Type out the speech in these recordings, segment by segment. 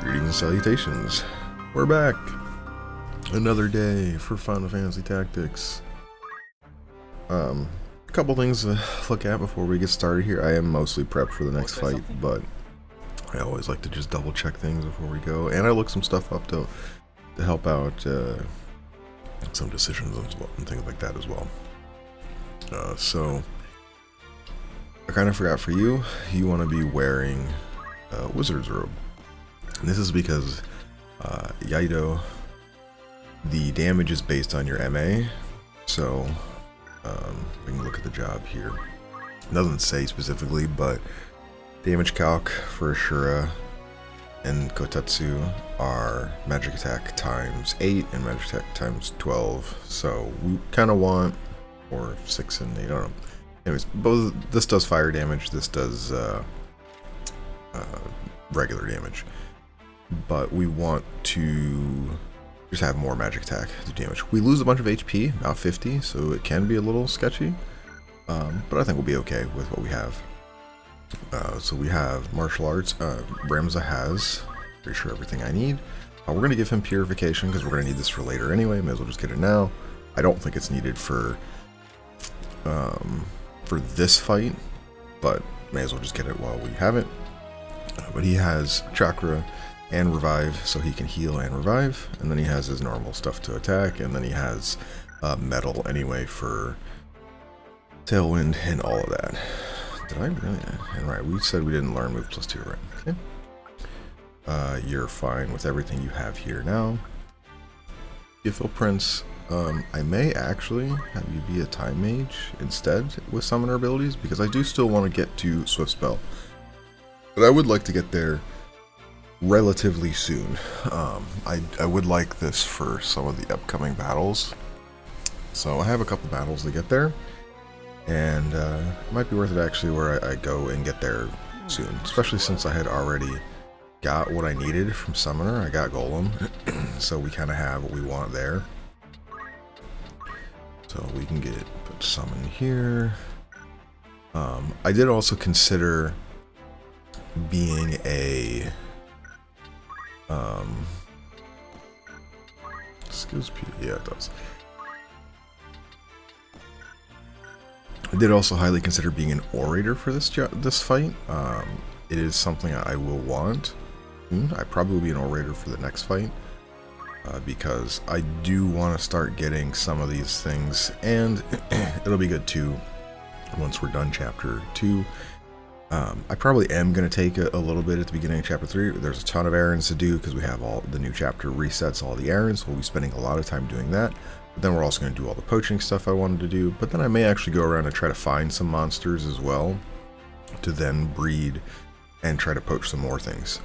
Greetings and salutations. We're back. Another day for Final Fantasy Tactics. A couple things to look at before we get started here. I am mostly prepped for the next fight, but I always like to just double check things before we go. And I look some stuff up to help out some decisions and things like that as well. So I kind of forgot for you, you want to be wearing a wizard's robe. And this is because Yaido, the damage is based on your MA, so we can look at the job here. It doesn't say specifically, but damage calc for Ashura and Kotetsu are magic attack times 8 and magic attack times 12, so we kind of want, or 6 and 8, I don't know. Anyways, both this does fire damage, this does regular damage. But we want to just have more magic attack to damage. We lose a bunch of HP, about 50, so it can be a little sketchy. But I think we'll be okay with what we have. So we have martial arts. Ramza has pretty sure everything I need. We're going to give him purification because we're going to need this for later anyway. May as well just get it now. I don't think it's needed for this fight, but may as well just get it while we have it. But he has chakra and revive, so he can heal and revive, and then he has his normal stuff to attack, and then he has metal anyway for tailwind and all of that. Did I really? And right, we said we didn't learn move +2, right? Okay. You're fine with everything you have here now. Gifil Prince, I may actually have you be a time mage instead with summoner abilities, because I do still want to get to Swift Spell, but I would like to get there relatively soon. I would like this for some of the upcoming battles, so I have a couple battles to get there, and it might be worth it actually where I go and get there soon, especially since I had already got what I needed from Summoner. I got Golem, so we kind of have what we want there. So we can put Summon here. I did also consider being a skills P, yeah, it does. I did also highly consider being an orator for this fight. It is something I will want. I probably will be an orator for the next fight, because I do want to start getting some of these things, and it'll be good too once we're done chapter 2. I probably am going to take a little bit at the beginning of chapter 3. There's a ton of errands to do because we have all the new chapter resets all the errands. We'll be spending a lot of time doing that. But then we're also going to do all the poaching stuff I wanted to do. But then I may actually go around and try to find some monsters as well to then breed and try to poach some more things.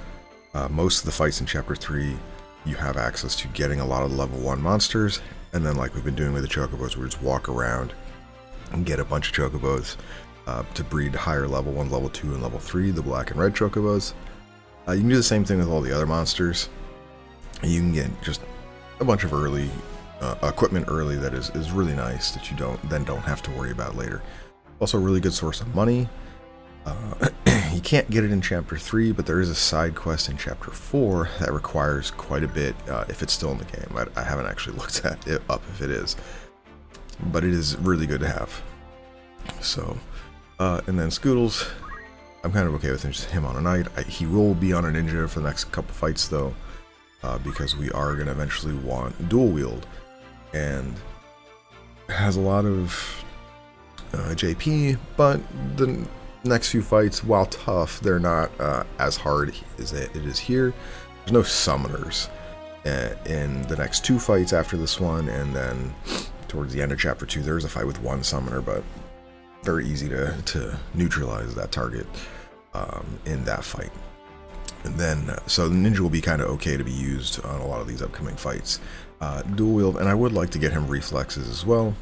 Most of the fights in chapter 3, you have access to getting a lot of level 1 monsters. And then like we've been doing with the chocobos, we just walk around and get a bunch of chocobos. To breed higher level 1, level 2, and level 3, the black and red chocobos. You can do the same thing with all the other monsters. You can get just a bunch of early equipment early that is really nice that you don't have to worry about later. Also a really good source of money. You can't get it in chapter 3, but there is a side quest in chapter 4 that requires quite a bit if it's still in the game. I haven't actually looked at it up if it is, but it is really good to have. So and then Scoodles, I'm kind of okay with him on a knight. He will be on a ninja for the next couple fights though, because we are going to eventually want dual wield, and has a lot of JP, but the next few fights, while tough, they're not as hard as it is here. There's no summoners in the next 2 fights after this one, and then towards the end of chapter 2 there's a fight with 1 summoner, but very easy to neutralize that target in that fight. And then so the ninja will be kind of okay to be used on a lot of these upcoming fights. Dual wield, and I would like to get him reflexes as well,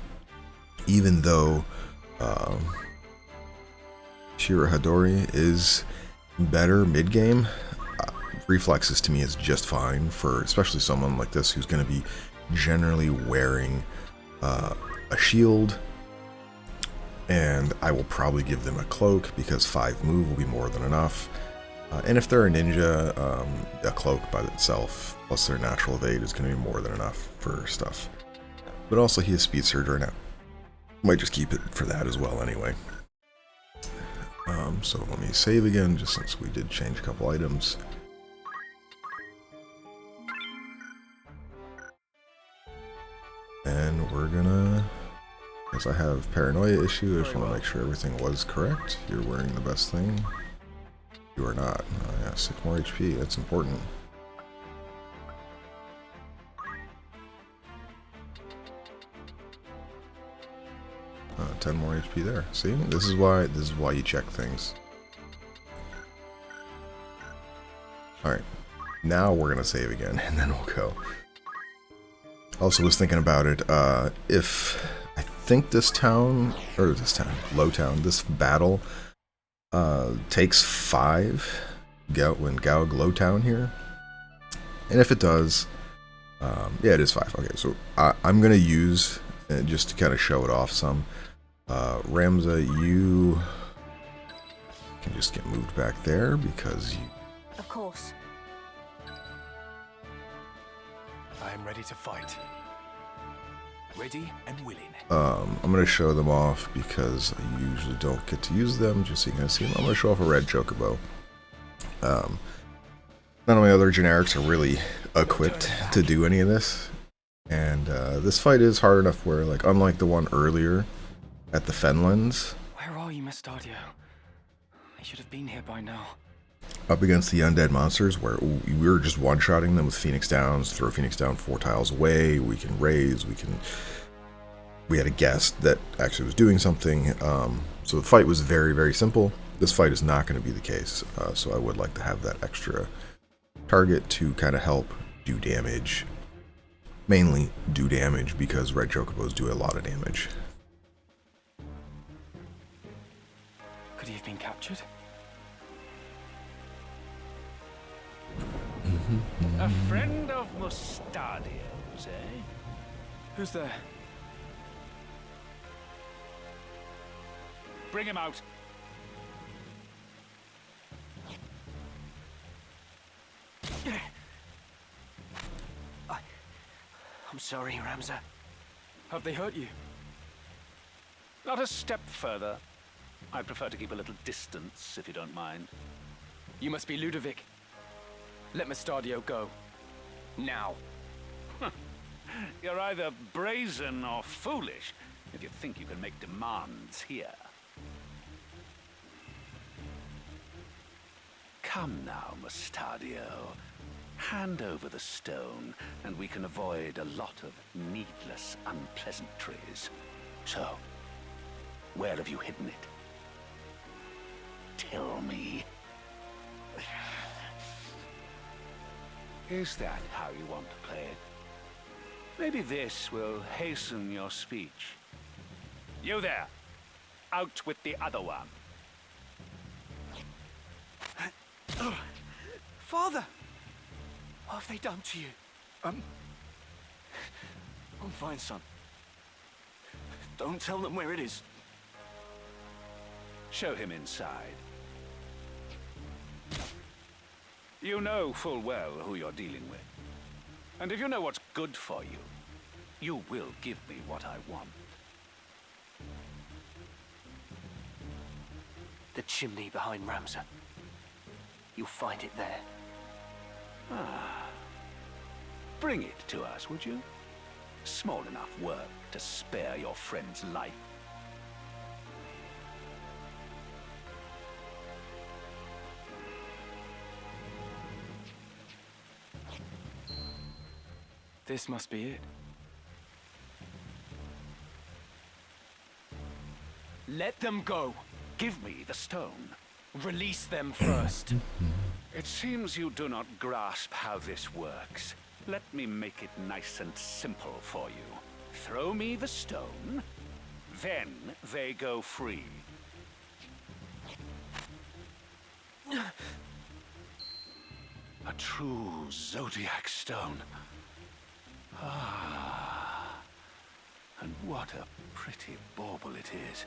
even though Shirahadori is better mid-game. Reflexes to me is just fine for especially someone like this who's going to be generally wearing a shield, and I will probably give them a cloak because 5 move will be more than enough. And if they're a ninja, a cloak by itself, plus their natural evade, is going to be more than enough for stuff. But also he has speed surge right now. Might just keep it for that as well anyway. So let me save again, just since we did change a couple items. And we're gonna, as I have paranoia issue, I just want to make sure everything was correct. You're wearing the best thing. You are not. Oh yeah, 6 more HP, that's important. 10 more HP there. See, this is why you check things. Alright, now we're gonna save again, and then we'll go. Also was thinking about it, if I think Lowtown, this battle takes 5 when Goug Lowtown here. And if it does, yeah, it is 5. Okay, so I'm gonna use, just to kind of show it off some, Ramza, you can just get moved back there because you... Of course. I am ready to fight. Ready and willing. I'm going to show them off because I usually don't get to use them, just so you can see them. I'm going to show off a red chocobo. None of my other generics are really equipped to do any of this. And this fight is hard enough where, like, unlike the one earlier at the Fenlands... Where are you, Mustadio? I should have been here by now. Up against the undead monsters, where we were just one-shotting them with Phoenix Downs, throw Phoenix Down 4 tiles away, we can raise, we had a guest that actually was doing something, so the fight was very, very simple. This fight is not going to be the case, so I would like to have that extra target to kind of help do damage. Mainly do damage, because red chocobos do a lot of damage. Could he have been captured? A friend of Mustadio's, eh? Who's there? Bring him out. I'm sorry, Ramza. Have they hurt you? Not a step further. I'd prefer to keep a little distance, if you don't mind. You must be Ludovic. Let Mustadio go. Now. You're either brazen or foolish if you think you can make demands here. Come now, Mustadio. Hand over the stone, and we can avoid a lot of needless unpleasantries. So, where have you hidden it? Tell me. Is that how you want to play it? Maybe this will hasten your speech. You there! Out with the other one. Father! What have they done to you? I'm fine, son. Don't tell them where it is. Show him inside. You know full well who you're dealing with. And if you know what's good for you, you will give me what I want. The chimney behind Ramza. You'll find it there. Bring it to us, would you? Small enough work to spare your friend's life. This must be it. Let them go. Give me the stone. Release them first. It seems you do not grasp how this works. Let me make it nice and simple for you. Throw me the stone, then they go free. A true Zodiac stone. Ah, and what a pretty bauble it is.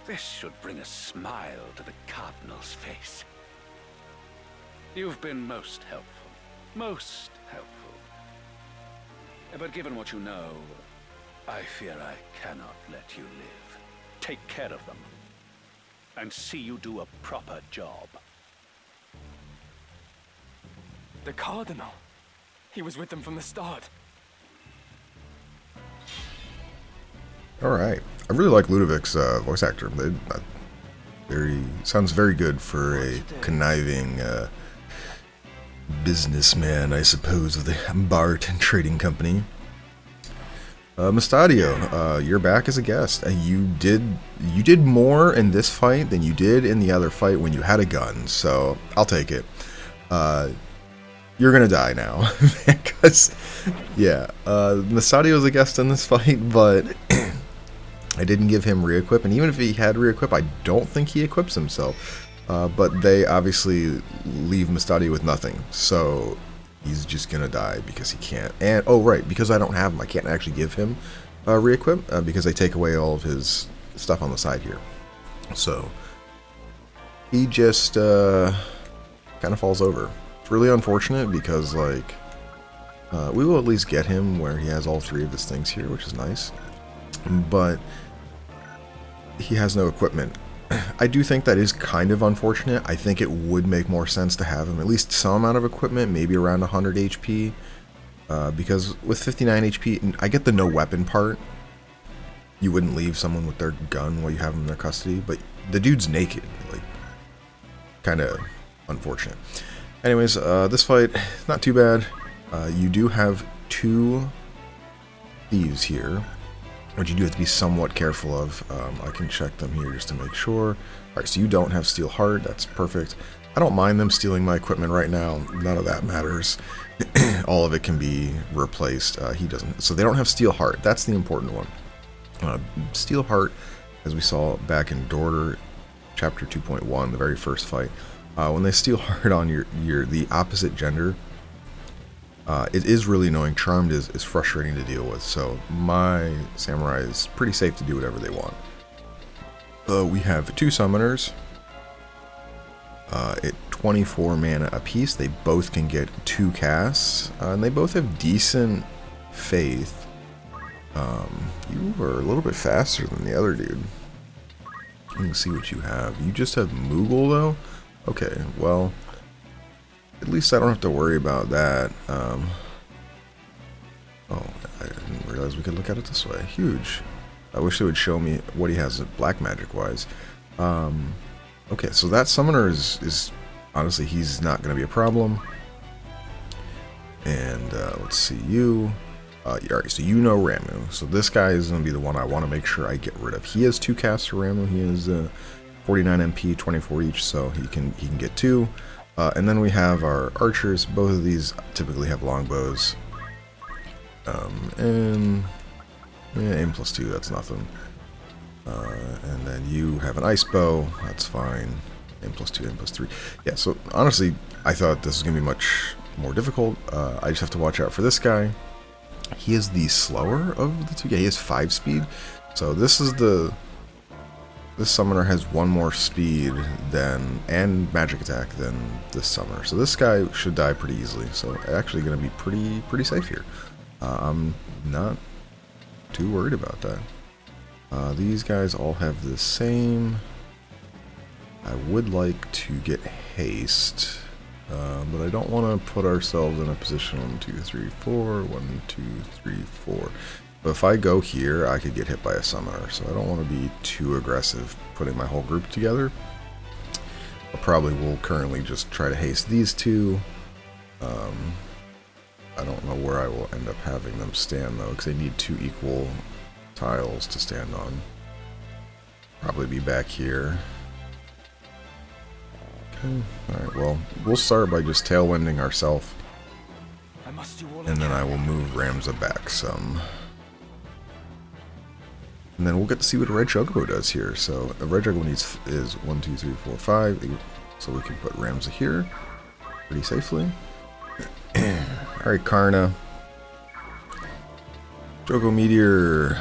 This should bring a smile to the Cardinal's face. You've been most helpful. Most helpful. But given what you know, I fear I cannot let you live. Take care of them. And see you do a proper job. The Cardinal. He was with them from the start. Alright. I really like Ludovic's voice actor. Sounds very good for a conniving businessman, I suppose, of the Bart Trading Company. Mustadio, you're back as a guest. You did more in this fight than you did in the other fight when you had a gun, so I'll take it. You're gonna die now, because, yeah, Mustadio's a guest in this fight, but I didn't give him re-equip, and even if he had re-equip, I don't think he equips himself. But they obviously leave Mustadio with nothing, so he's just gonna die because he can't. And oh right, because I don't have him, I can't actually give him re-equip because they take away all of his stuff on the side here. So he just kind of falls over. It's really unfortunate because like we will at least get him where he has all three of his things here, which is nice. But he has no equipment. I do think that is kind of unfortunate. I think it would make more sense to have him at least some amount of equipment, maybe around 100 HP, because with 59 HP, I get the no weapon part. You wouldn't leave someone with their gun while you have them in their custody, but the dude's naked, like, kind of unfortunate. Anyways, this fight, not too bad. You do have two thieves here, which you do have to be somewhat careful of. I can check them here just to make sure. Alright, so you don't have Steel Heart, that's perfect. I don't mind them stealing my equipment right now, none of that matters. All of it can be replaced, he doesn't. So they don't have Steel Heart, that's the important one. Steel Heart, as we saw back in Dorter, chapter 2.1, the very first fight, when they Steel Heart on the opposite gender, it is really annoying. Charmed is frustrating to deal with, so my samurai is pretty safe to do whatever they want. We have two summoners at 24 mana apiece. They both can get 2 casts, and they both have decent faith. You are a little bit faster than the other dude. Let me see what you have. You just have Moogle though? Okay, well, at least I don't have to worry about that. Oh, I didn't realize we could look at it this way. Huge. I wish it would show me what he has black magic wise. Okay, so that summoner is honestly, he's not going to be a problem. And let's see, you. Alright, so you know Ramu. So this guy is going to be the one I want to make sure I get rid of. He has 2 casts for Ramu. He has 49 MP, 24 each, so he can get 2. And then we have our archers. Both of these typically have longbows. And yeah, aim +2, that's nothing. And then you have an ice bow, that's fine. Aim +2, aim +3. Yeah, so honestly, I thought this was going to be much more difficult. I just have to watch out for this guy. He is the slower of the two. Yeah, he has 5 speed. So this summoner has 1 more speed and magic attack than this summoner. So this guy should die pretty easily. So actually going to be pretty safe here. I'm not too worried about that. These guys all have the same. I would like to get haste, but I don't want to put ourselves in a position 1, 2, 3, 4, 1, 2, 3, 4. But if I go here, I could get hit by a summoner, so I don't want to be too aggressive putting my whole group together. I probably will currently just try to haste these two. I don't know where I will end up having them stand though, because they need 2 equal tiles to stand on. Probably be back here. Okay, alright, well, we'll start by just tailwinding ourselves. And then I will move Ramza back some. And then we'll get to see what a Red Chocobo does here. So a Red Chocobo needs is 1, 2, 3, 4, 5. So we can put Ramza here pretty safely. Alright, Karna. Choco Meteor.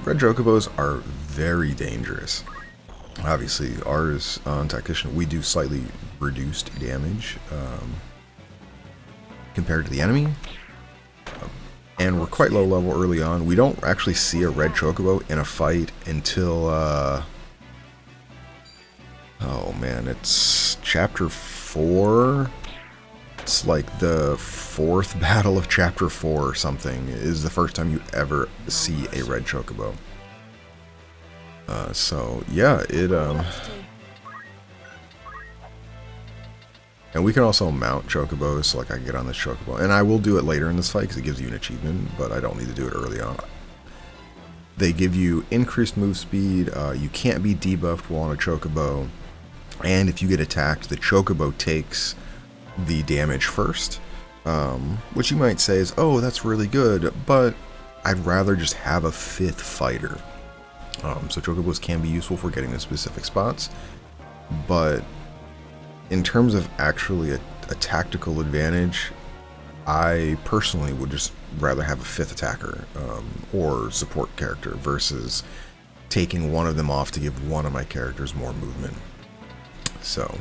Red Chocobos are very dangerous. Obviously, ours on Tactician, we do slightly reduced damage compared to the enemy. And we're quite low level early on. We don't actually see a red chocobo in a fight until, oh man, it's chapter 4. It's like the 4th battle of chapter 4 or something is the first time you ever see a red chocobo. So yeah, and we can also mount chocobos, so like I can get on this chocobo, and I will do it later in this fight because it gives you an achievement, but I don't need to do it early on. They give you increased move speed. You can't be debuffed while on a chocobo, and if you get attacked, the chocobo takes the damage first, which you might say is, oh, that's really good, but I'd rather just have a 5th fighter. So chocobos can be useful for getting to specific spots, but in terms of actually a tactical advantage, I personally would just rather have a 5th attacker or support character versus taking one of them off to give one of my characters more movement. So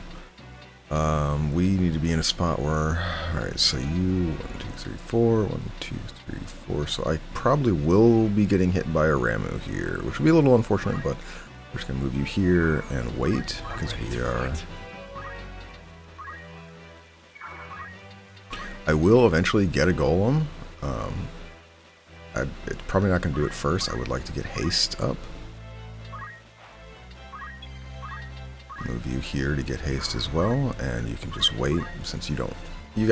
we need to be in a spot where, alright, so you 1, 2, 3, 4, 1, 2, 3, 4. So I probably will be getting hit by a Ramu here, which will be a little unfortunate, but we're just gonna move you here and wait because we are. I will eventually get a golem. It's probably not going to do it first. I would like to get haste up. Move you here to get haste as well, and you can just wait since you got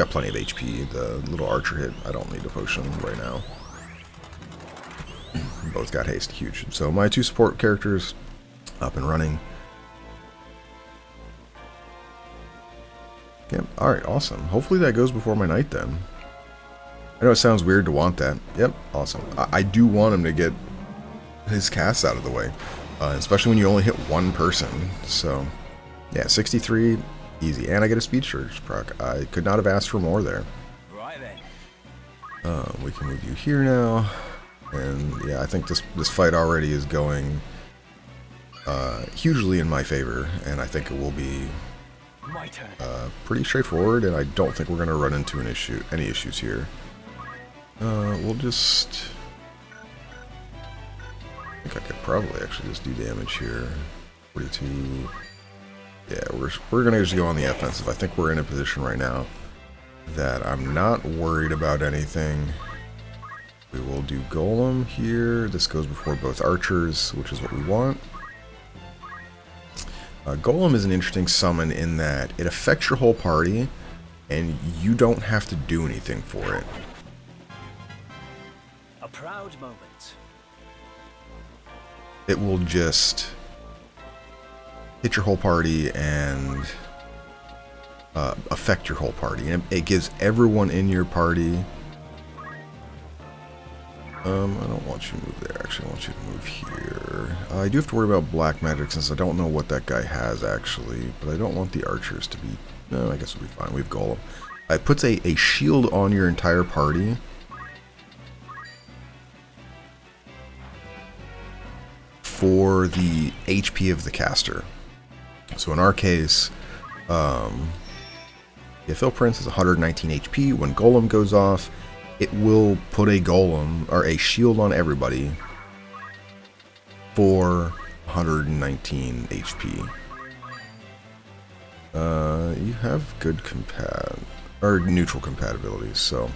plenty of HP. The little archer hit, I don't need a potion right now. Both got haste, huge. So my 2 support characters up and running. Yep, alright, awesome. Hopefully that goes before my night then. I know it sounds weird to want that. Yep, awesome. I do want him to get his casts out of the way. Especially when you only hit one person. So, yeah, 63, easy. And I get a speed surge proc. I could not have asked for more there. Right then. We can move you here now. And yeah, I think this fight already is going hugely in my favor. And I think it will be My turn. pretty straightforward, and I don't think we're going to run into any issues here. We'll just... I think I could probably actually just do damage here. 42... Yeah, we're going to just go on the offensive. I think we're in a position right now that I'm not worried about anything. We will do Golem here. This goes before both archers, which is what we want. Golem is an interesting summon in that it affects your whole party, and you don't have to do anything for it. A proud moment. It will just hit your whole party and affect your whole party. And it gives everyone in your party... I don't want you to move there. Actually, I want you to move here. I do have to worry about black magic since I don't know what that guy has actually, but I don't want the archers to be... No, I guess we'll be fine. We have Golem. It puts a shield on your entire party. For the HP of the caster. So in our case, Phil Prince is 119 HP. When Golem goes off, it will put a golem or a shield on everybody for 119 HP. You have good neutral compatibilities, so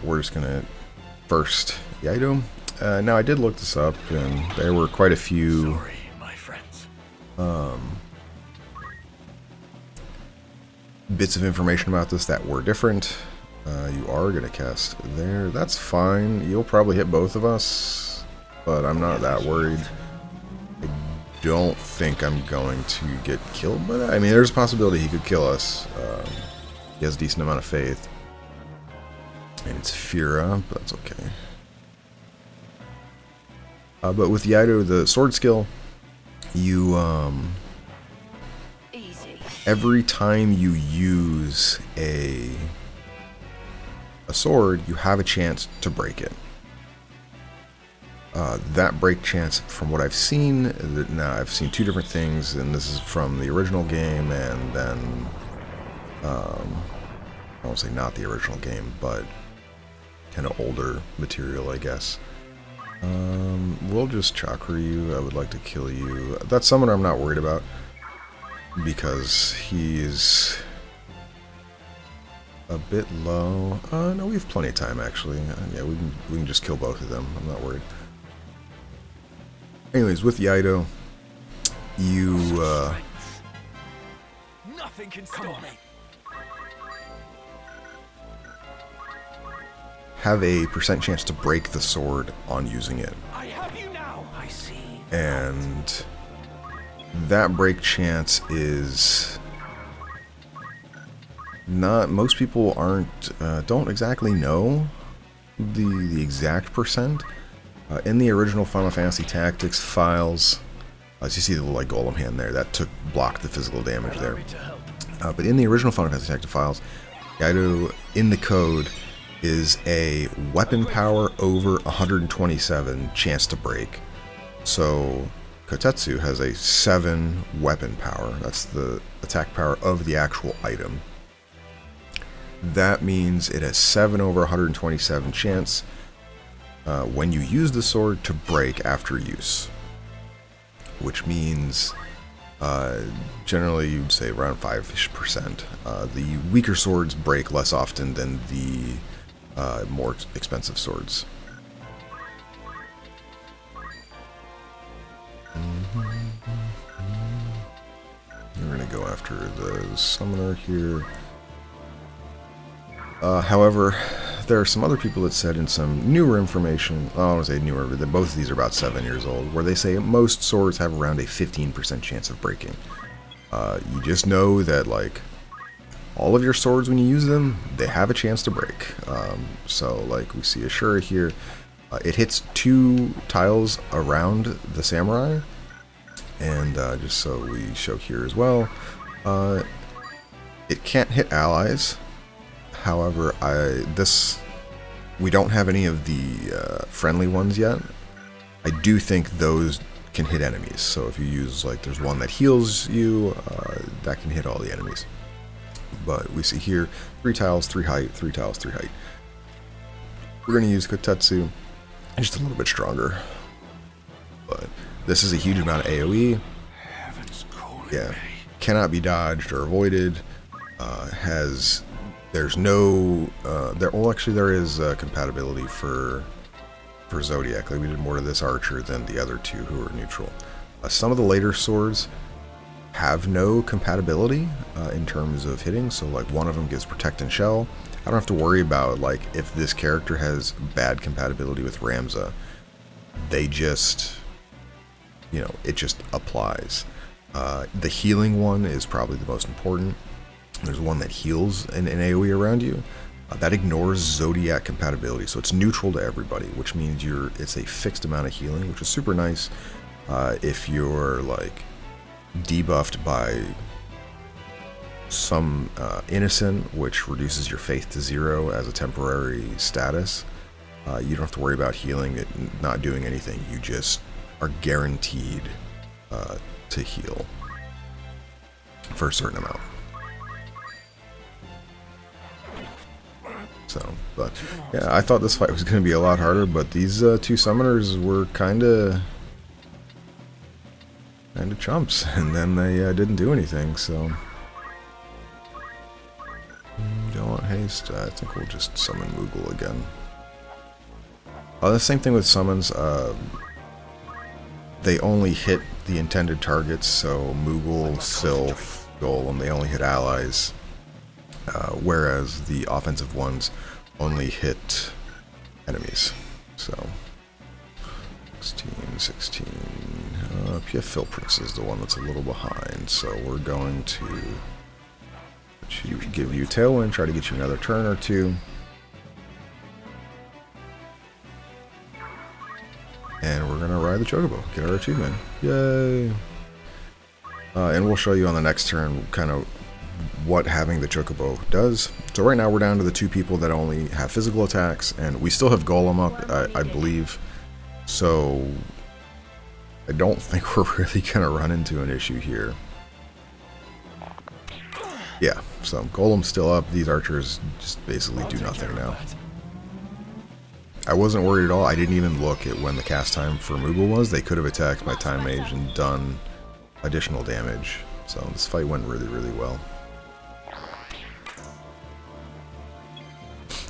we're just gonna first Yaido. Now I did look this up, and there were quite a few. Sorry, my friends. Bits of information about this that were different. You are going to cast there. That's fine. You'll probably hit both of us, but I'm not that worried. I don't think I'm going to get killed by that. I mean, there's a possibility he could kill us. He has a decent amount of faith. And it's Fira, but that's okay. But with Yaido, the sword skill, you, every time you use a sword, you have a chance to break it. That break chance, from what I've seen, now I've seen two different things, and this is from the original game, and then, I won't say not the original game, but kind of older material, I guess. We'll just chakra you. I would like to kill you. That summoner I'm not worried about, because he's a bit low. No, we have plenty of time, actually. Yeah, we can just kill both of them. I'm not worried. Anyways, with Yaido, you Nothing can stop me. have a % chance to break the sword on using it. I have you now. I see. And that break chance is not, most people don't exactly know the exact %. In the original Final Fantasy Tactics files, as you see the little like golem hand there, that blocked the physical damage there. But in the original Final Fantasy Tactics files, Yaido in the code is a weapon power over 127 chance to break. So Kotetsu has a 7 weapon power. That's the attack power of the actual item. That means it has 7 over 127 chance when you use the sword to break after use. Which means generally you'd say around 5%. The weaker swords break less often than the more expensive swords. We're going to go after the summoner here. However, there are some other people that said in some newer information, I don't want to say newer, but both of these are about 7 years old, where they say most swords have around a 15% chance of breaking. You just know that, like, all of your swords, when you use them, they have a chance to break. So, like, we see Ashura here. It hits 2 tiles around the samurai. And just so we show here as well, it can't hit allies. However, we don't have any of the friendly ones yet. I do think those can hit enemies. So if you use, like, there's one that heals you, that can hit all the enemies. But we see here 3 tiles, 3 height, 3 tiles, 3 height. We're going to use Kotetsu, just a little bit stronger. But this is a huge amount of AoE. Yeah, cannot be dodged or avoided. There's no there is compatibility for Zodiac. Like, we did more to this archer than the other 2 who are neutral. Some of the later swords have no compatibility in terms of hitting, so like one of them gives Protect and Shell. I don't have to worry about, like, if this character has bad compatibility with Ramza. They just, you know, it just applies. The healing one is probably the most important. There's one that heals an AoE around you. That ignores Zodiac compatibility, so it's neutral to everybody, which means it's a fixed amount of healing, which is super nice if you're, like, debuffed by some innocent, which reduces your faith to 0 as a temporary status. You don't have to worry about healing it not doing anything. You just are guaranteed to heal for a certain amount. So, but yeah, I thought this fight was going to be a lot harder, but these 2 summoners were kind of chumps, and then they didn't do anything. So, don't want haste. I think we'll just summon Moogle again. The same thing with summons. They only hit the intended targets, so Moogle, Sylph, Golem, they only hit allies. Whereas the offensive ones only hit enemies. So 16. PF Philprince is the one that's a little behind, so we're going to give you Tailwind, try to get you another turn or 2. And we're going to ride the Chocobo, get our achievement. Yay! And we'll show you on the next turn kind of what having the Chocobo does. So right now we're down to the 2 people that only have physical attacks, and we still have Golem up, I believe. So I don't think we're really going to run into an issue here. Yeah, so Golem's still up. These archers just basically do nothing now. I wasn't worried at all. I didn't even look at when the cast time for Moogle was. They could have attacked my Time Mage and done additional damage. So this fight went really, really well.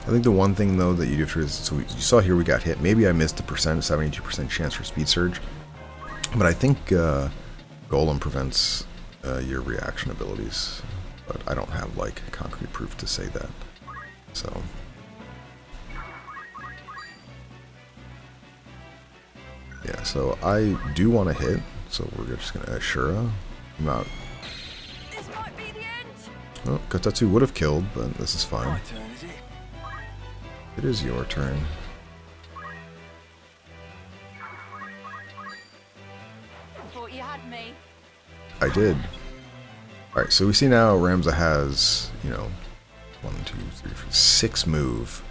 I think the one thing though that you do for is, so you saw here we got hit. Maybe I missed the percent, 72% chance for Speed Surge. But I think Golem prevents your reaction abilities. But I don't have like concrete proof to say that. So yeah, so I do want to hit, so we're just gonna Ashura. I'm out. This might be the end. Oh, Kotatsu would have killed, but this is fine. My turn, is it? It is your turn. Thought you had me. I did. Alright, so we see now Ramza has, you know, 1, 2, 3, 4, 6 move.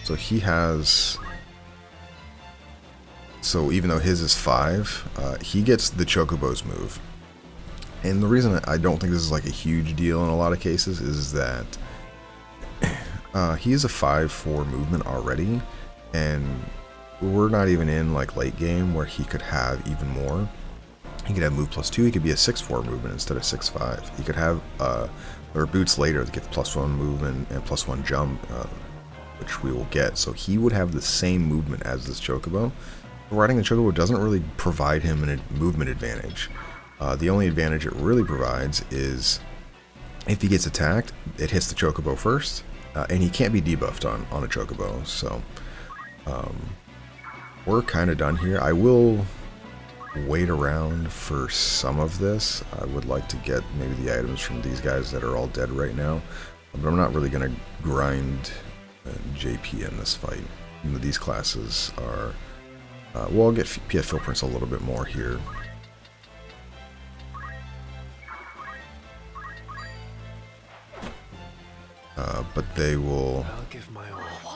So he has... So even though his is 5, he gets the Chocobo's move. And the reason I don't think this is like a huge deal in a lot of cases is that he is a 5-4 movement already, and we're not even in like late game where he could have even more. He could have move +2, he could be a 6-4 movement instead of 6-5. He could have or boots later that give +1 movement and +1 jump, which we will get. So he would have the same movement as this Chocobo. Riding the Chocobo doesn't really provide him a movement advantage. The only advantage it really provides is if he gets attacked, it hits the Chocobo first, and he can't be debuffed on a Chocobo. So we're kind of done here. I will wait around for some of this. I would like to get maybe the items from these guys that are all dead right now, but I'm not really going to grind JP in this fight. You know, these classes are... well, I'll get PF Footprints a little bit more here. But they will...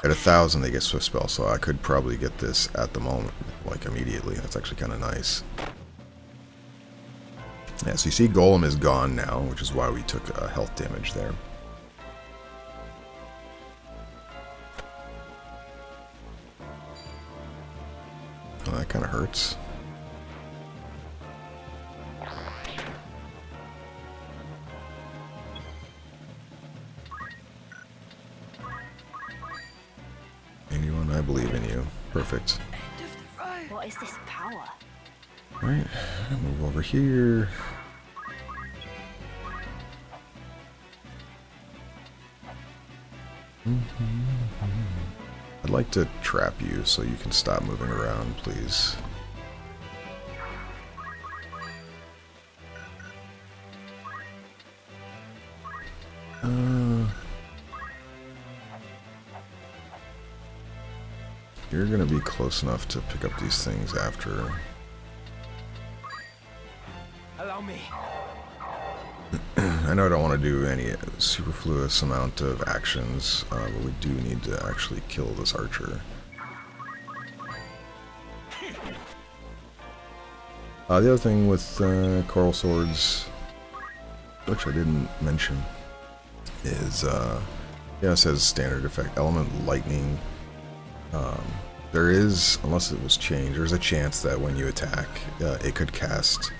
At 1,000 they get Swift Spell, so I could probably get this at the moment, like immediately. That's actually kind of nice. Yeah, so you see Golem is gone now, which is why we took health damage there. Oh, that kind of hurts. Anyone? I believe in you. Perfect. What is this power? Alright, move over here. I'd like to trap you so you can stop moving around, please. You're gonna be close enough to pick up these things after. Allow me. I know I don't want to do any superfluous amount of actions, but we do need to actually kill this archer. The other thing with Coral Swords, which I didn't mention, is, yeah, it says standard effect, element lightning. There is, unless it was changed, there's a chance that when you attack, it could cast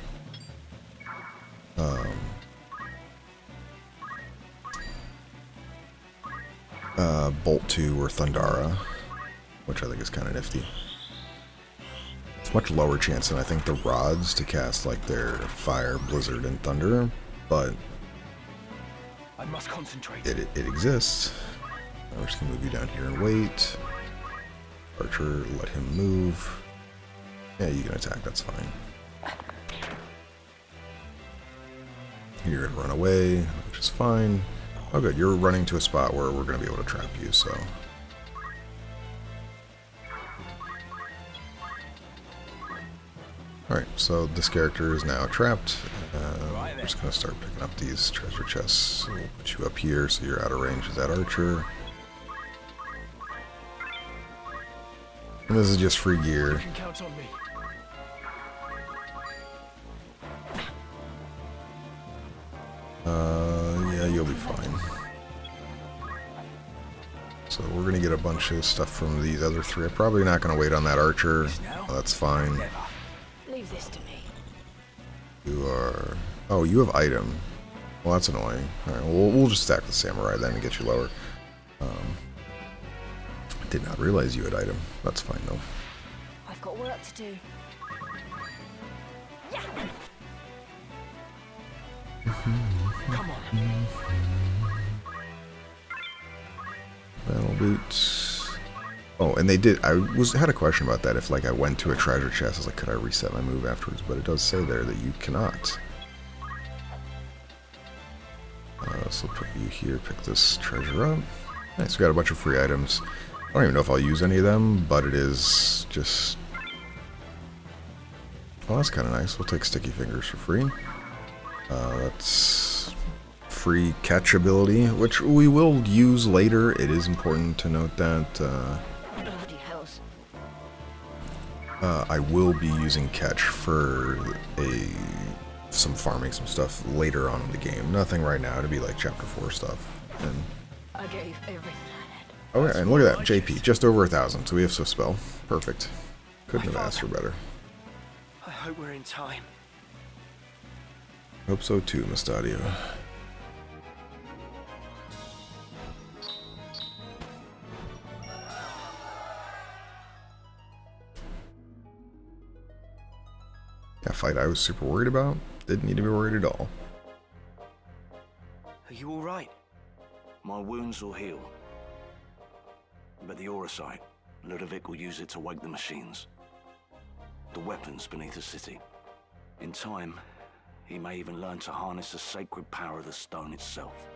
Bolt 2 or Thundara, which I think is kind of nifty. It's much lower chance than I think the rods to cast like their Fire, Blizzard, and Thunder, but I must concentrate. it exists. We're just gonna move you down here and wait. Archer, let him move. Yeah, you can attack, that's fine. You're gonna run away, which is fine. Oh good, you're running to a spot where we're gonna be able to trap you, so. Alright, so this character is now trapped. We're just gonna start picking up these treasure chests. So we'll put you up here so you're out of range of that archer. And this is just free You gear. can count on me. Yeah, you'll be fine. So we're gonna get a bunch of stuff from these other three. I'm probably not gonna wait on that archer. That's fine. Leave this to me. You are... Oh, you have item. Well, that's annoying. Alright, we'll just stack the samurai then and get you lower. Did not realize you had item. That's fine though. I've got work to do. Come on. Battle boots. Oh, and they did. Had a question about that. If like I went to a treasure chest, I was like, could I reset my move afterwards? But it does say there that you cannot. So put you here. Pick this treasure up. Nice. We got a bunch of free items. I don't even know if I'll use any of them, but it is just. Oh, that's kind of nice. We'll take sticky fingers for free. That's free catch ability, which we will use later. It is important to note that Bloody hells. I will be using catch for some farming, some stuff later on in the game. Nothing right now to be like chapter 4 stuff. And I gave everything I had. oh yeah, and look at that, JP, just over 1,000. So we have Swift Spell. Perfect. Couldn't have asked for better. I hope we're in time. Hope so too, Mustadio. That fight I was super worried about. Didn't need to be worried at all. Are you all right? My wounds will heal. But the Orosite, Ludovic will use it to wake the machines. The weapons beneath the city. In time, he may even learn to harness the sacred power of the stone itself.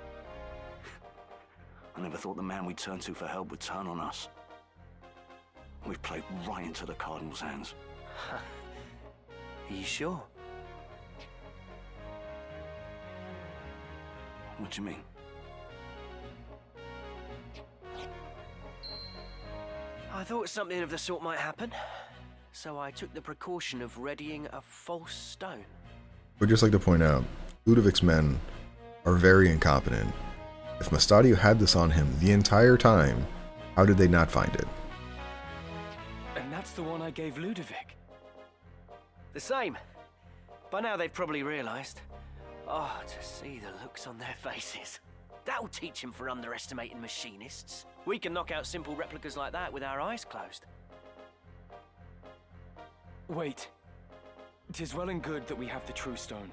I never thought the man we turned to for help would turn on us. We've played right into the Cardinal's hands. Are you sure? What do you mean? I thought something of the sort might happen, so I took the precaution of readying a false stone. Would just like to point out, Ludovic's men are very incompetent. If Mustadio had this on him the entire time, how did they not find it? And that's the one I gave Ludovic. The same. By now they've probably realized. Oh, to see the looks on their faces. That'll teach them for underestimating machinists. We can knock out simple replicas like that with our eyes closed. Wait. 'Tis well and good that we have the true stone.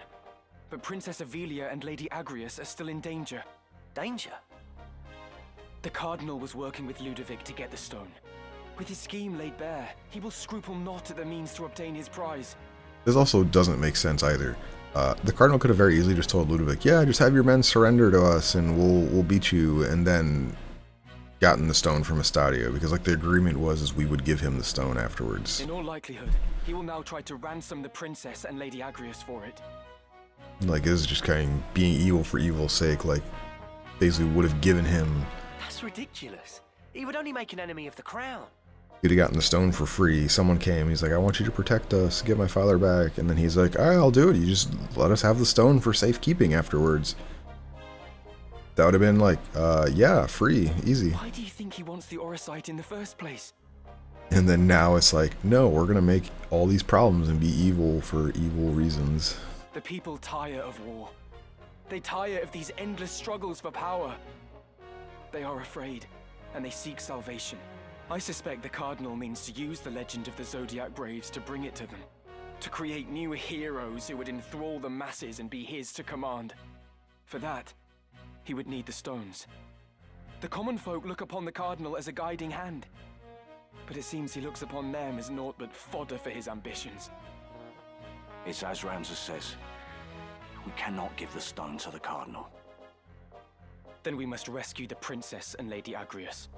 But Princess Avilia and Lady Agrius are still in danger. Danger? The Cardinal was working with Ludovic to get the stone. With his scheme laid bare, he will scruple not at the means to obtain his prize. This also doesn't make sense either. The Cardinal could have very easily just told Ludovic, yeah, just have your men surrender to us and we'll beat you, and then gotten the stone from Mustadio, because like the agreement was we would give him the stone afterwards. In all likelihood, he will now try to ransom the princess and Lady Agrius for it. Like, this is just kind of being evil for evil's sake, like, basically would have given him... That's ridiculous. He would only make an enemy of the crown. He'd have gotten the stone for free. Someone came, he's like, I want you to protect us, get my father back. And then he's like, alright, I'll do it. You just let us have the stone for safekeeping afterwards. That would have been like, yeah, free, easy. Why do you think he wants the Orosite in the first place? And then now it's like, no, we're gonna make all these problems and be evil for evil reasons. The people tire of war. They tire of these endless struggles for power. They are afraid, and they seek salvation. I suspect the Cardinal means to use the legend of the Zodiac Braves to bring it to them. To create new heroes who would enthrall the masses and be his to command. For that, he would need the stones. The common folk look upon the Cardinal as a guiding hand. But it seems he looks upon them as naught but fodder for his ambitions. It's as Ramses says. We cannot give the stone to the Cardinal. Then we must rescue the princess and Lady Agrius.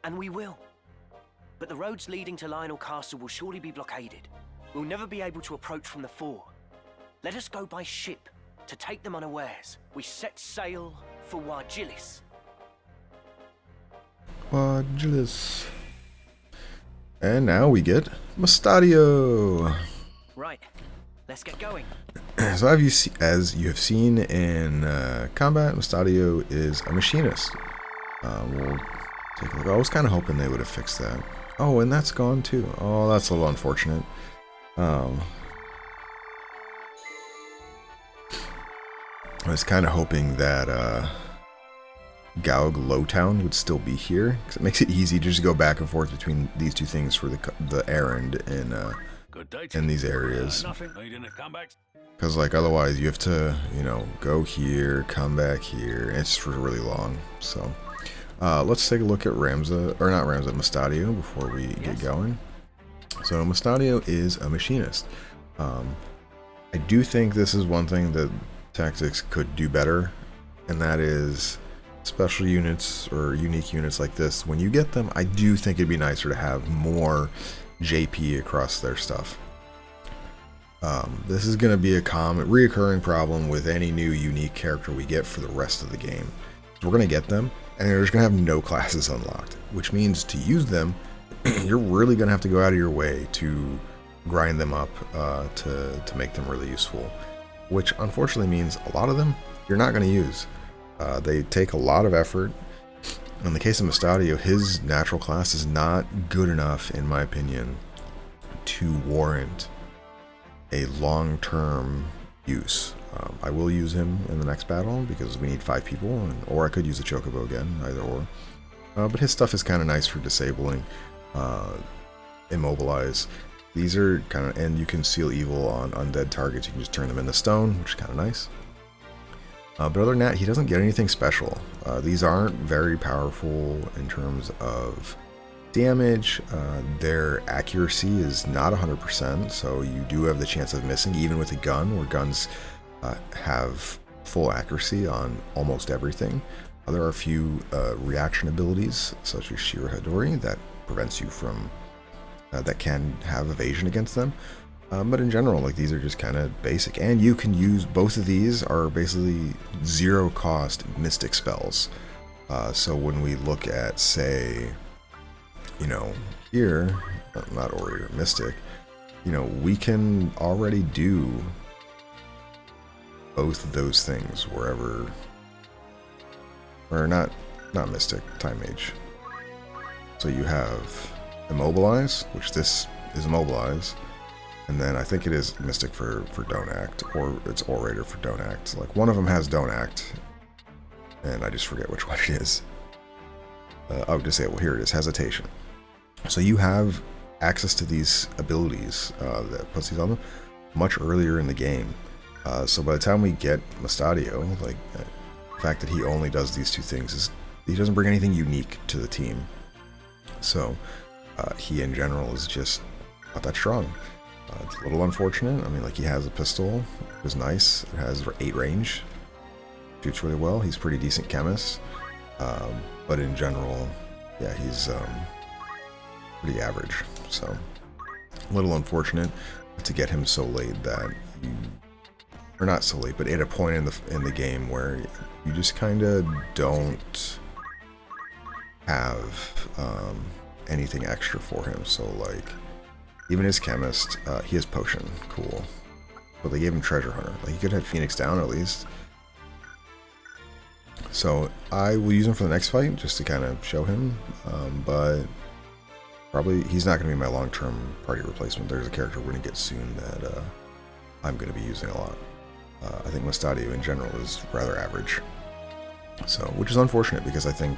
And we will. But the roads leading to Lionel Castle will surely be blockaded. We'll never be able to approach from the fore. Let us go by ship to take them unawares. We set sail for Wargilis. Wargilis. And now we get Mustadio. Right, let's get going. So as you have seen in combat, Mustadio is a machinist. We'll take a look. I was kind of hoping they would have fixed that. Oh, and that's gone too. Oh, that's a little unfortunate. I was kind of hoping that Goug Lowtown would still be here, because it makes it easy to just go back and forth between these two things for the errand in these areas. Because like otherwise you have to, you know, go here, come back here, and it's for really long. So let's take a look at Mustadio before we get going. So Mustadio is a machinist. I do think this is one thing that Tactics could do better, and that is special units or unique units like this. When you get them, I do think it'd be nicer to have more JP across their stuff. This is going to be a reoccurring problem with any new unique character we get for the rest of the game. So we're going to get them, and they're just going to have no classes unlocked, which means to use them, you're really going to have to go out of your way to grind them up to make them really useful, which unfortunately means a lot of them you're not going to use. They take a lot of effort. In the case of Mustadio, his natural class is not good enough, in my opinion, to warrant a long-term use. I will use him in the next battle because we need 5 people, or I could use a Chocobo again, either or. But his stuff is kind of nice for disabling, immobilize. These are kind of, and you can seal evil on undead targets. You can just turn them into stone, which is kind of nice. But other than that, he doesn't get anything special. These aren't very powerful in terms of damage. Their accuracy is not 100%, so you do have the chance of missing, even with a gun, where guns have full accuracy on almost everything. There are a few reaction abilities, such as Shira Hadori, that prevents you from, that can have evasion against them. But in general, like, these are just kind of basic, and you can use both of these are basically 0 cost mystic spells. So when we look at, say, you know, here, not Orator, Mystic, you know, we can already do both of those things wherever, or not Mystic, Time Mage. So you have Immobilize, which this is Immobilize, and then I think it is Mystic for Don't Act, or it's Orator for Don't Act. Like, one of them has Don't Act, and I just forget which one it is. Oh, Disable, here it is, Hesitation. So you have access to these abilities that puts these on them much earlier in the game. So by the time we get Mustadio, like, the fact that he only does these 2 things is he doesn't bring anything unique to the team. So he in general is just not that strong. It's a little unfortunate. I mean, like, he has a pistol, it was nice. It has 8 range, shoots really well. He's a pretty decent chemist, but in general, yeah, he's pretty average. So a little unfortunate to get him so late that you, or not so late, but at a point in the game where you just kind of don't have anything extra for him. So, like, even his chemist, he has potion, cool, but they gave him treasure hunter. Like, he could have Phoenix down at least. So I will use him for the next fight just to kind of show him, but probably he's not going to be my long-term party replacement. There's a character we're going to get soon that I'm going to be using a lot. I think Mustadio in general is rather average, so, which is unfortunate, because I think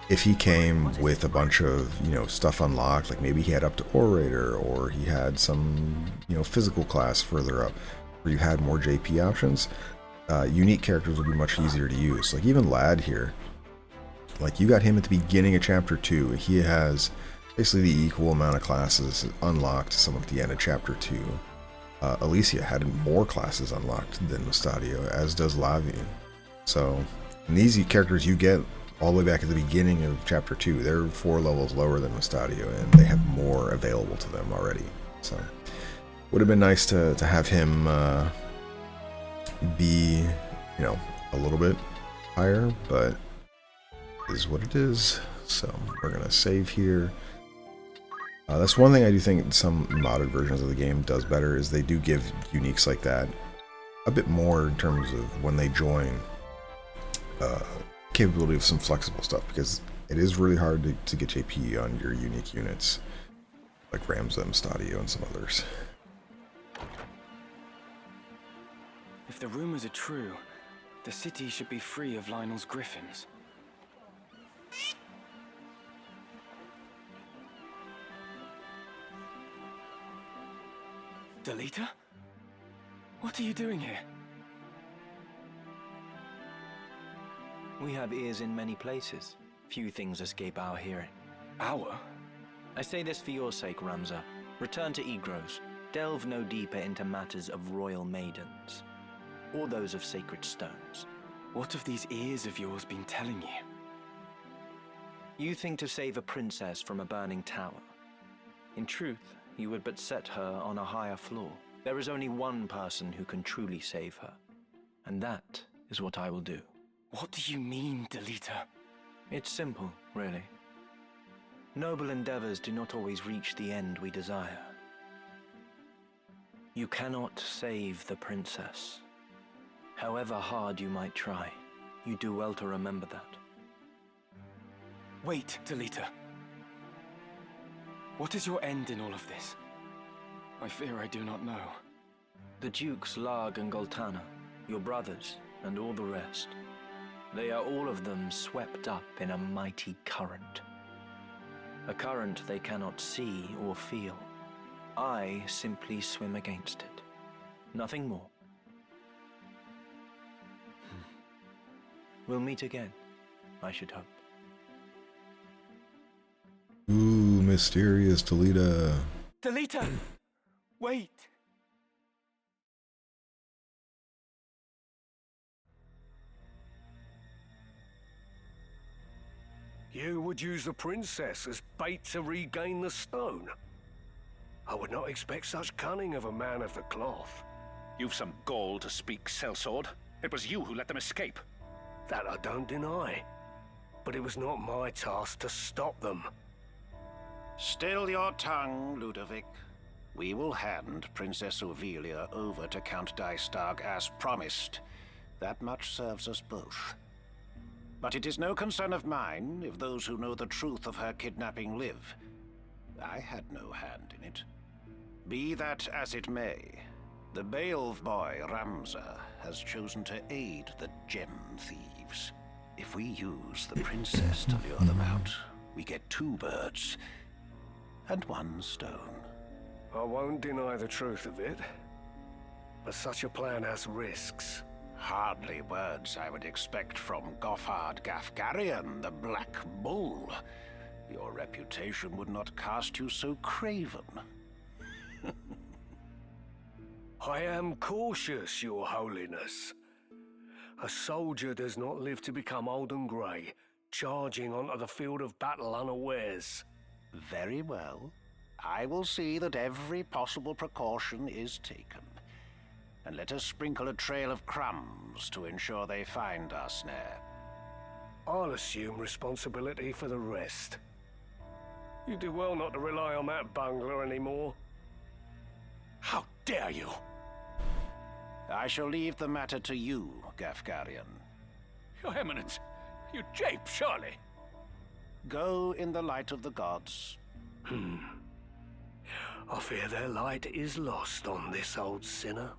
if he came with a bunch of, you know, stuff unlocked, like maybe he had up to Orator, or he had some, you know, physical class further up, where you had more JP options, unique characters would be much easier to use. Like, even Lad here, like, you got him at the beginning of Chapter 2. He has basically the equal amount of classes unlocked to some at the end of Chapter 2. Alicia had more classes unlocked than Mustadio, as does Lavi. So, and these characters you get all the way back at the beginning of Chapter 2. They're 4 levels lower than Mustadio, and they have more available to them already. So, would have been nice to have him be, you know, a little bit higher, but it is what it is. So, we're going to save here. That's one thing I do think some modded versions of the game does better, is they do give uniques like that a bit more in terms of when they join capability of some flexible stuff, because it is really hard to get JP on your unique units like Ramza, Stadio, and some others. If the rumors are true, the city should be free of Lionel's griffins. Delita? What are you doing here? We have ears in many places. Few things escape our hearing. Our? I say this for your sake, Ramza. Return to Egros. Delve no deeper into matters of royal maidens, or those of sacred stones. What have these ears of yours been telling you? You think to save a princess from a burning tower. In truth, you would but set her on a higher floor. There is only one person who can truly save her, and that is what I will do. What do you mean, Delita? It's simple, really. Noble endeavors do not always reach the end we desire. You cannot save the princess. However hard you might try, you do well to remember that. Wait, Delita. What is your end in all of this? I fear I do not know. The Dukes Larg and Goltana, your brothers, and all the rest. They are all of them swept up in a mighty current. A current they cannot see or feel. I simply swim against it. Nothing more. We'll meet again, I should hope. Ooh, mysterious Delita. Delita! Wait! You would use the princess as bait to regain the stone? I would not expect such cunning of a man of the cloth. You've some gall to speak, sellsword. It was you who let them escape. That I don't deny. But it was not my task to stop them. Still your tongue, Ludovic. We will hand Princess Ovelia over to Count Dystag as promised. That much serves us both. But it is no concern of mine if those who know the truth of her kidnapping live. I had no hand in it. Be that as it may, the Baelv boy, Ramza, has chosen to aid the gem thieves. If we use the princess to lure them out, we get 2 birds and 1 stone. I won't deny the truth of it. But such a plan has risks. Hardly words I would expect from Goffard Gafgarian, the Black Bull. Your reputation would not cast you so craven. I am cautious, your holiness. A soldier does not live to become old and grey, charging onto the field of battle unawares. Very well. I will see that every possible precaution is taken. And let us sprinkle a trail of crumbs to ensure they find our snare. I'll assume responsibility for the rest. You do well not to rely on that bungler anymore. How dare you! I shall leave the matter to you, Gafgarian. Your Eminence, you jape, surely. Go in the light of the gods. I fear their light is lost on this old sinner.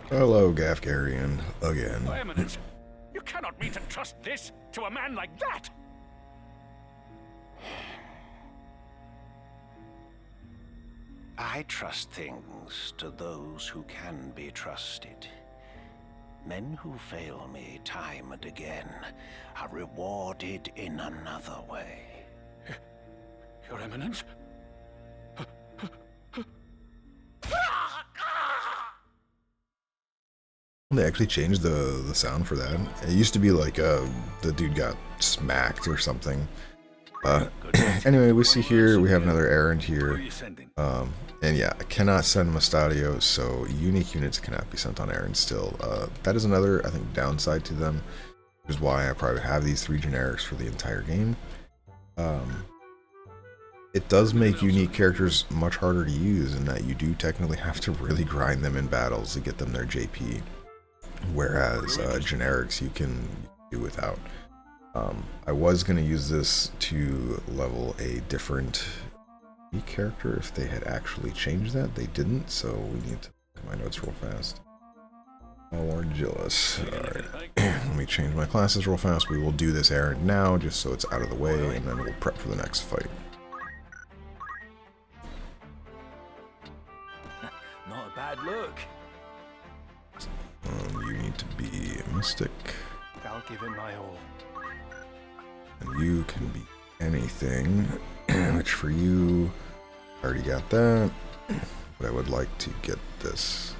Hello, Gafgarian, again. Your Eminence, you cannot mean to trust this to a man like that! I trust things to those who can be trusted. Men who fail me time and again are rewarded in another way. Your Eminence? They actually changed the sound for that. It used to be like the dude got smacked or something. Anyway, we see here we have another errand here. And yeah, I cannot send Stadio, so unique units cannot be sent on errands still. That is another, I think, downside to them, which is why I probably have these 3 generics for the entire game. it does make unique characters much harder to use in that you do technically have to really grind them in battles to get them their JP. Whereas generics you can do without. I was going to use this to level a different character if they had actually changed that. They didn't, so we need to look at my notes real fast. Argillus. Alright, let me change my classes real fast. We will do this errand now, just so it's out of the way, and then we'll prep for the next fight. Not a bad look. You need to be a mystic. I'll give it my all. And you can be anything, which for you, I already got that, but I would like to get this.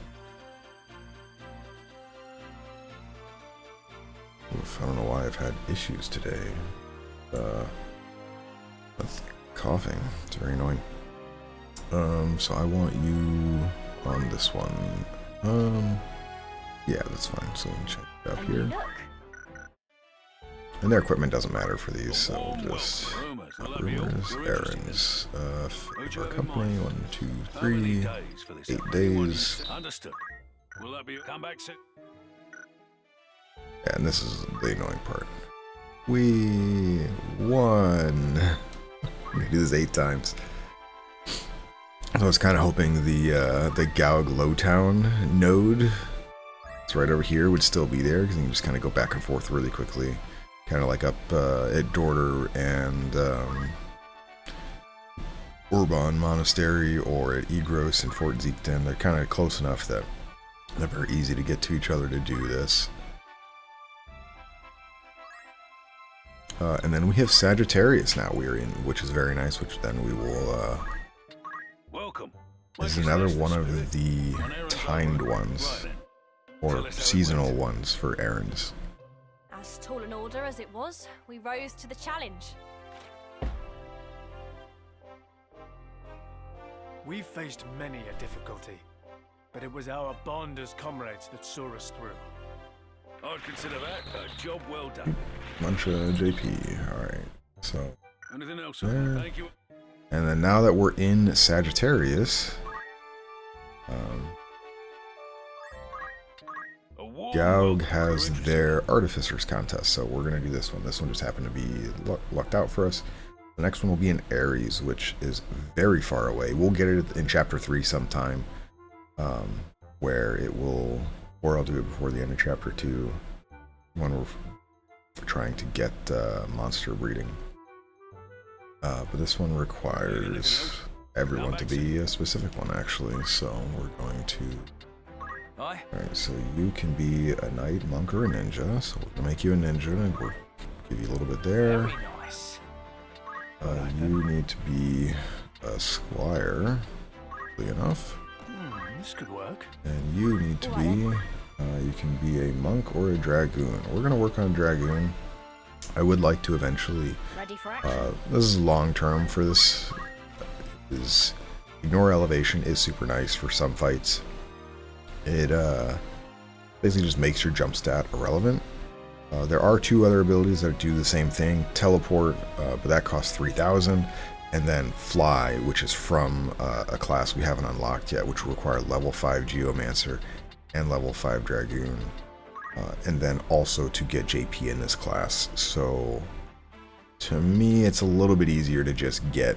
Oof, I don't know why I've had issues today with coughing. It's very annoying. So I want you on this one. Yeah, that's fine. So we can check it up here. And their equipment doesn't matter for these, so we'll just rumors, errands, our company, 1, 2, 3, 8 days. Understood. Will that be come back soon? Yeah, and this is the annoying part. We won. I'm gonna do this 8 times. I was kind of hoping the Goug Lowtown node, it's right over here, would still be there because you can just kind of go back and forth really quickly. Kind of like up at Dorter and Urbon Monastery, or at Egros and Fort Zeekden. They're kind of close enough that they're very easy to get to each other to do this. And then we have Sagittarius now we're in, which is very nice, which then we will... Welcome. This is another one of the timed ones, or seasonal ones for errands. As tall an order as it was, we rose to the challenge. We've faced many a difficulty, but it was our bond as comrades that saw us through. I'd consider that a job well done. Bunch of JP, alright, so... Anything else? There. Thank you. And then now that we're in Sagittarius, Goug has their Artificers contest, so we're going to do this one. This one just happened to be lucked out for us. The next one will be in Ares, which is very far away. We'll get it in Chapter 3 sometime, where it will, or I'll do it before the end of Chapter 2, when we're trying to get monster breeding. But this one requires everyone to be a specific one, actually, so we're going to... Alright, so you can be a knight, monk, or a ninja, so we're going to make you a ninja, and we'll give you a little bit there. Very nice. You need to be a squire, easily enough. This could work. And you need to be, you can be a monk or a dragoon. We're going to work on dragoon. I would like to eventually, Ready for action? this is long term for this, is ignore elevation is super nice for some fights. It basically just makes your jump stat irrelevant. There are 2 other abilities that do the same thing. Teleport, but that costs 3,000. And then Fly, which is from a class we haven't unlocked yet, which will require level 5 Geomancer and level 5 Dragoon. And then also to get JP in this class. So to me, it's a little bit easier to just get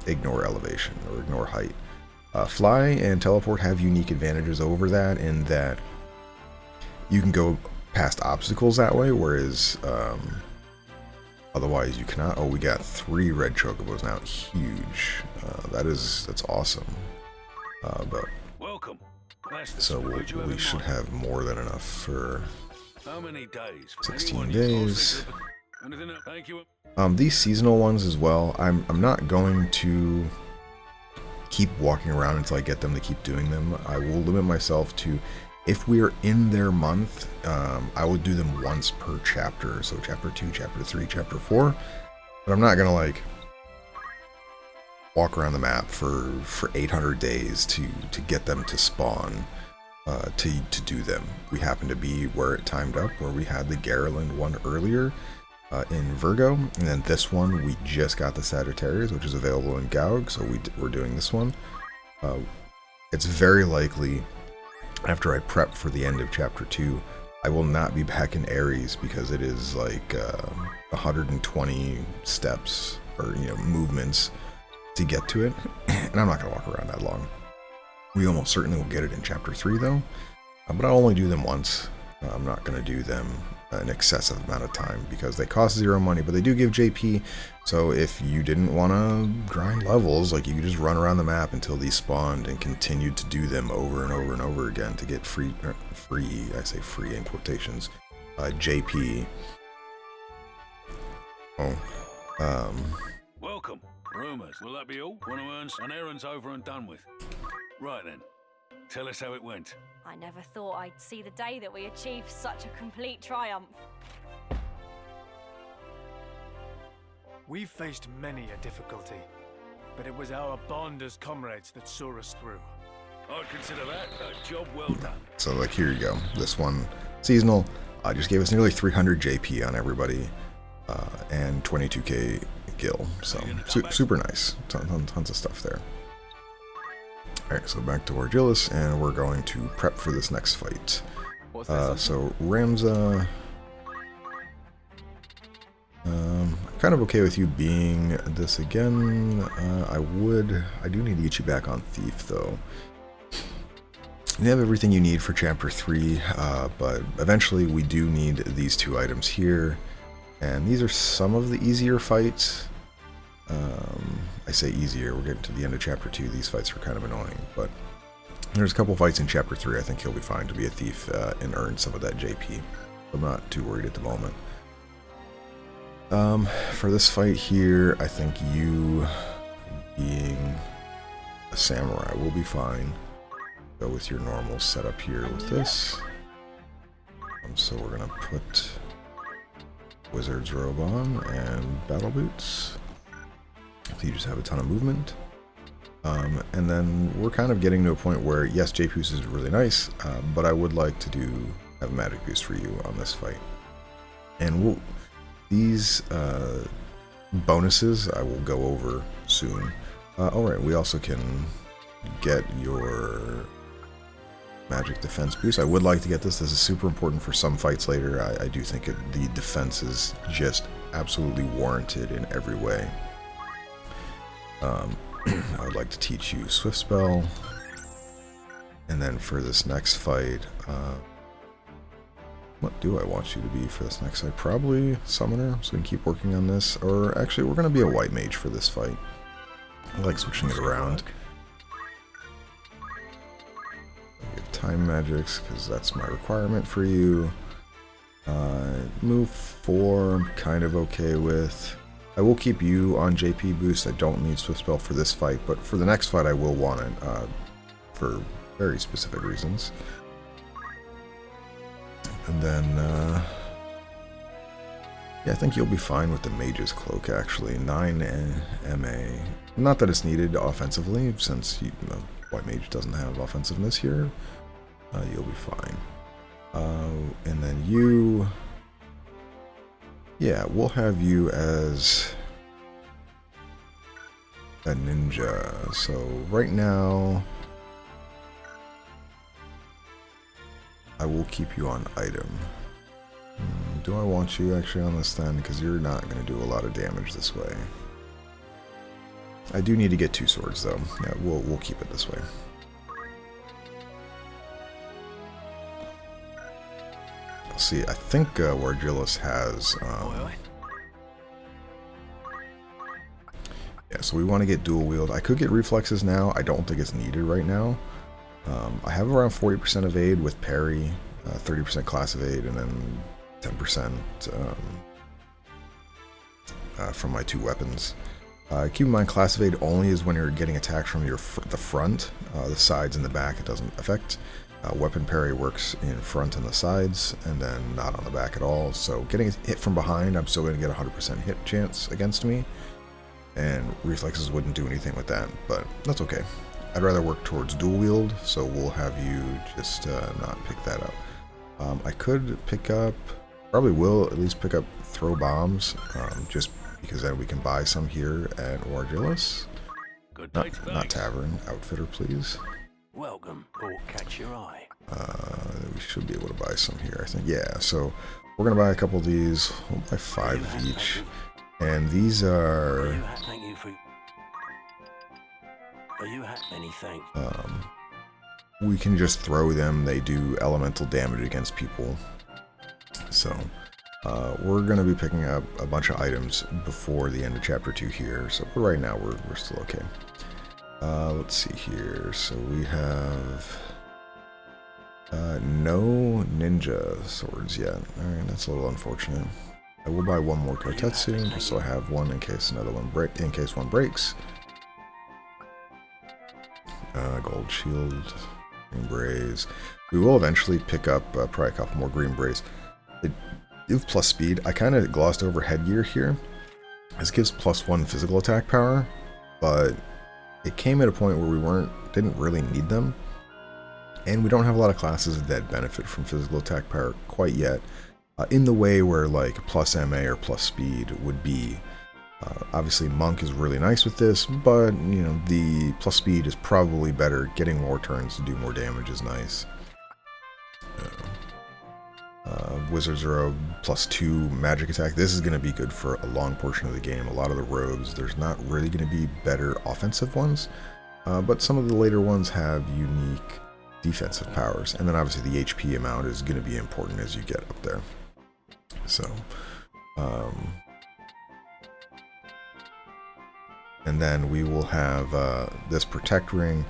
ignore elevation or ignore height. Fly and teleport have unique advantages over that, in that you can go past obstacles that way, whereas otherwise you cannot. Oh, we got 3 red chocobos now. Huge. That's awesome. But Welcome. so we should have more than enough for How many days? 16 days. Anything else? Thank you. These seasonal ones as well, I'm not going to keep walking around until I get them to keep doing them. I will limit myself to, if we're in their month, I will do them once per chapter. So chapter 2, chapter 3, chapter 4. But I'm not gonna like walk around the map for 800 days to get them to spawn, to do them. We happen to be where it timed up, where we had the Garland one earlier, in Virgo, and then this one we just got the Sagittarius, which is available in Goug, so we're doing this one. It's very likely, after I prep for the end of Chapter 2, I will not be back in Aries because it is like 120 steps or movements to get to it, and I'm not going to walk around that long. We almost certainly will get it in Chapter 3 though, but I'll only do them once. I'm not going to do them an excessive amount of time because they cost 0 money, but they do give JP. So if you didn't want to grind levels, like you could just run around the map until these spawned and continue to do them over and over and over again to get free, I say free in quotations, JP. Welcome. Rumors. Will that be all? Want to earn an errand's over and done with. Right then. Tell us how it went. I never thought I'd see the day that we achieved such a complete triumph. We've faced many a difficulty, but it was our bond as comrades that saw us through. I'd consider that a job well done. So like here you go. This one, seasonal, just gave us nearly 300 JP on everybody, and 22k gil. So super nice. Tons of stuff there. Alright, so back to Ivalice, and we're going to prep for this next fight. So Ramza, I'm kind of okay with you being this again. I do need to get you back on Thief though. You have everything you need for Chapter 3, but eventually we do need these 2 items here, and these are some of the easier fights. I say easier, we're getting to the end of Chapter 2, these fights are kind of annoying, but there's a couple fights in Chapter 3 I think he'll be fine to be a thief and earn some of that JP. I'm not too worried at the moment. For this fight here, I think you being a samurai will be fine. Go with your normal setup here with this. So we're gonna put wizard's robe on and battle boots. So you just have a ton of movement. And then we're kind of getting to a point where, yes, JP is really nice, but I would like to have a magic boost for you on this fight. And these bonuses I will go over soon. Alright, we also can get your magic defense boost. I would like to get this. This is super important for some fights later. I do think the defense is just absolutely warranted in every way. I would like to teach you Swift Spell, and then for this next fight, what do I want you to be for this next fight? Probably Summoner, so we can keep working on this, or actually we're going to be a White Mage for this fight. I like switching it around. I get Time Magics, because that's my requirement for you. Move 4, I'm kind of okay with. I will keep you on JP boost. I don't need Swift Spell for this fight, but for the next fight I will want it for very specific reasons. And then, yeah, I think you'll be fine with the Mage's Cloak actually. 9 MA. Not that it's needed offensively, since White Mage doesn't have offensiveness here. You'll be fine. And then you... Yeah, we'll have you as a ninja. So right now, I will keep you on item. Do I want you actually on this then? Because you're not going to do a lot of damage this way. I do need to get 2 swords though. Yeah, we'll keep it this way. See, I think Ivalice has yeah, so we want to get dual wield. I could get reflexes now. I don't think it's needed right now. I have around 40% evade with parry, 30% class evade, and then 10% from my 2 weapons. Keep in mind, class evade only is when you're getting attacked from the front. The sides and the back it doesn't affect. Weapon parry works in front and the sides, and then not on the back at all. So getting hit from behind, I'm still going to get a 100% hit chance against me. And reflexes wouldn't do anything with that, but that's okay. I'd rather work towards dual wield, so we'll have you just not pick that up. I could pick up Probably will at least pick up throw bombs, just because then we can buy some here at Ivalice. Good day, Not tavern. Outfitter, please. Welcome, or catch your eye. We should be able to buy some here, I think. Yeah, so we're going to buy a couple of these. We'll buy 5 each. And these are... Thank you for... Are you many thanks. We can just throw them. They do elemental damage against people. So, we're going to be picking up a bunch of items before the end of Chapter 2 here. So, right now, we're still okay. Let's see here. So, we have... no ninja swords yet. Alright, that's a little unfortunate. I will buy one more Kotetsu, just so I have one in case another one breaks. Gold shield, green braze. We will eventually pick up probably a couple more green braze. They give plus speed. I kind of glossed over headgear here. This gives +1 physical attack power, but it came at a point where we didn't really need them. And we don't have a lot of classes that benefit from physical attack power quite yet, in the way where like plus MA or plus speed would be. Obviously Monk is really nice with this, but you know, the plus speed is probably better. Getting more turns to do more damage is nice. Wizards are a +2 magic attack. This is going to be good for a long portion of the game. A lot of the rogues, there's not really going to be better offensive ones, but some of the later ones have unique defensive powers, and then obviously the HP amount is going to be important as you get up there. So, and then we will have this Protect Ring.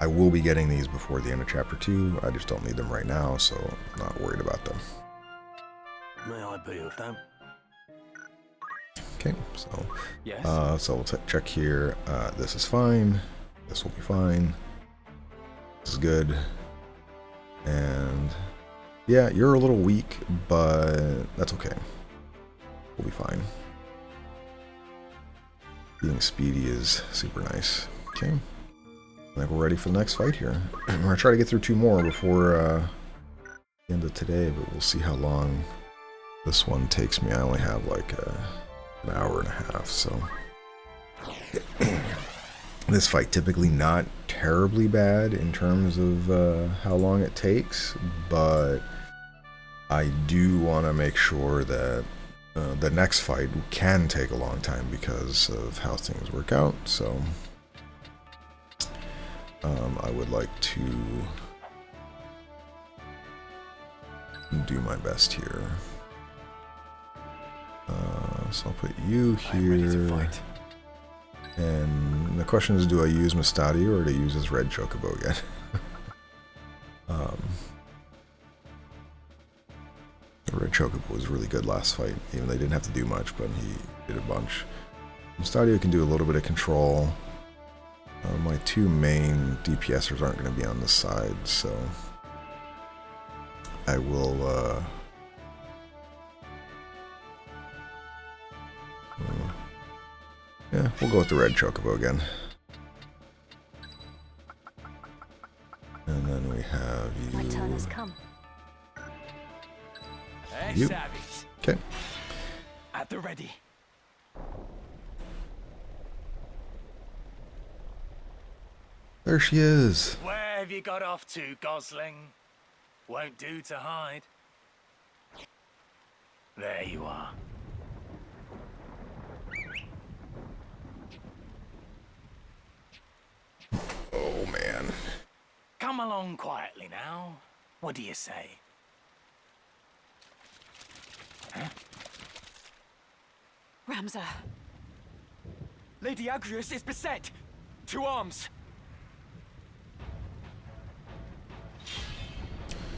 I will be getting these before the end of Chapter 2. I just don't need them right now, so I'm not worried about them. May I be of them? Okay, so Yes. So we'll check here. This is fine. This will be fine. This is good. And yeah, you're a little weak, but that's okay. We'll be fine. Being speedy is super nice. Okay. I think we're ready for the next fight here. We're gonna try to get through 2 more before the end of today, but we'll see how long this one takes me. I only have like an hour and a half, so this fight typically not terribly bad in terms of how long it takes, but I do want to make sure that the next fight can take a long time because of how things work out. So I would like to do my best here. So I'll put you here. I'm ready to fight. And the question is, do I use Mustadio or do I use his red chocobo again? The red chocobo was really good last fight. Even though they didn't have to do much, but he did a bunch. Mustadio can do a little bit of control. My 2 main DPSers aren't going to be on this side, so I will yeah, we'll go with the red chocobo again. And then we have you. My turn has come. You. Okay. At the ready. There she is. Where have you got off to, Gosling? Won't do to hide. There you are. Oh man. Come along quietly now. What do you say? Huh? Ramza. Lady Agrius is beset. To arms.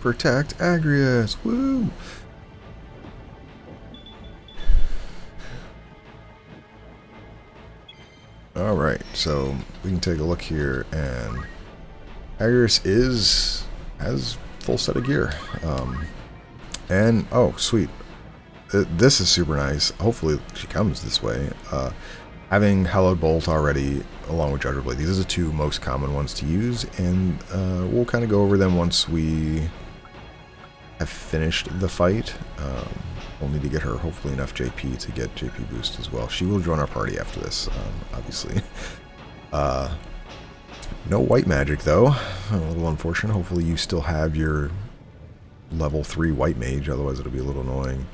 Protect Agrius. Woo! Alright, so we can take a look here, and Agrius has full set of gear. And oh sweet. This is super nice. Hopefully she comes this way. Having Hallowed Bolt already, along with Judger Blade, these are the 2 most common ones to use, and we'll kind of go over them once we have finished the fight. We'll need to get her hopefully enough JP to get JP boost as well. She will join our party after this, obviously. No white magic though, a little unfortunate. Hopefully you still have your level 3 white mage, otherwise it'll be a little annoying.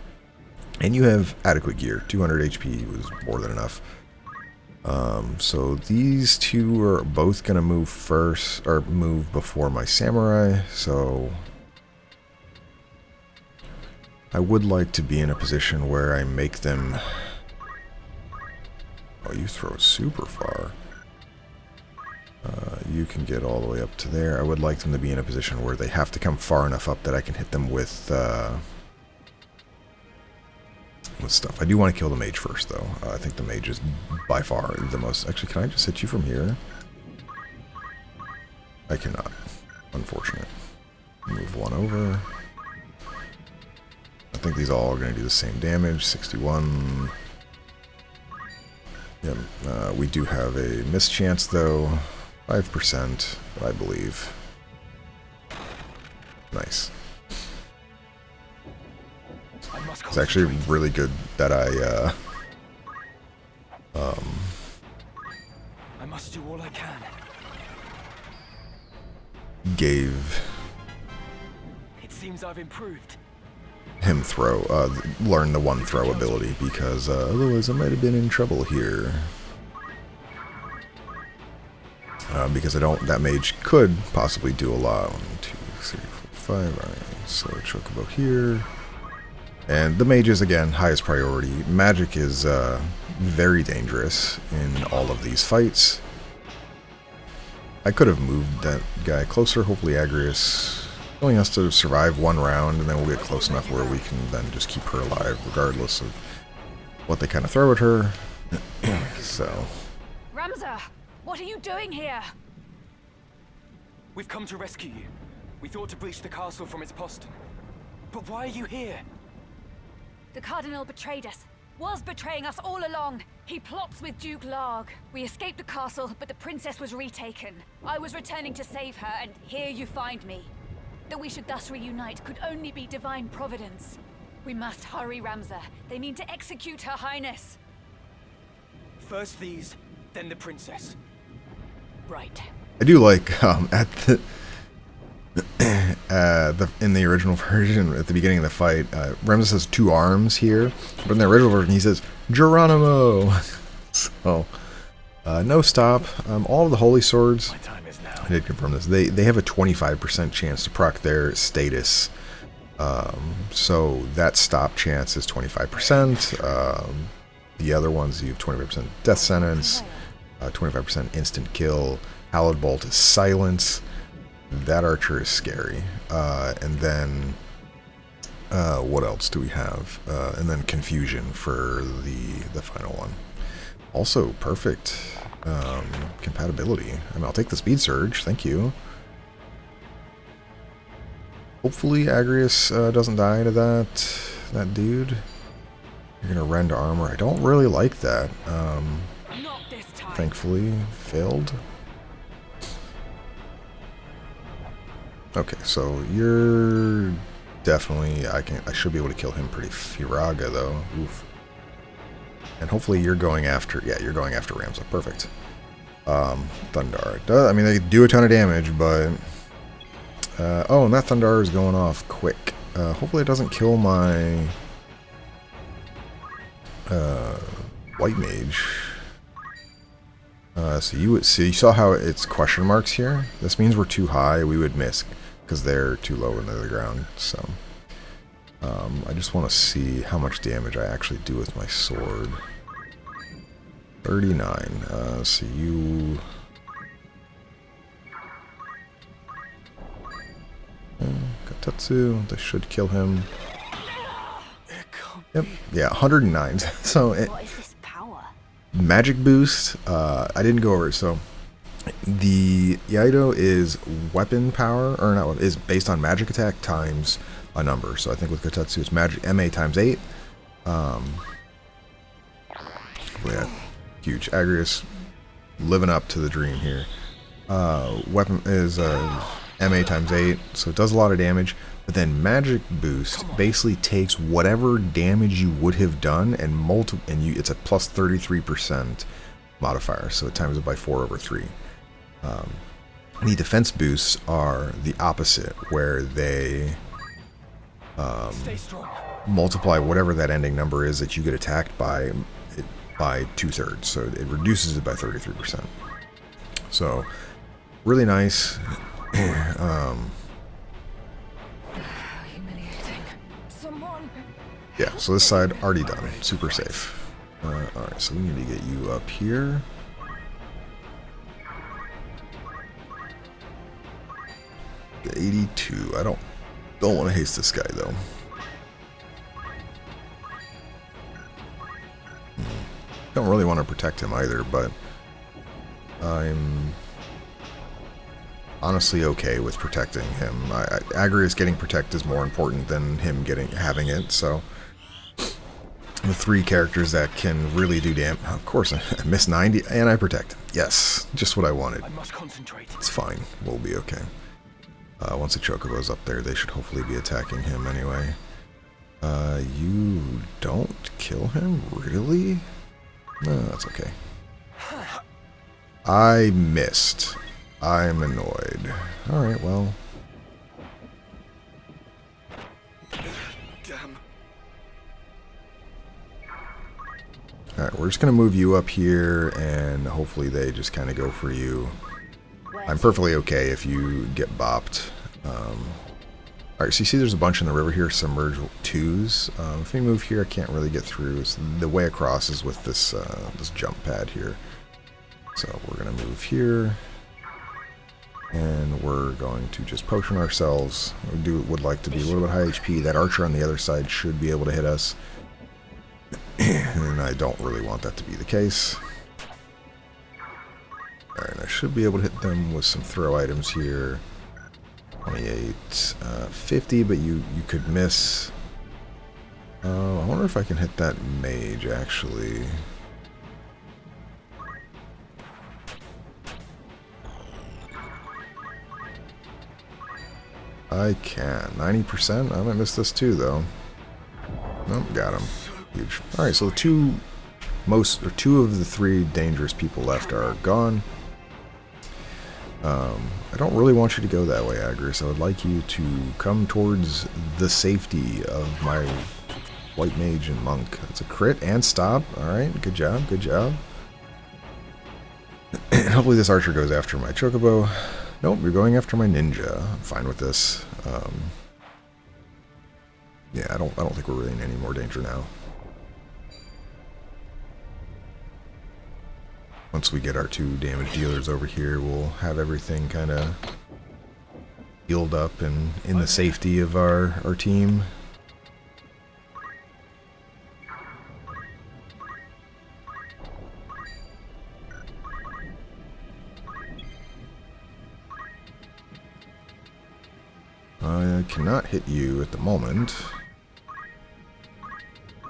And you have adequate gear. 200 HP was more than enough. So these two are both gonna move first, or move before my samurai, so I would like to be in a position where I make them... Oh, you throw super far. You can get all the way up to there. I would like them to be in a position where they have to come far enough up that I can hit them with stuff. I do want to kill the mage first, though. I think the mage is by far the most... Actually, can I just hit you from here? I cannot. Unfortunate. Move one over. I think these all are going to do the same damage. 61. Yep. We do have a mischance, though. 5%, I believe. Nice. It's actually really good that I must do all I can. Gave It seems I've improved. him learn the one throw ability, because otherwise I might have been in trouble here. Because that mage could possibly do a lot. 1, 2, 3, 4, 5. Alright, so Chocobo here. And the mage is, again, highest priority. Magic is very dangerous in all of these fights. I could have moved that guy closer. Hopefully Agrius only has to survive one round, and then we'll get close enough where we can then just keep her alive, regardless of what they kind of throw at her. So... Ramza, what are you doing here? We've come to rescue you. We thought to breach the castle from its postern. But why are you here? The Cardinal betrayed us. Was betraying us all along. He plots with Duke Larg. We escaped the castle, but the princess was retaken. I was returning to save her, and here you find me. That we should thus reunite could only be divine providence. We must hurry, Ramza. They mean to execute Her Highness. First these, then the princess. Right. I do like in the original version, at the beginning of the fight, Ramses has 2 arms here, but in the original version he says Geronimo. So no stop. All of the holy swords, I did confirm this, they have a 25% chance to proc their status, so that stop chance is 25%. The other ones, you have 25% death sentence, 25% instant kill. Hallowed Bolt is silence. That archer is scary. And then what else do we have? And then confusion for the final one. Also perfect compatibility. I mean, I'll take the speed surge. Thank you. Hopefully Agrius doesn't die to that dude. You're gonna rend armor. I don't really like that. Thankfully failed. Okay, so you're definitely, I should be able to kill him pretty Firaga though. Oof. And hopefully you're going after, yeah, you're going after Ramza. Perfect. Thundar. I mean, they do a ton of damage, but oh, and that Thundar is going off quick. Hopefully it doesn't kill my white mage. So you saw how it's question marks here? This means we're too high. We would miss because they're too low into the ground. So I just want to see how much damage I actually do with my sword. 39. So you... Katetsu. This should kill him. Yep. Yeah, 109. So it... What is this power? Magic boost, I didn't go over it, so the Yaido is weapon power, or not, is based on magic attack times a number. So I think with Kotetsu it's magic MA times 8. Yeah, huge. Agrius living up to the dream here. Weapon is MA times 8, so it does a lot of damage. But then Magic Boost basically takes whatever damage you would have done and it's a plus 33% modifier, so it times it by 4 over 3. The defense boosts are the opposite, where they multiply whatever that ending number is that you get attacked by 2/3, so it reduces it by 33%. So really nice. Yeah, so this side already done, super safe. Alright, so we need to get you up here. The 82. I don't want to haste this guy though. Don't really want to protect him either, but I'm honestly okay with protecting him. Agrius getting protect is more important than him having it, so the 3 characters that can really do damage. Of course, I miss 90 and I protect. Yes, just what I wanted. I must concentrate. It's fine. We'll be okay. Once the Chocobo's up there, they should hopefully be attacking him anyway. You don't kill him? Really? No, that's okay. I missed. I'm annoyed. Alright, well. Damn. Alright, we're just going to move you up here, and hopefully they just kind of go for you. I'm perfectly okay if you get bopped. Alright, so you see there's a bunch in the river here, submerged 2s. If we move here, I can't really get through. So the way across is with this this jump pad here. So we're going to move here. And we're going to just potion ourselves. We would like to be a little bit high HP. That archer on the other side should be able to hit us. And I don't really want that to be the case. Alright, I should be able to hit them with some throw items here. 28, 50, but you could miss. I wonder if I can hit that mage, actually. I can. 90%? I might miss this too, though. Nope, got him. Huge. Alright, so two of the 3 dangerous people left are gone. I don't really want you to go that way, Agrius. I would like you to come towards the safety of my white mage and monk. That's a crit and stop. Alright, good job, good job. Hopefully this archer goes after my chocobo. Nope, you're going after my ninja. I'm fine with this. Yeah, I don't think we're really in any more danger now. Once we get our 2 damage dealers over here, we'll have everything kind of healed up and in the safety of our team. I cannot hit you at the moment,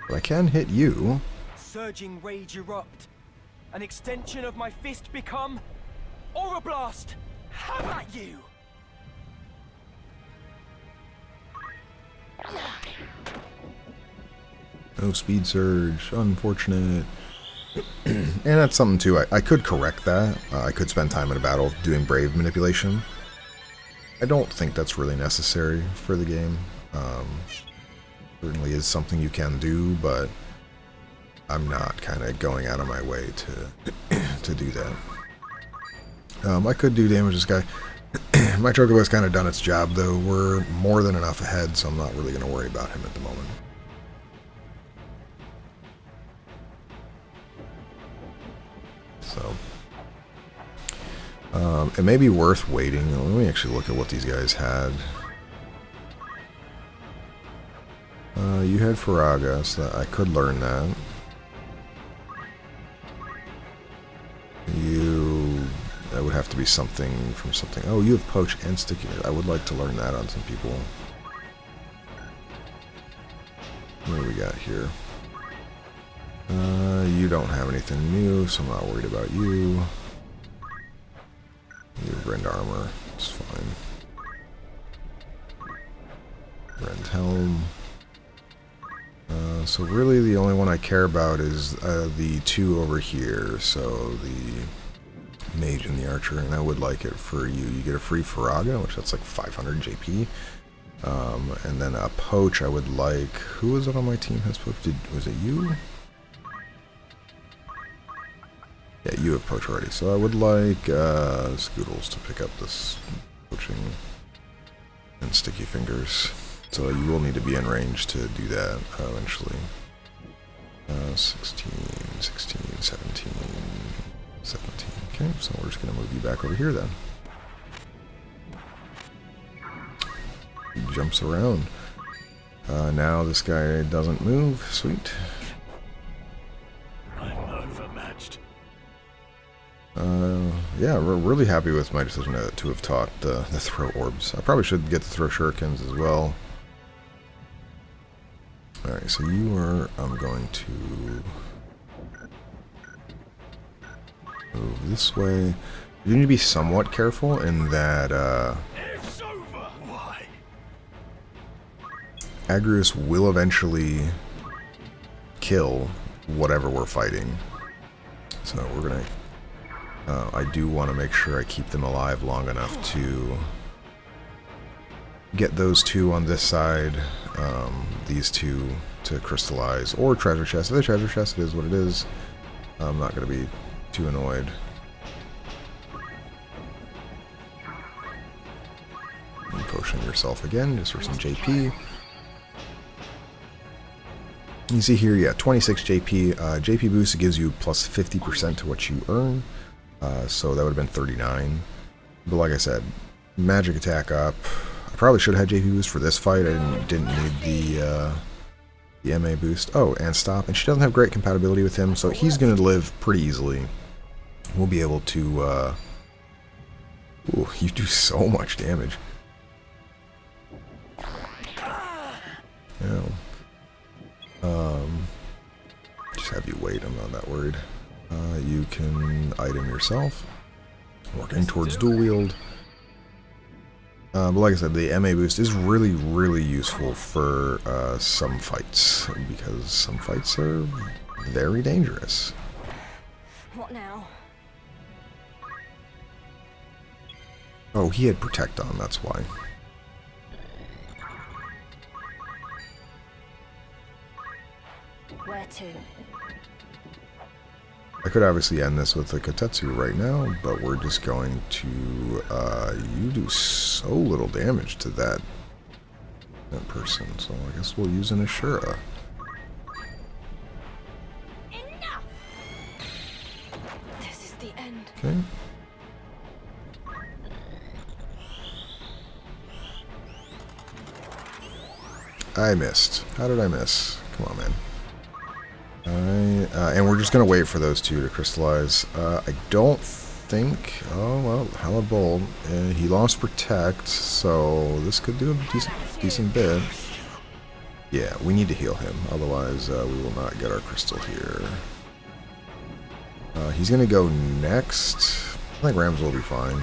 but I can hit you. Surging rage erupt. An extension of my fist become Aura Blast. Have at you. No speed surge, unfortunate. And that's something too, I could correct that. I could spend time in a battle doing brave manipulation. I don't think that's really necessary for the game. Certainly is something you can do, but I'm not kind of going out of my way to do that. I could do damage to this guy. My Chocobo's kind of done its job, though. We're more than enough ahead, so I'm not really going to worry about him at the moment. So, it may be worth waiting. Let me actually look at what these guys had. You had Faraga, so I could learn that. That would have to be something from something. Oh, you have Poach and Sticky. I would like to learn that on some people. What do we got here? You don't have anything new, so I'm not worried about you. You have Rend Armor. It's fine. Errand helm. So really the only one I care about is the two over here. So the mage and the archer, and I would like it for you. You get a free Faraga, which that's like 500 JP. And then a poach I would like. Who was it on my team has poach? Was it you? Yeah, you have poach already. So I would like Scoodles to pick up this poaching and sticky fingers. So you will need to be in range to do that eventually. 16, 16, 17, 17. Okay, so we're just going to move you back over here then. He jumps around. Now this guy doesn't move. Sweet. I'm overmatched. Yeah, we're really happy with my decision to have taught the throw orbs. I probably should get to throw shurikens as well. Alright, so you are, I'm going to move this way. You need to be somewhat careful in that, It's over. Why? Agrius will eventually kill whatever we're fighting. So we're gonna, I do want to make sure I keep them alive long enough to get those two on this side, these two to crystallize, or treasure chest. If the treasure chest, it is what it is. I'm not going to be too annoyed. And potion yourself again, just for some JP. You see here, yeah, 26 JP. JP boost gives you plus 50% to what you earn. So that would have been 39. But like I said, magic attack up. I probably should have had JP boost for this fight. I didn't need the MA boost. Oh, and stop. And she doesn't have great compatibility with him, so he's going to live pretty easily. We'll be able to... Ooh, you do so much damage. Yeah. Just have you wait. I'm not that worried. You can item yourself. Working towards dual wield. But like I said, the MA boost is really, really useful for some fights, because some fights are very dangerous. What now? Oh, he had protect on, that's why. Where to? I could obviously end this with the Kotetsu right now, but we're just going to, you do so little damage to that person, so I guess we'll use an Ashura. Enough! This is the end. Okay. I missed. How did I miss? Come on, man. And we're just going to wait for those two to crystallize. I don't think... Oh, well, hella bold. He lost Protect, so this could do a decent bit. Yeah, we need to heal him. Otherwise, we will not get our crystal here. He's going to go next. I think Rams will be fine.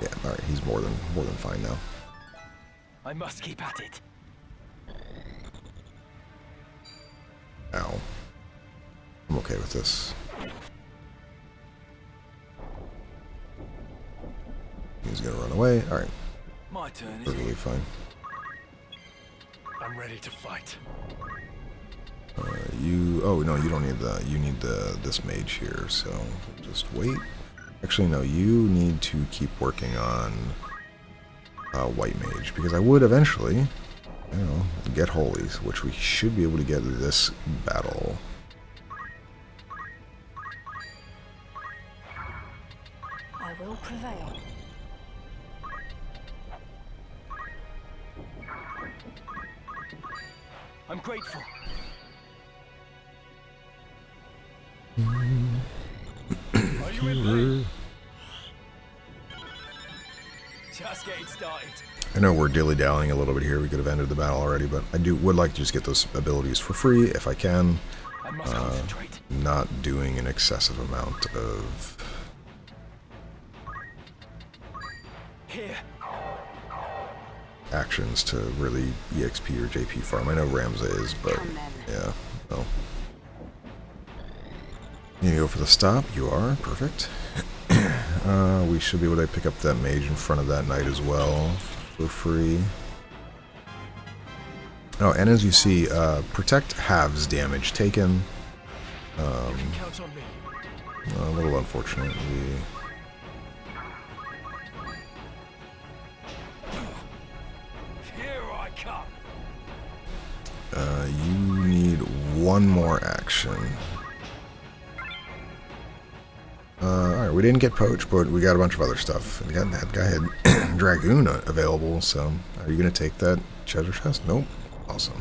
Yeah, alright, he's more than fine now. I must keep at it. Ow. I'm okay with this. He's gonna run away. Alright. My turn, is Perfectly it? fine. I'm ready to fight. You... Oh, no, you don't need the... You need this mage here, so just wait. Actually, no, you need to keep working on white mage, because I would eventually, you know, get holies, which we should be able to get this battle. I will prevail. I'm grateful. Are you in there? Just getting started. I know we're dilly-dallying a little bit here. We could have ended the battle already, but I would like to just get those abilities for free if I can. I must concentrate. Not doing an excessive amount of... Here. actions to really EXP or JP farm. I know Ramsey is, but yeah, no. You go for the stop. You are perfect. We should be able to pick up that mage in front of that knight as well for free. Oh, and as you see, protect halves damage taken. A little unfortunate. You need one more action. Alright, we didn't get poach, but we got a bunch of other stuff. We got that guy had Dragoon available, so are you going to take that treasure chest? Nope. Awesome.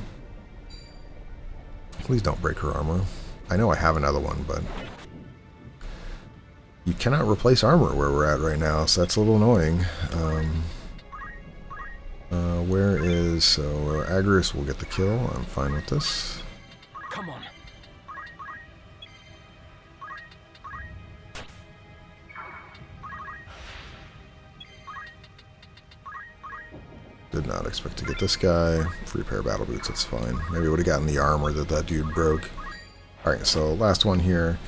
Please don't break her armor. I know I have another one, but you cannot replace armor where we're at right now, so that's a little annoying. Where is... So, Agrius will get the kill. I'm fine with this. Come on. Did not expect to get this guy. Free pair of battle boots, that's fine. Maybe would have gotten the armor that dude broke. Alright, so last one here.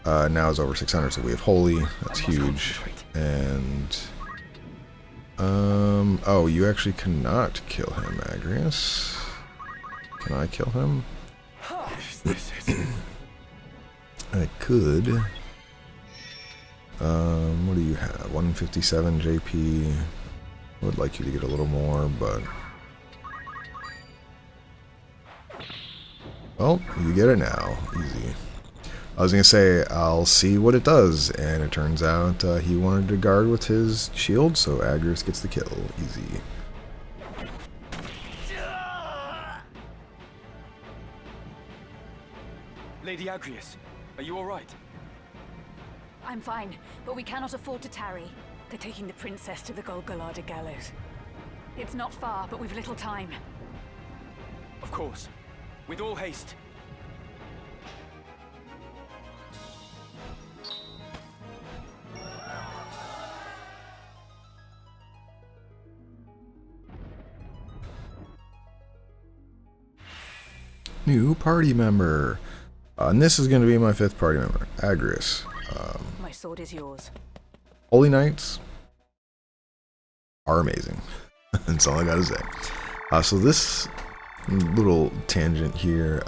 Now is over 600, so we have Holy. That's huge. And... oh, you actually cannot kill him, Agrius. Can I kill him? I could. What do you have? 157 JP. I would like you to get a little more, but... Well, you get it now. Easy. I was going to say, I'll see what it does, and it turns out he wanted to guard with his shield, so Agrius gets the kill. Easy. Lady Agrius, are you alright? I'm fine, but we cannot afford to tarry. They're taking the princess to the Golgollada Gallows. It's not far, but we've little time. Of course. With all haste. New party member. And this is going to be my 5th party member, Agrius. My sword is yours. Holy Knights are amazing. That's all I gotta say. So this little tangent here,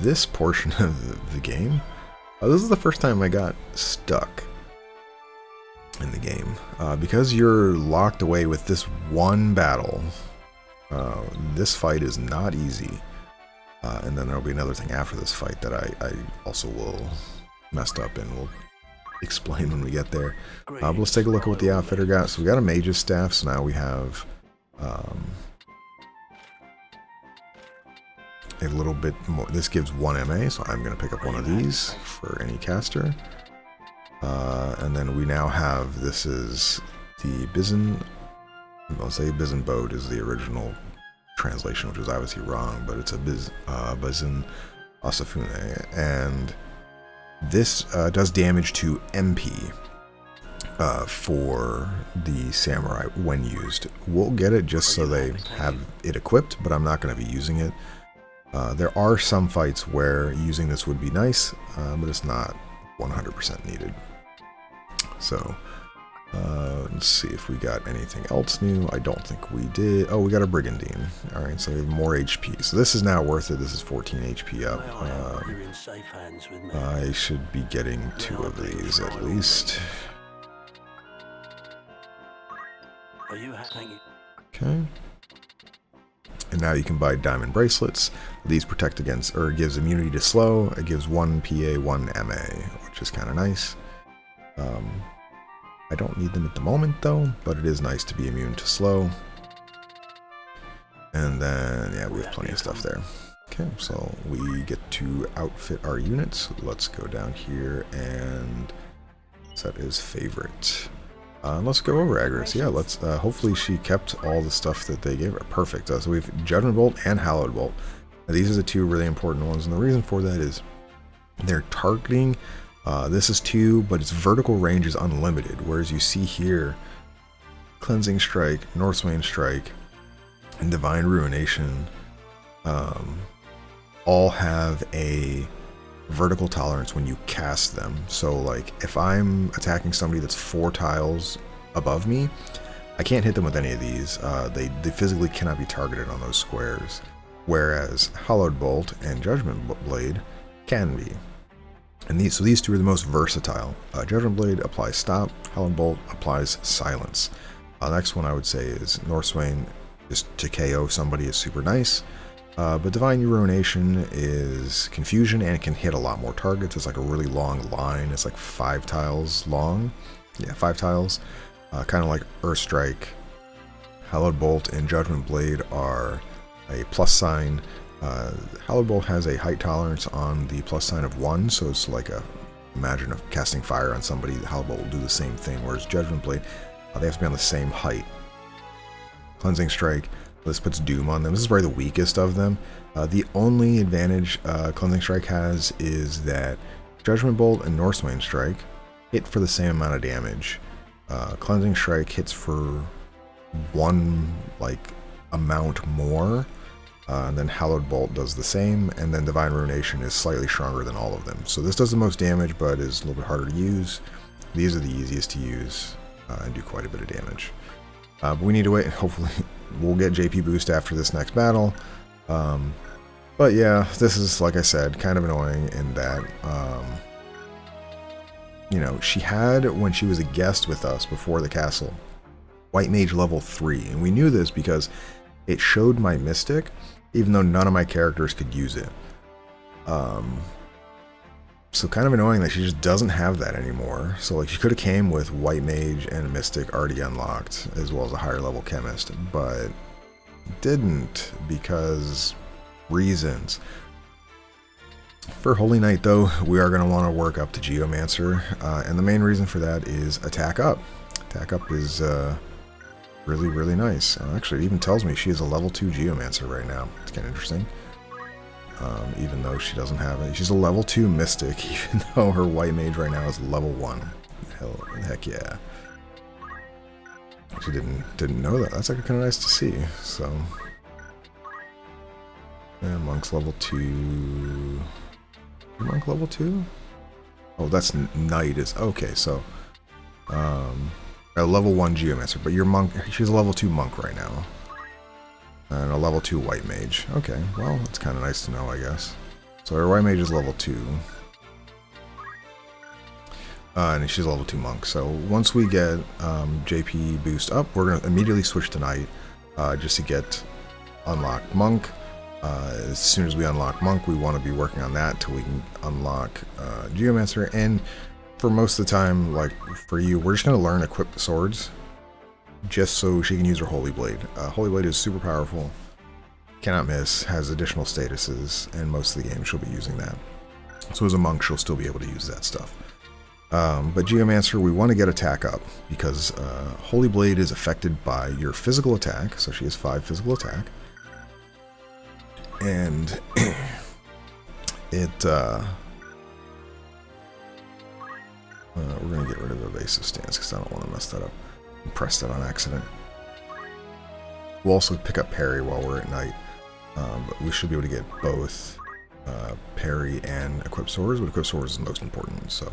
this portion of the game, this is the first time I got stuck in the game. Because you're locked away with this one battle, this fight is not easy. And then there'll be another thing after this fight that I also will messed up and will explain when we get there. But let's take a look at what the outfitter got. So we got a mage's staff, so now we have a little bit more. This gives 1 MA, so I'm going to pick up one of these for any caster. And then we now have, this is the Bizon, I'll say Bizon Bode is the original translation, which is obviously wrong, but it's a Bizon Asafune, and this does damage to MP for the samurai when used. We'll get it just so they have it equipped, but I'm not going to be using it. There are some fights where using this would be nice, but it's not 100% needed. So let's see if we got anything else new. I don't think we did. Oh, we got a Brigandine. Alright, so we have more HP. So this is now worth it. This is 14 HP up. I should be getting 2 of these at least. Okay. And now you can buy diamond bracelets. These protect against, or gives immunity to slow. It gives 1 PA, 1 MA, which is kind of nice. I don't need them at the moment though, but it is nice to be immune to slow. And then, yeah, we have plenty of stuff there. Okay, so we get to outfit our units. Let's go down here and set his favorite. Let's go over Agrius. Yeah, let's, hopefully she kept all the stuff that they gave her. Perfect. So we have Judgment Bolt and Hallowed Bolt. Now, these are the 2 really important ones, and the reason for that is they're targeting. This is 2, but its vertical range is unlimited, whereas you see here, Cleansing Strike, Northswain Strike, and Divine Ruination all have a vertical tolerance when you cast them. So like if I'm attacking somebody that's 4 tiles above me, I can't hit them with any of these. They physically cannot be targeted on those squares, whereas Hallowed Bolt and Judgment Blade can be. And these two are the most versatile. Judgment Blade applies stop, Hallowed Bolt applies silence. Next one I would say is Northswain, just to KO somebody is super nice. But Divine Ruination is confusion and it can hit a lot more targets. It's like a really long line. It's like 5 tiles long. Yeah, 5 tiles. Kind of like Earth Strike. Hallowed Bolt and Judgment Blade are a plus sign. Hallowed Bolt has a height tolerance on the plus sign of 1, so it's like imagine casting fire on somebody, the Hallowed Bolt will do the same thing, whereas Judgment Blade, they have to be on the same height. Cleansing Strike, this puts Doom on them. This is probably the weakest of them. The only advantage Cleansing Strike has is that Judgment Bolt and Northswain Strike hit for the same amount of damage. Cleansing Strike hits for 1 amount more, and then Hallowed Bolt does the same, and then Divine Ruination is slightly stronger than all of them. So this does the most damage, but is a little bit harder to use. These are the easiest to use and do quite a bit of damage. But we need to wait. Hopefully we'll get JP boost after this next battle. But yeah, this is, like I said, kind of annoying in that, you know, she had, when she was a guest with us before the castle, White Mage level 3. And we knew this because it showed my Mystic, even though none of my characters could use it. So kind of annoying that she just doesn't have that anymore. So like she could have came with White Mage and a Mystic already unlocked, as well as a higher level Chemist, but didn't because reasons. For Holy Knight though, we are going to want to work up to Geomancer, and the main reason for that is attack up. Attack up is really, really nice. Actually, it even tells me she is a level 2 Geomancer right now. It's kind of interesting. Even though she doesn't have it. She's a level 2 Mystic, even though her White Mage right now is level 1. Heck yeah. Actually didn't know that. That's like kind of nice to see. So, yeah, Monk's level 2. Monk level 2? Oh, that's Knight is okay. So, a level 1 Geomancer, but your Monk, she's a level 2 Monk right now. And a level 2 White Mage. Okay, well, that's kind of nice to know, I guess. So her White Mage is level 2. And she's a level 2 Monk. So once we get JP boost up, we're going to immediately switch to Knight, just to get unlocked Monk. As soon as we unlock Monk, we want to be working on that till we can unlock Geomancer. And for most of the time, like for you, we're just going to learn equip swords, just so she can use her Holy Blade. Holy Blade is super powerful, cannot miss, has additional statuses, and most of the game she'll be using that. So as a monk, she'll still be able to use that stuff. But Geomancer, we want to get attack up, because Holy Blade is affected by your physical attack, so she has 5 physical attack. And it, we're going to get rid of evasive stance, because I don't want to mess that up. Press that on accident. We'll also pick up parry while we're at Night, but we should be able to get both parry and equip swords, but equip swords is most important. So,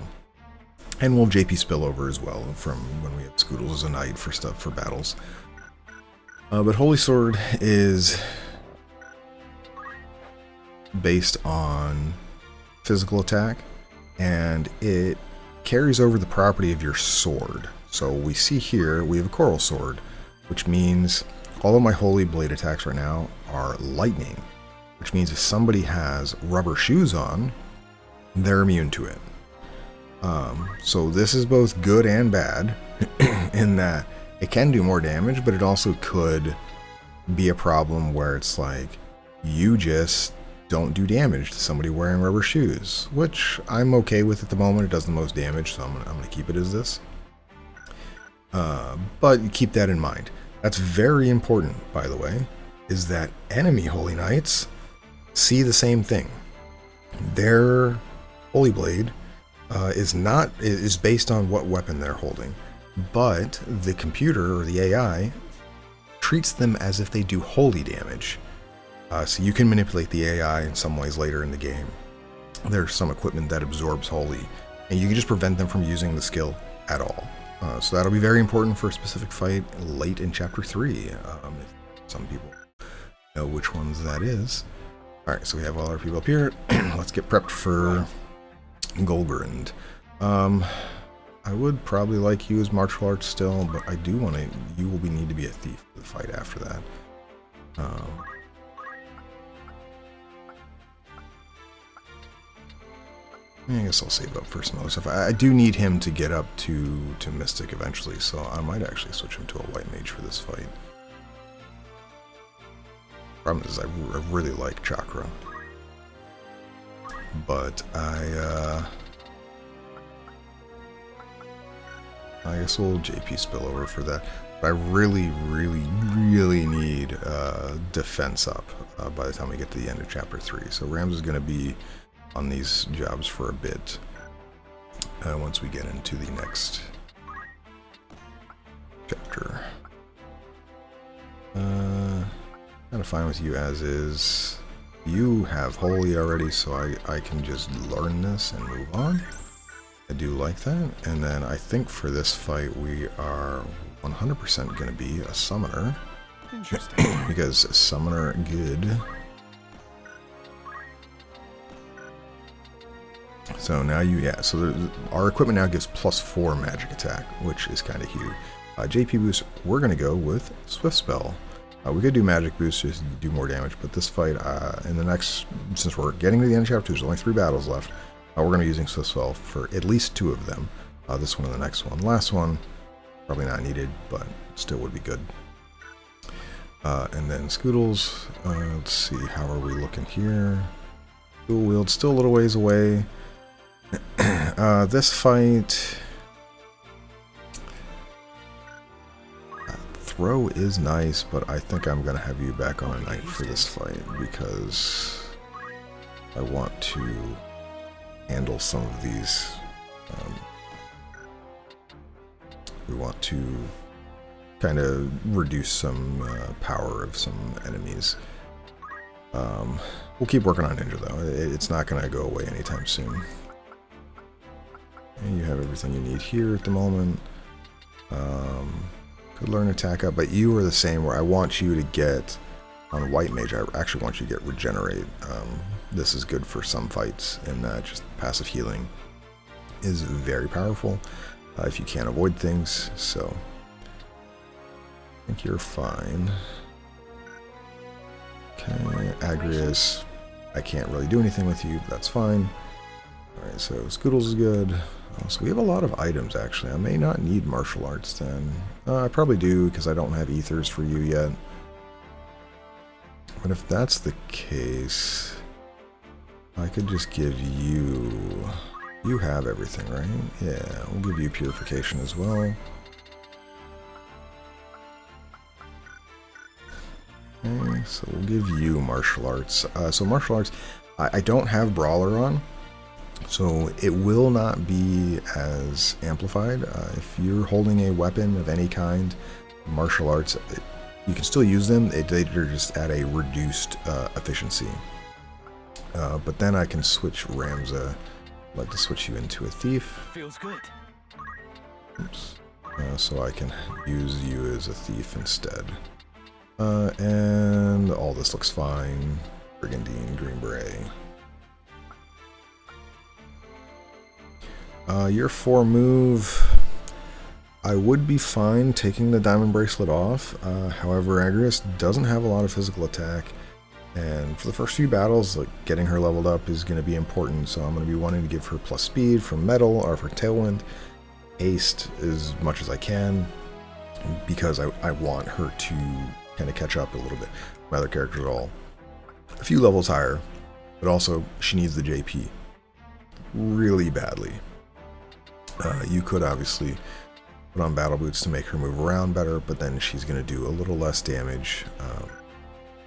and we'll have JP spillover as well from when we have Scoodles as a Knight for stuff for battles. But Holy Sword is based on physical attack, and it carries over the property of your sword. So we see here, we have a Coral Sword, which means all of my Holy Blade attacks right now are lightning, which means if somebody has rubber shoes on, they're immune to it. So this is both good and bad, in that it can do more damage, but it also could be a problem where it's like, you just don't do damage to somebody wearing rubber shoes, which I'm okay with at the moment. It does the most damage, so I'm gonna keep it as this. But you keep that in mind. That's very important, by the way, is that enemy Holy Knights see the same thing. Their Holy Blade is based on what weapon they're holding, but the computer or the AI treats them as if they do holy damage. So you can manipulate the AI in some ways later in the game. There's some equipment that absorbs holy, and you can just prevent them from using the skill at all. So that'll be very important for a specific fight late in Chapter 3, if some people know which ones that is. Alright, so we have all our people up here. Let's get prepped for Golgollada. I would probably like you as martial arts still, but I do want to... You will need to be a thief for the fight after that. I guess I'll save up for some other stuff. I do need him to get up to Mystic eventually, so I might actually switch him to a White Mage for this fight. Problem is, I really like Chakra. But I guess we'll JP spillover for that. But I really, really, really need defense up by the time we get to the end of Chapter 3. So Rams is going to be on these jobs for a bit once we get into the next chapter. Kind of fine with you as is. You have Holy already, so I can just learn this and move on. I do like that. And then I think for this fight we are 100% going to be a Summoner. Interesting. Because Summoner good. So now so our equipment now gives +4 magic attack, which is kind of huge. JP boost, we're going to go with Swift Spell. We could do magic boost just to do more damage, but this fight, in the next, since we're getting to the end of Chapter 2, there's only 3 battles left, we're going to be using Swift Spell for at least 2 of them. This one and the next one. Last one, probably not needed, but still would be good. And then Scoodles, let's see, how are we looking here? Dual Wield, still a little ways away. This fight... Throw is nice, but I think I'm going to have you back on a knight for this fight because I want to handle some of these. We want to kind of reduce some power of some enemies. We'll keep working on Ninja though. It's not going to go away anytime soon. And you have everything you need here at the moment. Could learn attack up, but you are the same where I want you to get on White Mage. I actually want you to get Regenerate. This is good for some fights, and just passive healing is very powerful if you can't avoid things. So I think you're fine. Okay, Agrius, I can't really do anything with you, but that's fine. Alright, so Scoodles is good. So we have a lot of items actually. I may not need martial arts then. I probably do because I don't have ethers for you yet. But if that's the case, I could just give you... You have everything, right? Yeah, we'll give you purification as well. Okay, so we'll give you martial arts. So martial arts, I don't have Brawler on. So it will not be as amplified. If you're holding a weapon of any kind, martial arts, you can still use them. They're just at a reduced efficiency. But then I can switch Ramza. I'd like to switch you into a thief. Feels good. Oops. So I can use you as a thief instead. And all this looks fine. Brigandine, Green Beret. Your 4 move, I would be fine taking the Diamond Bracelet off. However, Agrius doesn't have a lot of physical attack, and for the first few battles, like getting her leveled up is going to be important. So I'm going to be wanting to give her plus speed for Metal or for Tailwind, haste as much as I can, because I want her to kind of catch up a little bit. My other characters are all a few levels higher, but also she needs the JP really badly. You could obviously put on battle boots to make her move around better, but then she's going to do a little less damage.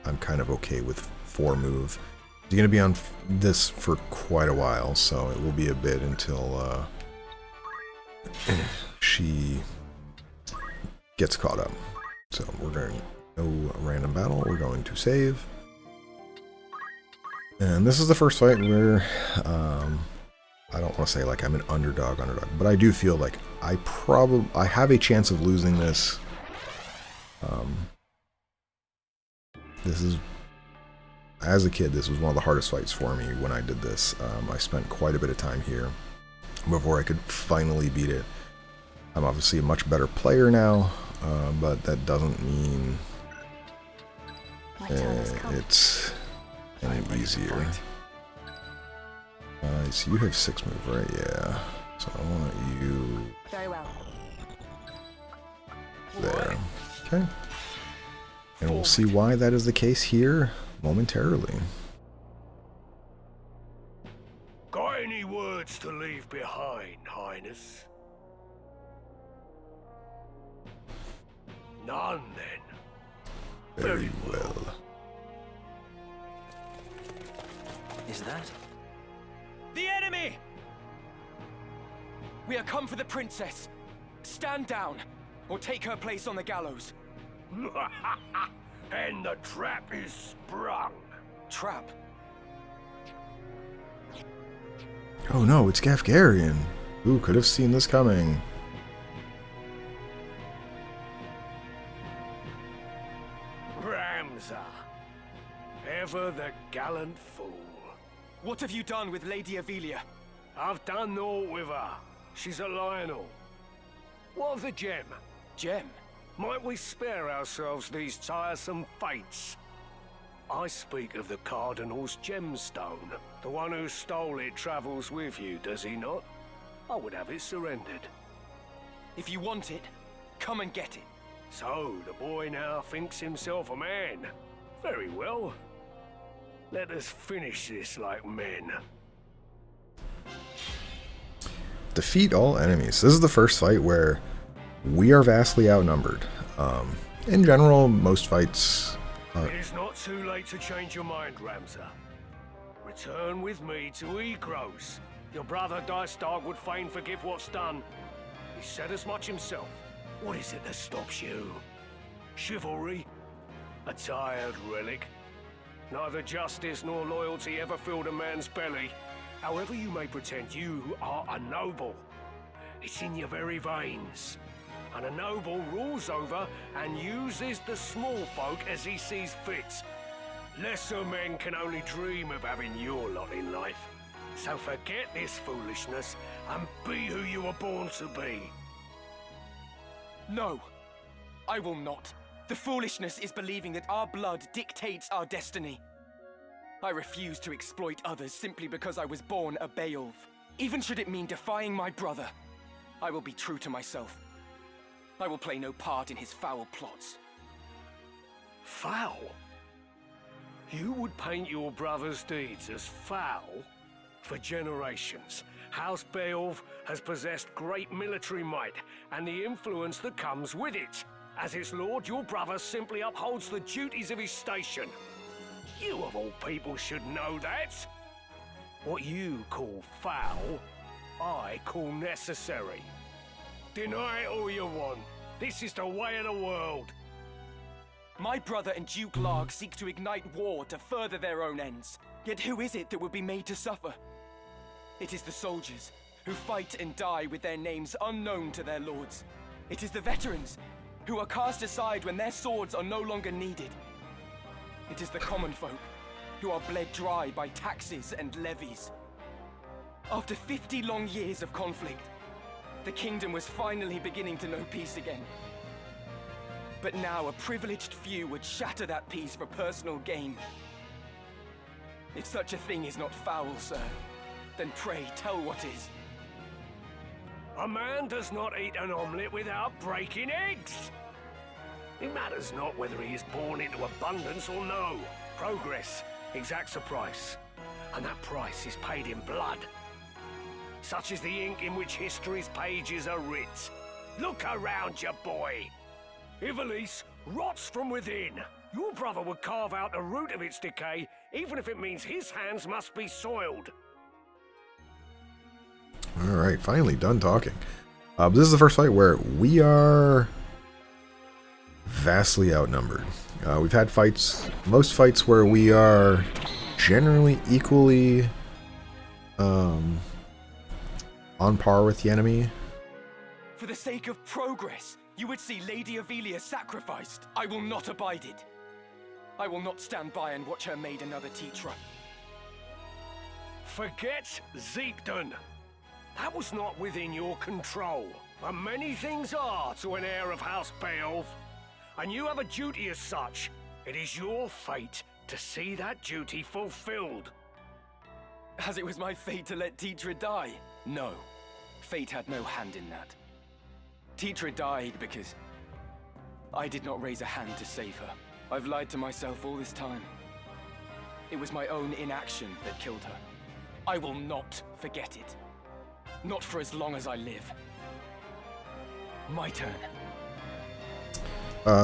I'm kind of okay with 4 move. She's going to be on this for quite a while, so it will be a bit until she gets caught up. So we're going to No random battle. We're going to save. And this is the first fight where I don't want to say like I'm an underdog, but I do feel like I have a chance of losing this. This is, as a kid, this was one of the hardest fights for me when I did this. I spent quite a bit of time here before I could finally beat it. I'm obviously a much better player now, but that doesn't mean it's any easier. So you have 6 move, right? Yeah. So I want you Very well. there. Okay. And we'll see why that is the case here momentarily. Got any words to leave behind, Highness? None, then. Very well. Is that? The enemy! We are come for the princess. Stand down, or take her place on the gallows. And the trap is sprung. Trap? Oh no, it's Gafgarian. Who could have seen this coming? Ramza. Ever the gallant fool. What have you done with Lady Ivalice? I've done naught with her. She's a Lionel. What of the gem? Gem? Might we spare ourselves these tiresome fates? I speak of the Cardinal's gemstone. The one who stole it travels with you, does he not? I would have it surrendered. If you want it, come and get it. So, the boy now thinks himself a man. Very well. Let us finish this like men. Defeat all enemies. This is the first fight where we are vastly outnumbered. In general, most fights... It is not too late to change your mind, Ramza. Return with me to Egros. Your brother Dystag would fain forgive what's done. He said as much himself. What is it that stops you? Chivalry? A tired relic? Neither justice nor loyalty ever filled a man's belly. However you may pretend, you are a noble. It's in your very veins. And a noble rules over and uses the small folk as he sees fit. Lesser men can only dream of having your lot in life. So forget this foolishness and be who you were born to be. No, I will not. The foolishness is believing that our blood dictates our destiny. I refuse to exploit others simply because I was born a Beowulf. Even should it mean defying my brother, I will be true to myself. I will play no part in his foul plots. Foul? You would paint your brother's deeds as foul? For generations, House Beowulf has possessed great military might and the influence that comes with it. As its lord, your brother simply upholds the duties of his station. You of all people should know that. What you call foul, I call necessary. Deny it all you want. This is the way of the world. My brother and Duke Larg seek to ignite war to further their own ends. Yet who is it that would be made to suffer? It is the soldiers, who fight and die with their names unknown to their lords. It is the veterans, who are cast aside when their swords are no longer needed. It is the common folk, who are bled dry by taxes and levies. After 50 long years of conflict, the kingdom was finally beginning to know peace again. But now a privileged few would shatter that peace for personal gain. If such a thing is not foul, sir, then pray tell what is. A man does not eat an omelette without breaking eggs. It matters not whether he is born into abundance or no. Progress exacts a price, and that price is paid in blood. Such is the ink in which history's pages are writ. Look around you, boy. Ivalice rots from within. Your brother would carve out the root of its decay, even if it means his hands must be soiled. Alright, finally done talking. This is the first fight where we are vastly outnumbered. We've had fights, most fights where we are generally equally on par with the enemy. For the sake of progress, you would see Lady Ivalice sacrificed. I will not abide it. I will not stand by and watch her made another teacher. Forget Zeepton. That was not within your control. But many things are to an heir of House Beowulf. And you have a duty as such. It is your fate to see that duty fulfilled. As it was my fate to let Tetra die? No. Fate had no hand in that. Tetra died because I did not raise a hand to save her. I've lied to myself all this time. It was my own inaction that killed her. I will not forget it. Not for as long as I live. My turn.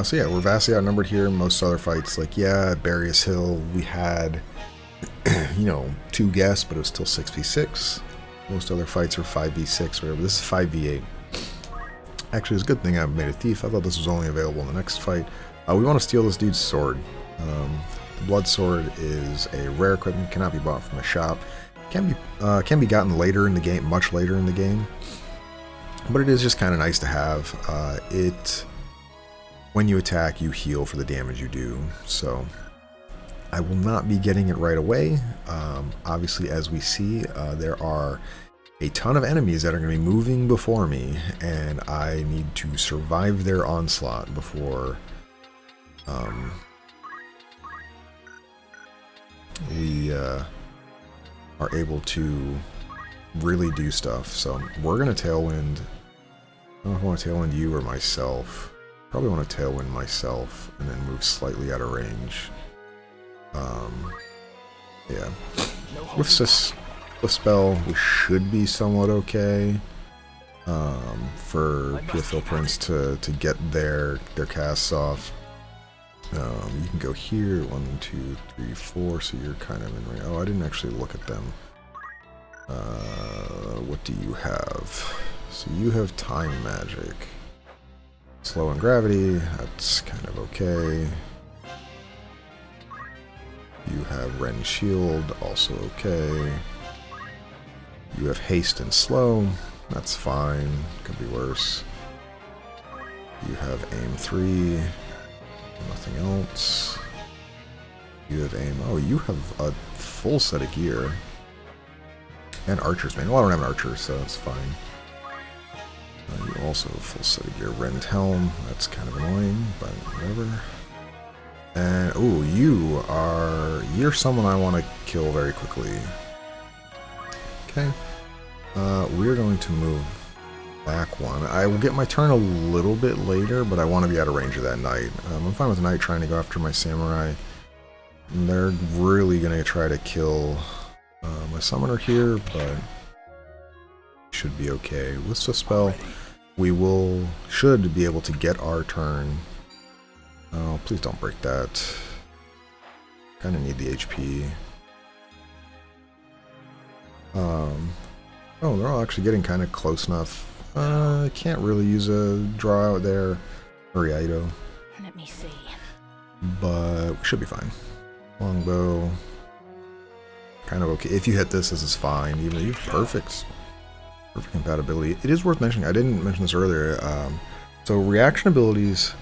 So yeah, we're vastly outnumbered here. Most other fights, like, yeah, at Balias Hill, we had, you know, 2 guests, but it was still 6v6. Most other fights are 5v6 or whatever. This is 5v8. Actually, it's a good thing I made a thief. I thought this was only available in the next fight. We want to steal this dude's sword. The blood sword is a rare equipment, cannot be bought from a shop. Can be gotten later in the game, much later in the game. But it is just kind of nice to have. When you attack, you heal for the damage you do. So I will not be getting it right away. Obviously, as we see, there are a ton of enemies that are going to be moving before me, and I need to survive their onslaught before we are able to really do stuff. So we're going to Tailwind. I don't know if I want to Tailwind you or myself. Probably want to Tailwind myself and then move slightly out of range. Yeah. With this spell, we should be somewhat okay. For PFL Prince to get their casts off. You can go here, 1, 2, 3, 4, so you're kind of in range. Oh, I didn't actually look at them. What do you have? So you have time magic. Slow and gravity, that's kind of okay. You have Ren Shield, also okay. You have haste and slow, that's fine, could be worse. You have aim 3, nothing else. You have aim, oh, you have a full set of gear. And archers, man. Well, I don't have an archer, so that's fine. You also have a full set of gear. Rend Helm, that's kind of annoying, but whatever. And, oh, you're someone I want to kill very quickly. Okay. We're going to move back 1. I will get my turn a little bit later, but I want to be out of range of that knight. I'm fine with the knight trying to go after my samurai. And they're really going to try to kill my summoner here, but should be okay. With the spell, we should be able to get our turn. Oh, please don't break that. Kind of need the HP. Oh, they're all actually getting kind of close enough. Can't really use a draw out there. Ariado. Let me see. But we should be fine. Longbow. Kind of okay. If you hit this is fine. Even you have perfect compatibility. It is worth mentioning. I didn't mention this earlier. So reaction abilities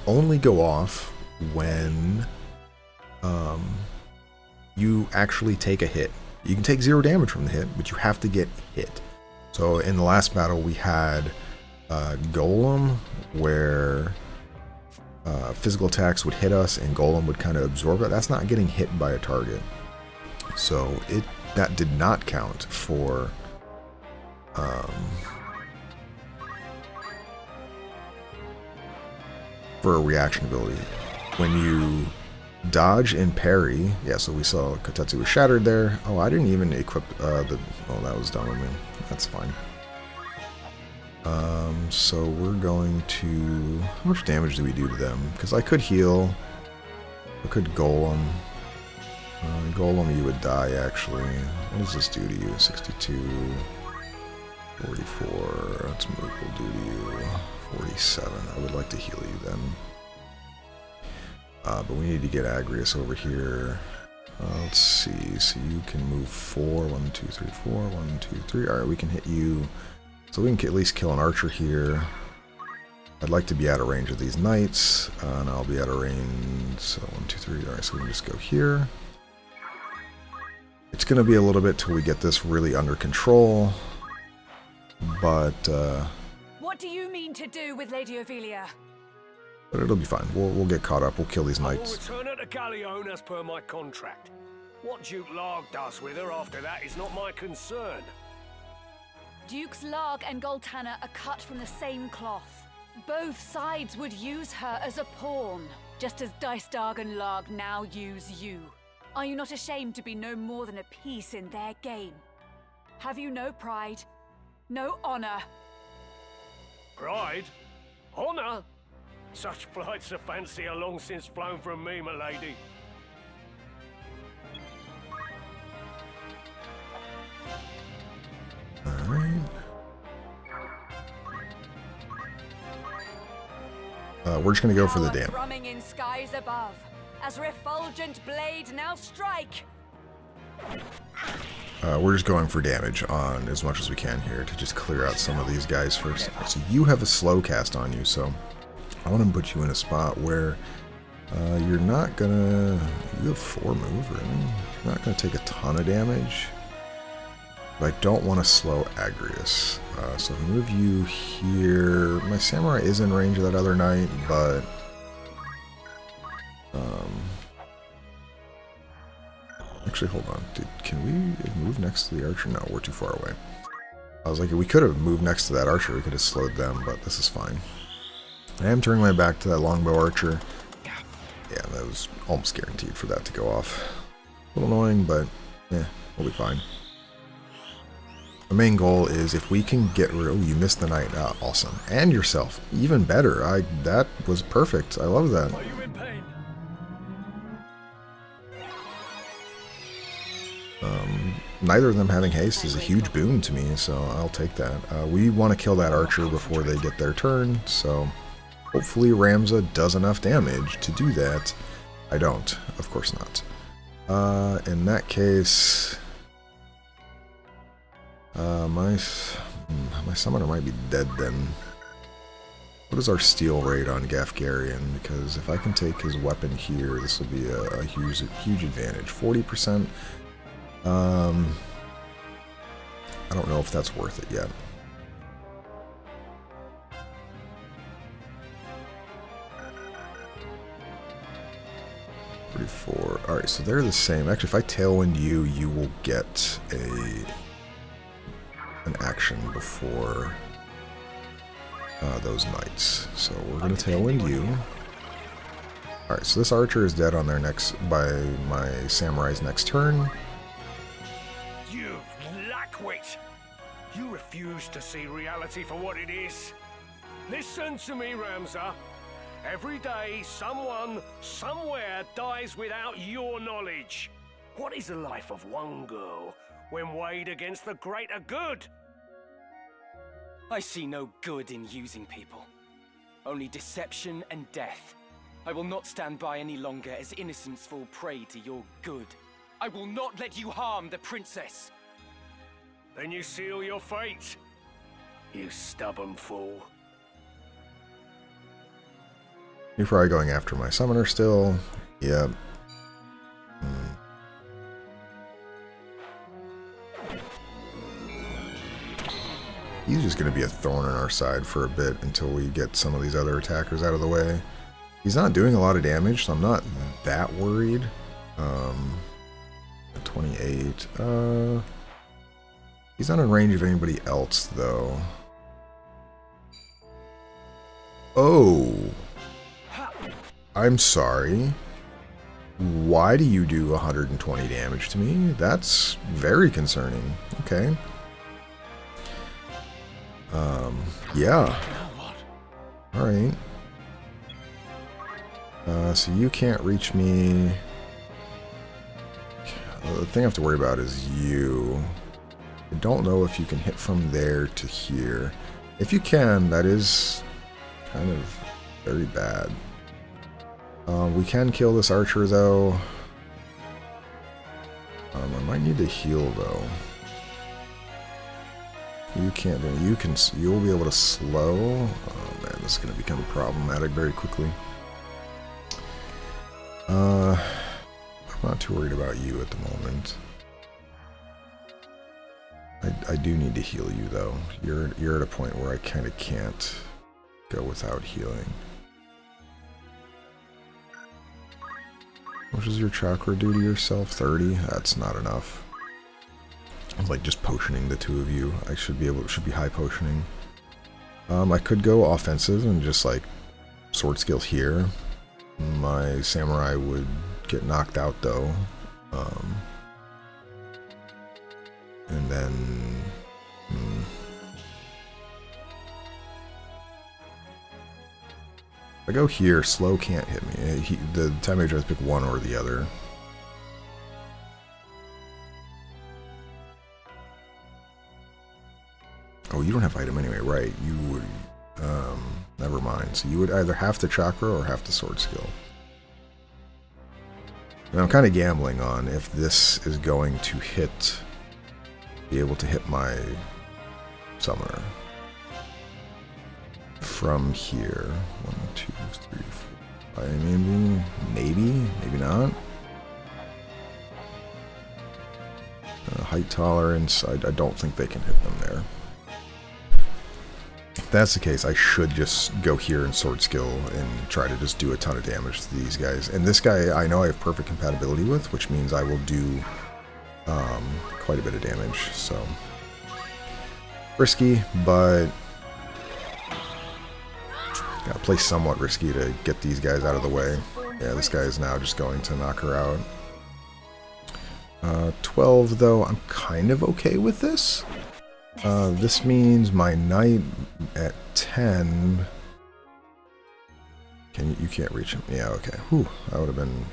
only go off when you actually take a hit. You can take 0 damage from the hit, but you have to get hit. So in the last battle we had Golem, where physical attacks would hit us and Golem would kind of absorb it. That's not getting hit by a target. So that did not count for a reaction ability. When you dodge and parry, yeah, so we saw Kotetsu was shattered there. Oh, I didn't even equip oh, that was dumb of me. That's fine. So we're going to, how much damage do we do to them? Because I could heal, I could Golem. Golem, you would die actually. What does this do to you? 62, 44, that's what we'll do to you. 47. I would like to heal you then. But we need to get Agrius over here. Let's see. So you can move 4. 1, 2, 3, 4. 1, 2, 3. Alright, we can hit you. So we can at least kill an archer here. I'd like to be out of range of these knights. And I'll be out of range. So 1, 2, 3. Alright, so we can just go here. It's going to be a little bit till we get this really under control. But, What do you mean to do with Lady Ophelia? But it'll be fine. We'll get caught up. We'll kill these knights. I will return her to Gallows as per my contract. What Duke Larg does with her after that is not my concern. Dukes Larg and Golgollada are cut from the same cloth. Both sides would use her as a pawn, just as Dystarg and Larg now use you. Are you not ashamed to be no more than a piece in their game? Have you no pride? No honor? Pride? Honor? Such flights of fancy are long since flown from me, my lady. Alright. We're just gonna go for the damage. Thrumming in skies above, as refulgent blade now strike. We're just going for damage on as much as we can here to just clear out some of these guys first. So you have a slow cast on you, so I want to put you in a spot where you're not gonna. You have 4 move, really. You're not gonna take a ton of damage. But I don't want to slow Agrius. So if I move you here, my samurai is in range of that other knight, but actually, hold on. Can we move next to the archer? No, we're too far away. I was like, we could have moved next to that archer. We could have slowed them, but this is fine. I am turning my back to that longbow archer. Yeah, that was almost guaranteed for that to go off. A little annoying, but yeah, we'll be fine. The main goal is if we can get rid. Oh, you missed the knight. Ah, awesome. And yourself. Even better. That was perfect. I love that. Are you in pain? Neither of them having haste is a huge boon to me, so I'll take that. We want to kill that archer before they get their turn, so hopefully Ramza does enough damage to do that. I don't. Of course not. In that case, my summoner might be dead then. What is our steal rate on Gafgarian? Because if I can take his weapon here, this will be a huge advantage. 40%. I don't know if that's worth it yet. Alright, so they're the same. Actually, if I tailwind you, you will get an action before those knights. So we're going to tailwind you. Alright, so this archer is dead on their by my samurai's next turn. You lackwit! You refuse to see reality for what it is. Listen to me, Ramza. Every day, someone, somewhere dies without your knowledge. What is the life of one girl when weighed against the greater good? I see no good in using people. Only deception and death. I will not stand by any longer as innocents fall prey to your good. I will not let you harm the princess. Then you seal your fate, you stubborn fool. You're probably going after my summoner still. Yep. He's just going to be a thorn in our side for a bit until we get some of these other attackers out of the way. He's not doing a lot of damage, so I'm not that worried. 28. He's not in range of anybody else, though. Oh. I'm sorry. Why do you do 120 damage to me? That's very concerning. Okay. Yeah. Alright. So you can't reach me. The thing I have to worry about is you. I don't know if you can hit from there to here. If you can, that is kind of very bad. We can kill this archer though. I might need to heal though. You can't. You'll be able to slow. Oh man, this is going to become problematic very quickly. I'm not too worried about you at the moment. I do need to heal you though. You're at a point where I kind of can't go without healing. What does your chakra do to yourself? 30? That's not enough. It's like just potioning the two of you. I should be high potioning. I could go offensive and just like sword skill here. My samurai would get knocked out though. And then if I go here, slow can't hit me. The time major has to pick one or the other. Oh, you don't have item anyway, right? You would, never mind. So you would either have the chakra or have the sword skill. And I'm kind of gambling on if this is going to be able to hit my summoner. From here. 1, 2, 3, 4, 5, maybe not. Height tolerance, I don't think they can hit them there. If that's the case, I should just go here and sword skill and try to just do a ton of damage to these guys. And this guy I know I have perfect compatibility with, which means I will do quite a bit of damage. So risky, but gotta play somewhat risky to get these guys out of the way. Yeah, this guy is now just going to knock her out. 12 though, I'm kind of okay with this. This means my knight at 10. You can't reach him. Yeah, okay. Whew, that would have been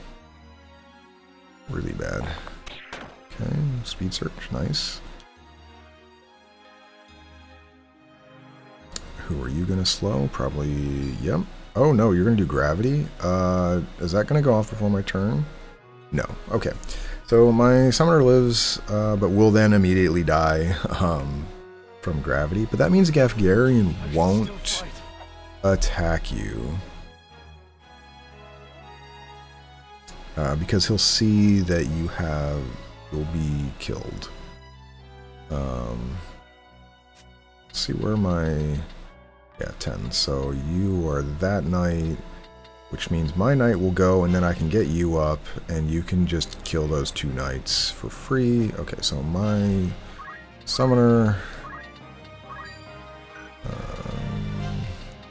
really bad. Okay, speed search, nice. Who are you gonna slow? Probably, yep. Oh no, you're gonna do gravity? Is that gonna go off before my turn? No, okay. So my summoner lives, but will then immediately die from gravity. But that means Gafgarian won't attack you. Because he'll see that you'll be killed. Let's see where yeah, 10. So you are that knight, which means my knight will go, and then I can get you up, and you can just kill those two knights for free. Okay, so my summoner...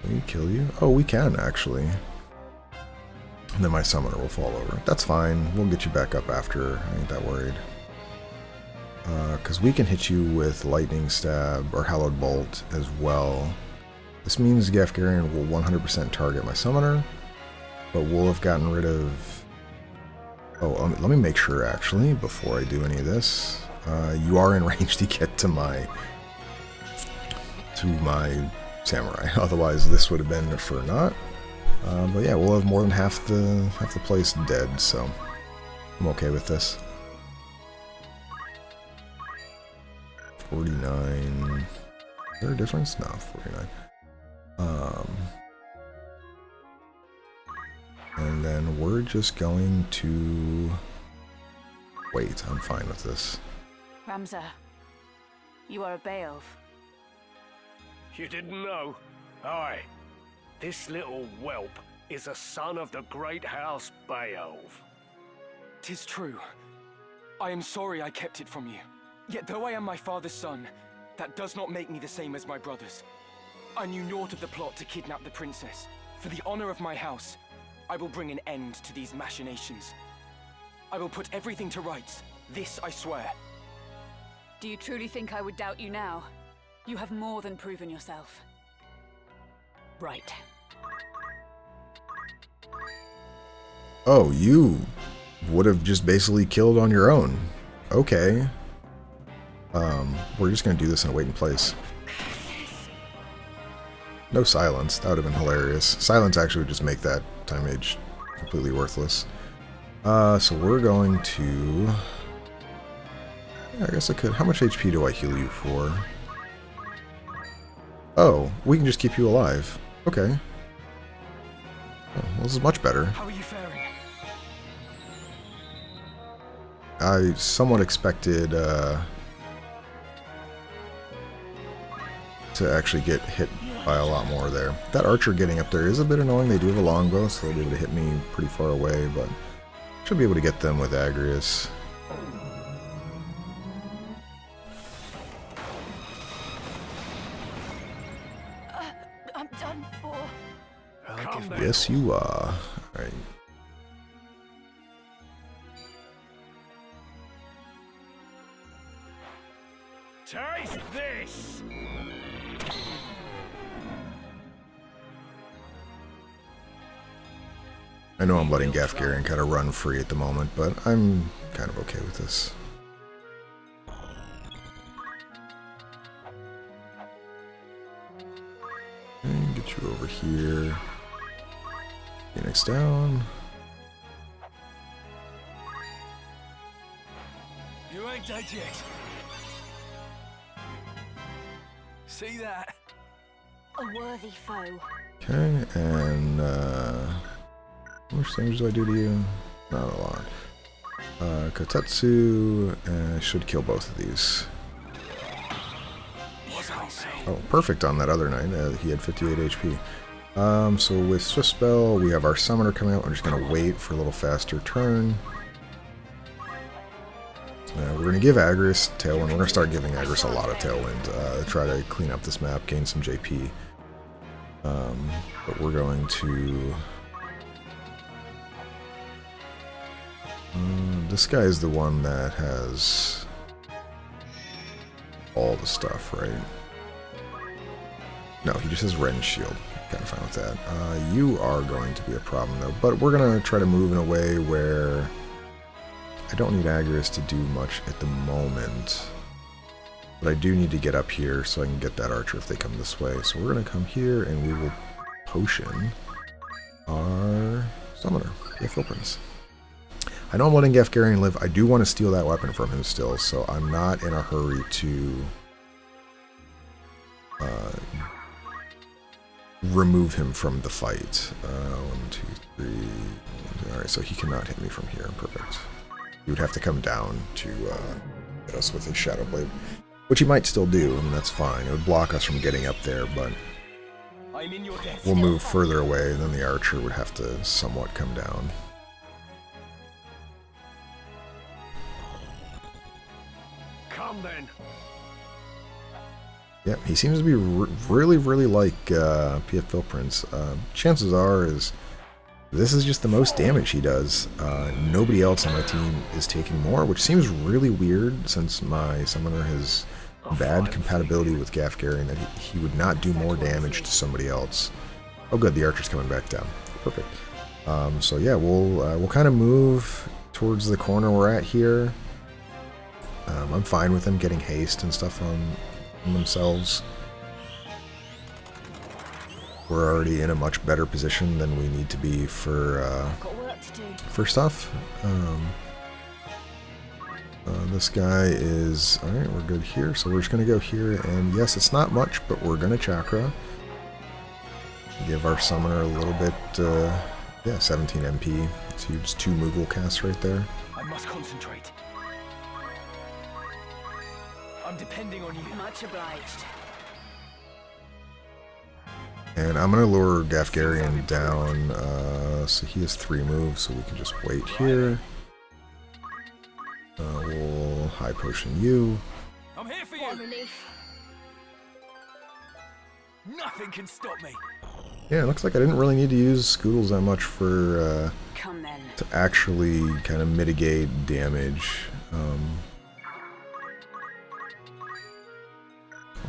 can we kill you? Oh, we can, actually. And then my summoner will fall over. That's fine. We'll get you back up after. I ain't that worried. Because we can hit you with Lightning Stab or Hallowed Bolt as well. This means Gafgarian will 100% target my summoner, but we'll have gotten rid of... Oh, let me make sure, actually, before I do any of this. You are in range to get to my samurai. Otherwise, this would have been for naught. But yeah, we'll have more than half the place dead, so I'm okay with this. 49. Is there a difference? No, 49. And then we're just going to wait. I'm fine with this. Ramza, you are a Beowulf. You didn't know? Aye. This little whelp is a son of the great house Beowulf. 'Tis true. I am sorry I kept it from you. Yet though I am my father's son, that does not make me the same as my brothers. I knew naught of the plot to kidnap the princess. For the honor of my house, I will bring an end to these machinations. I will put everything to rights. This I swear. Do you truly think I would doubt you now? You have more than proven yourself. Right. Oh, you would have just basically killed on your own. Okay. We're just gonna do this in a wait in place. No silence. That would have been hilarious. Silence actually would just make that time mage completely worthless. So we're going to... Yeah, I guess I could. How much HP do I heal you for? Oh, we can just keep you alive. Okay. Oh, well, this is much better. How are you faring? I somewhat expected to actually get hit by a lot more there. That archer getting up there is a bit annoying. They do have a longbow, so they'll be able to hit me pretty far away, but should be able to get them with Agrius. I'm done for. Yes, you are. Alright. Taste this! I know I'm letting Gafgarian kind of run free at the moment, but I'm kind of okay with this. And get you over here. Phoenix down. You ain't dead yet. See that? A worthy foe. Okay, and how much damage do I do to you? Not a lot. Kotetsu should kill both of these. Oh, perfect on that other knight. He had 58 HP. So with Swift Spell, we have our Summoner coming out. I'm just going to wait for a little faster turn. We're going to give Agrius Tailwind. We're going to start giving Agrius a lot of Tailwind. Try to clean up this map, gain some JP. But we're going to... this guy is the one that has all the stuff, right? No, he just has Ren's Shield. Kind of fine with that. You are going to be a problem, though. But we're going to try to move in a way where I don't need Agrius to do much at the moment. But I do need to get up here so I can get that archer if they come this way. So we're going to come here and we will potion our summoner, the Prince. I know I'm letting Gafgarian live. I do want to steal that weapon from him still, so I'm not in a hurry to remove him from the fight. 1, 2, 3. Alright, so he cannot hit me from here. Perfect. He would have to come down to hit us with his Shadow Blade, which he might still do, and that's fine. It would block us from getting up there, but we'll move further away, and then the archer would have to somewhat come down. Come then. Yeah, he seems to be really like PF Prince. Chances are is this is just the most damage he does. Nobody else on my team is taking more, which seems really weird since my summoner has bad compatibility with Gafgarian, that he would not do more damage to somebody else. Oh good, the archer's coming back down. Perfect. So yeah, we'll kind of move towards the corner we're at here. I'm fine with them getting haste and stuff on themselves. We're already in a much better position than we need to be for stuff. This guy is... Alright, we're good here, so we're just going to go here, and yes, it's not much, but we're going to Chakra. Give our summoner a little bit, yeah, 17 MP. It's huge, 2 Moogle casts right there. I must concentrate. I'm depending on you. Much obliged. And I'm going to lure Gafgarian down, so he has 3 moves, so we can just wait here. We'll high potion you. I'm here for you. Relief. Nothing can stop me. Yeah, it looks like I didn't really need to use Scoodles that much for Come then. to actually kind of mitigate damage.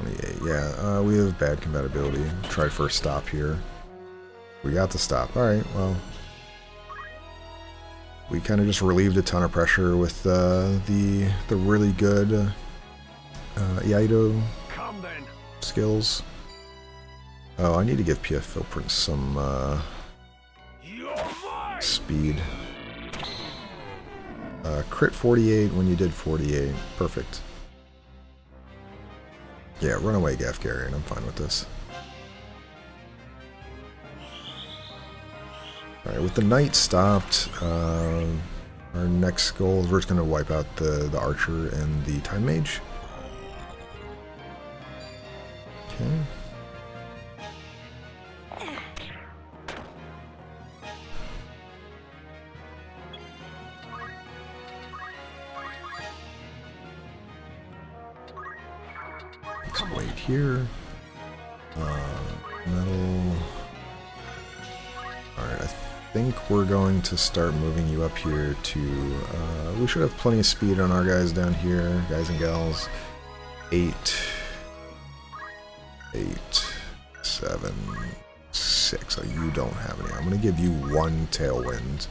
28, yeah, we have bad compatibility. Try for a stop here. We got the stop. Alright, well. We kind of just relieved a ton of pressure with the really good Iaido skills. Oh, I need to give PF Philprince some speed. Crit 48 when you did 48. Perfect. Yeah, run away, Gafgarian. I'm fine with this. Alright, with the knight stopped, our next goal is we're just going to wipe out the archer and the time mage. Okay. Let's wait here. Metal. Alright, I think we're going to start moving you up here to... we should have plenty of speed on our guys down here, guys and gals. 8, 7, 6. Oh, you don't have any. I'm going to give you 1 tailwind.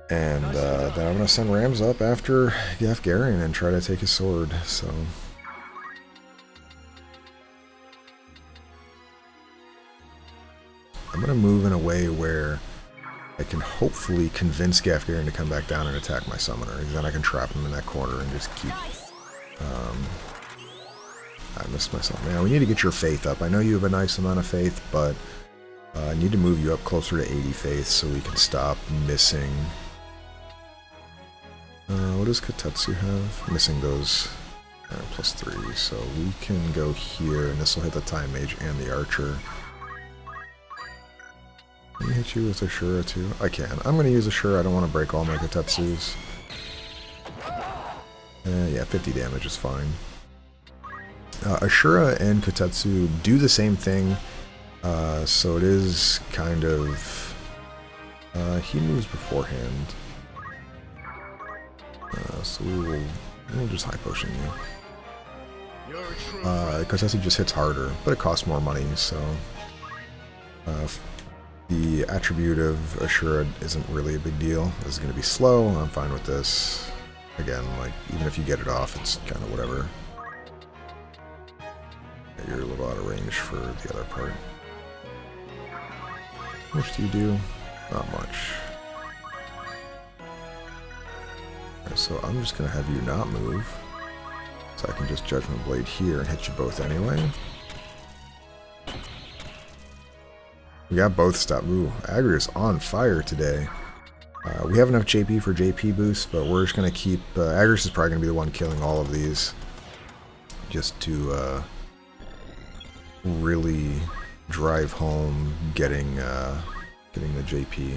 And then I'm going to send Rams up after Gafgarian and try to take his sword, so... I'm going to move in a way where I can hopefully convince Gafgarian to come back down and attack my summoner. Then I can trap him in that corner and just keep... I missed myself. Man, we need to get your faith up. I know you have a nice amount of faith, but I need to move you up closer to 80 faith so we can stop missing... what does Kotetsu have? Missing those +3. So we can go here, and this will hit the Time Mage and the Archer. Can I hit you with Ashura too? I can. I'm going to use Ashura. I don't want to break all my Kotetsus. Yeah, 50 damage is fine. Ashura and Kotetsu do the same thing, so it is kind of... he moves beforehand. So we'll just high potion you. Kotetsu just hits harder, but it costs more money, so... the attribute of Ashura isn't really a big deal. This is going to be slow. I'm fine with this. Again, like, even if you get it off, it's kind of whatever. You're a little out of range for the other part. How much do you do? Not much. Alright, so I'm just going to have you not move. So I can just Judgment Blade here and hit you both anyway. We got both stop. Ooh, Agri's on fire today. We have enough JP for JP boost, but we're just going to keep... Agris is probably going to be the one killing all of these. Just to really drive home getting the JP.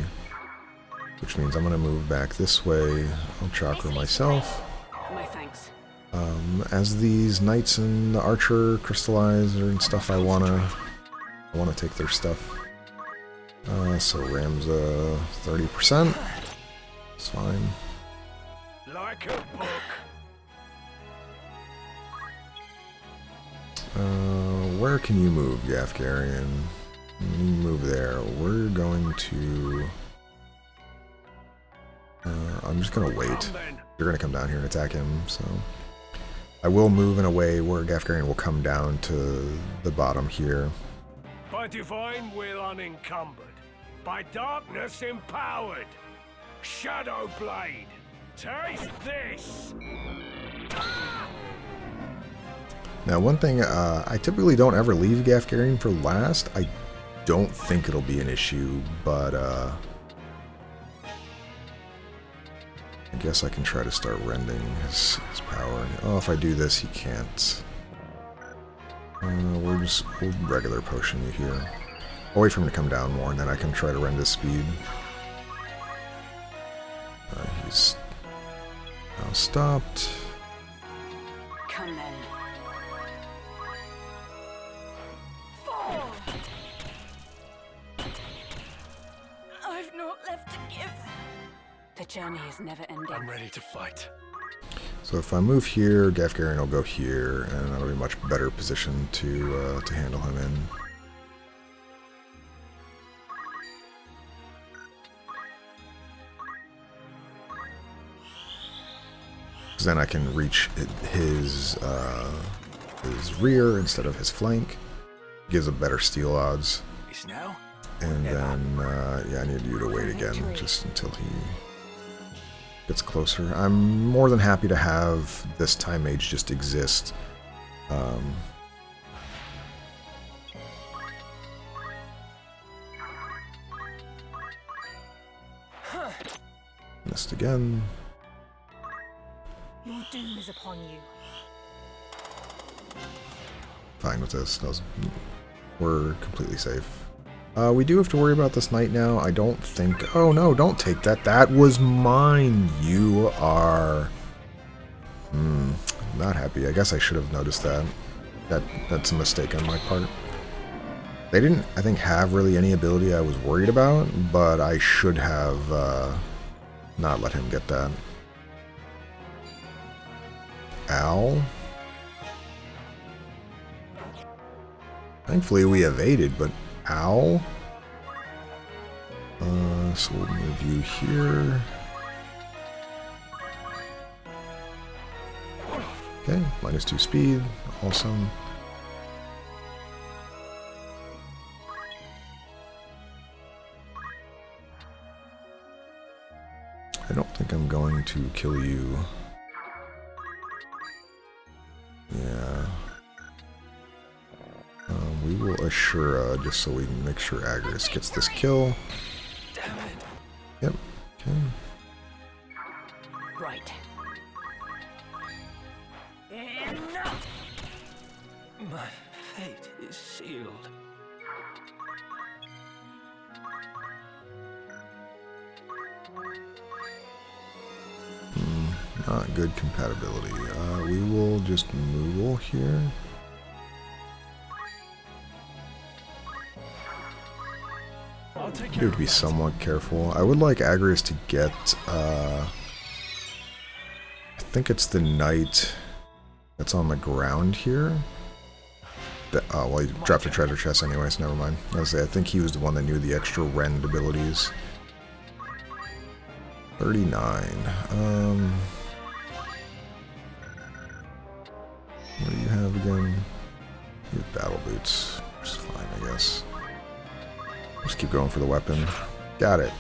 Which means I'm going to move back this way. I'll chakra myself. My thanks. As these knights and the archer crystallize and stuff, I want to take their stuff. So Rams 30%. It's fine. Like a book. Where can you move, Gafgarian? You move there. We're going to... I'm just going to wait. You're going to come down here and attack him, so... I will move in a way where Gafgarian will come down to the bottom here. By divine will unencumbered. By darkness empowered. Shadow Blade. Taste this! Now, one thing, I typically don't ever leave Gafgarian for last. I don't think it'll be an issue, but I guess I can try to start rending his power. Oh, if I do this, he can't. We'll regular potion you here. I'll wait for him to come down more, and then I can try to rend his speed. He's now stopped. Come then. Fall! I've naught left to give. The journey is never ending. I'm ready to fight. So if I move here, Gafgarian will go here, and that'll be a much better position to handle him in. Because then I can reach his rear instead of his flank. gives a better steal odds. It's now? And then, yeah, I need you to wait again just until he gets closer. I'm more than happy to have this time mage just exist. Missed again. Your doom is upon you. Fine with this. We're completely safe. We do have to worry about this knight now. I don't think... Oh, no, don't take that. That was mine. You are... not happy. I guess I should have noticed that. That's a mistake on my part. They didn't, I think, have really any ability I was worried about, but I should have not let him get that. Ow. Thankfully we evaded, but ow. So we'll move you here. Okay, -2 speed. Awesome. I don't think I'm going to kill you. Yeah. We will assure just so we can make sure Agris gets this kill. Damn it. Yep. Okay. Right. Enough! My fate is sealed. Not good compatibility. We will just Moogle here. You have to be somewhat careful. I would like Agris to get, I think it's the knight that's on the ground here. Well, he dropped a treasure chest anyways, never mind. I think he was the one that knew the extra rend abilities. 39. What do you have again? You have battle boots, which is fine, I guess. Just keep going for the weapon. Got it.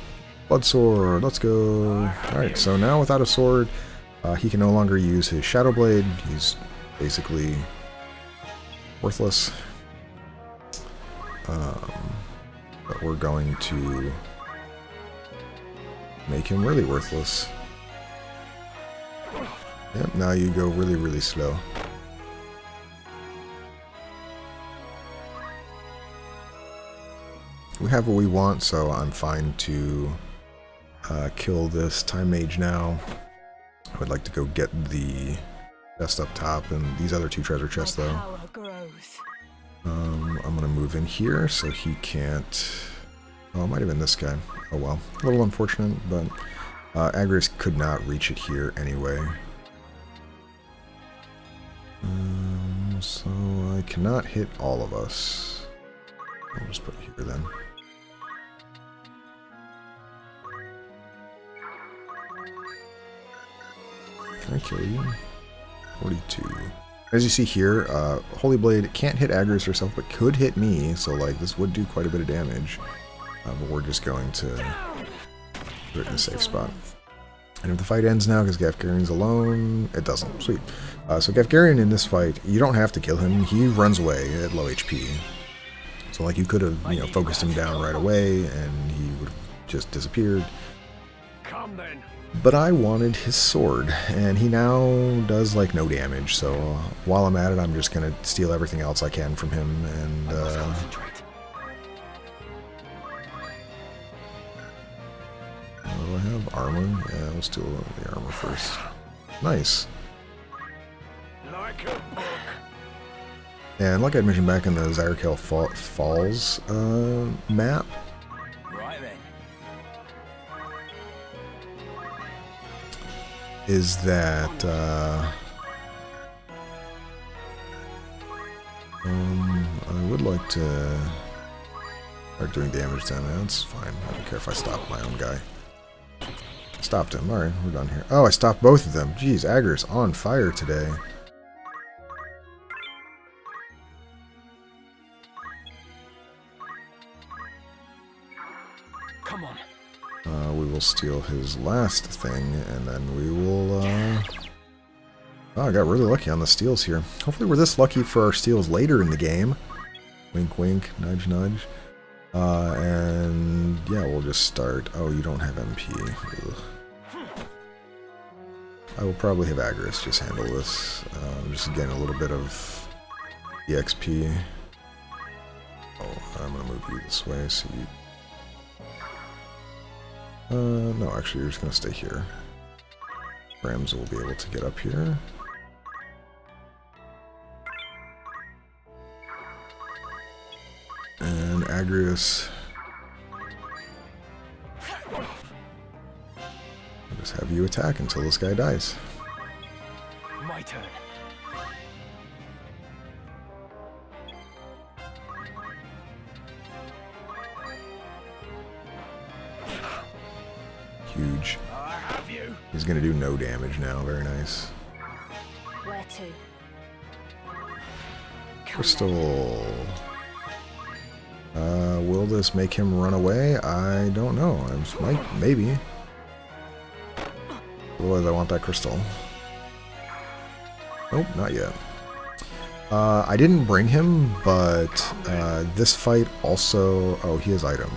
Blood sword, let's go. Alright, so now without a sword, he can no longer use his Shadow Blade. He's basically worthless. But we're going to make him really worthless. Yep, now you go really, really slow. We have what we want, so I'm fine to kill this Time Mage now. I would like to go get the chest up top and these other 2 treasure chests, though. I'm going to move in here so he can't... Oh, it might have been this guy. Oh well. A little unfortunate, but Agris could not reach it here anyway. So I cannot hit all of us. I'll just put it here then. Can I kill you? 42. As you see here, Holy Blade can't hit Agris herself, but could hit me, so like this would do quite a bit of damage. But we're just going to put it in a safe spot. And if the fight ends now because Gafgarian's alone, it doesn't. Sweet. So Gafgarian in this fight, you don't have to kill him. He runs away at low HP. So like you could have, you know, focused him down right away and he would have just disappeared. Come then. But I wanted his sword, and he now does like no damage. So while I'm at it, I'm just gonna steal everything else I can from him and. Do I have armor? Yeah, we'll steal the armor first. Nice. Like a book. And like I mentioned back in the Zyrkel Falls map, Right then. is that I would like to start doing damage then. That's fine. I don't care if I stop my own guy. Stopped him. Alright, we're done here. Oh, I stopped both of them. Jeez, Agris on fire today. Come on. We will steal his last thing, and then we will... Oh, I got really lucky on the steals here. Hopefully we're this lucky for our steals later in the game. Wink, wink, nudge, nudge. And yeah, we'll just start. Oh, you don't have MP. Ugh. I will probably have Agris just handle this. Just getting a little bit of EXP. Oh, I'm gonna move you this way so you... no, actually you're just gonna stay here. Rams will be able to get up here. And Agrius. I'll just have you attack until this guy dies. My turn. Huge. I have you. He's gonna do no damage now. Very nice. Where to? Crystal. Will this make him run away? I don't know. I might, maybe. Otherwise, I want that crystal. Nope, not yet. I didn't bring him, but this fight also... Oh, he has item.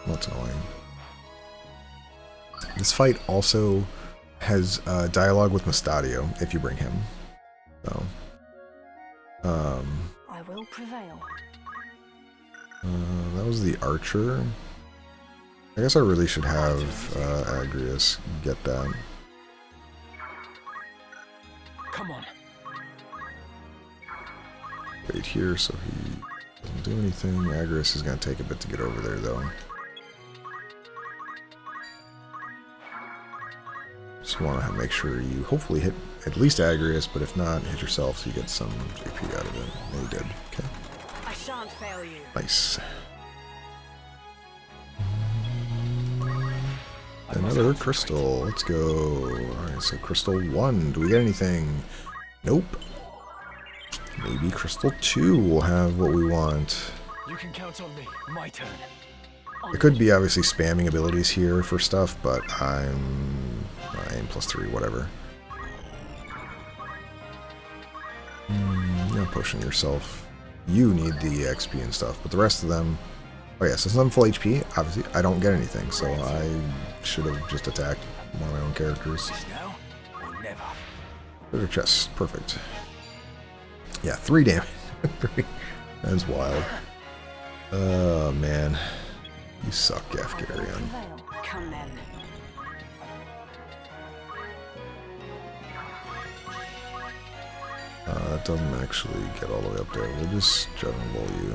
That's annoying. This fight also has dialogue with Mustadio, if you bring him. So... I will prevail. that was the archer. I guess I really should have Agrius get that. Come on. Wait here so he doesn't do anything. Agrius is going to take a bit to get over there, though. Just want to make sure you hopefully hit at least Agrius, but if not, hit yourself so you get some JP out of it. Yeah, you did. Okay. I shan't fail you. Nice. Another crystal. Let's go. Alright, so crystal 1. Do we get anything? Nope. Maybe crystal 2 will have what we want. You can count on me. My turn. I could be obviously spamming abilities here for stuff, but I'm... aim +3, whatever. You're pushing yourself. You need the XP and stuff, but the rest of them... Oh yeah, since I'm full HP, obviously I don't get anything, so I should have just attacked one of my own characters. Now or never. Treasure chest, perfect. Yeah, 3 damage. That's wild. Oh man. You suck, Gafgarion. Come then. That doesn't actually get all the way up there. We'll just Judgment Blow you.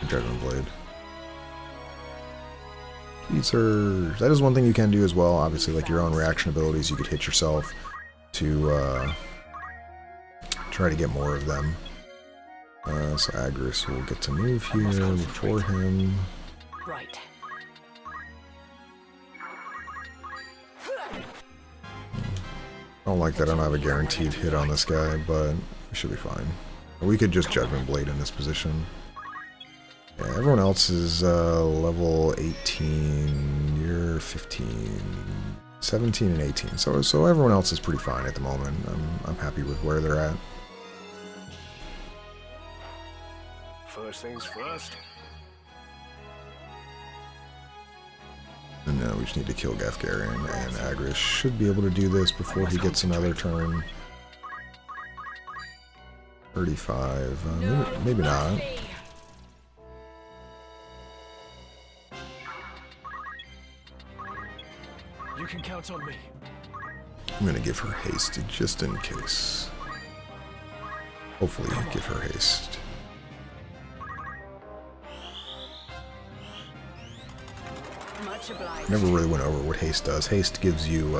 Judgment Blade. Teasers. That is one thing you can do as well. Obviously, like your own reaction abilities, you could hit yourself to try to get more of them. So Agris will get to move here before him. Right. I don't like that I don't have a guaranteed hit on this guy, but we should be fine. We could just Judgment Blade in this position. Yeah, everyone else is level 18, you're 15, 17 and 18. So everyone else is pretty fine at the moment. I'm happy with where they're at. First things first. And now we just need to kill Gafgarion, and Agris should be able to do this before he gets another turn. 35, maybe not. You can count on me. I'm gonna give her haste just in case. Hopefully give her haste. Much obliged. Never really went over what haste does. Haste gives you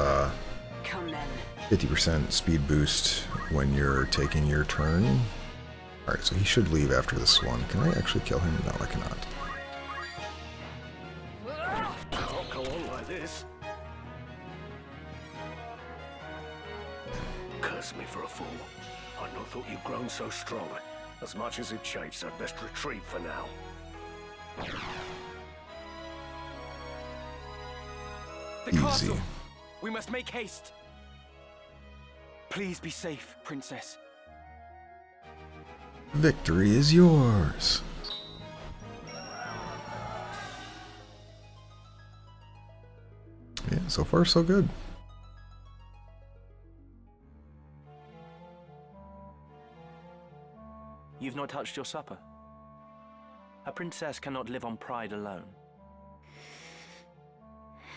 50% speed boost when you're taking your turn. Alright, so he should leave after this one. Can I actually kill him? No, I cannot. Can't go on like this. Curse me for a fool. I'd not thought you'd grown so strong. As much as it chafes, I'd best retreat for now. The Easy. castle! We must make haste! Please be safe, Princess. Victory is yours. Yeah, so far so good. You've not touched your supper. A princess cannot live on pride alone.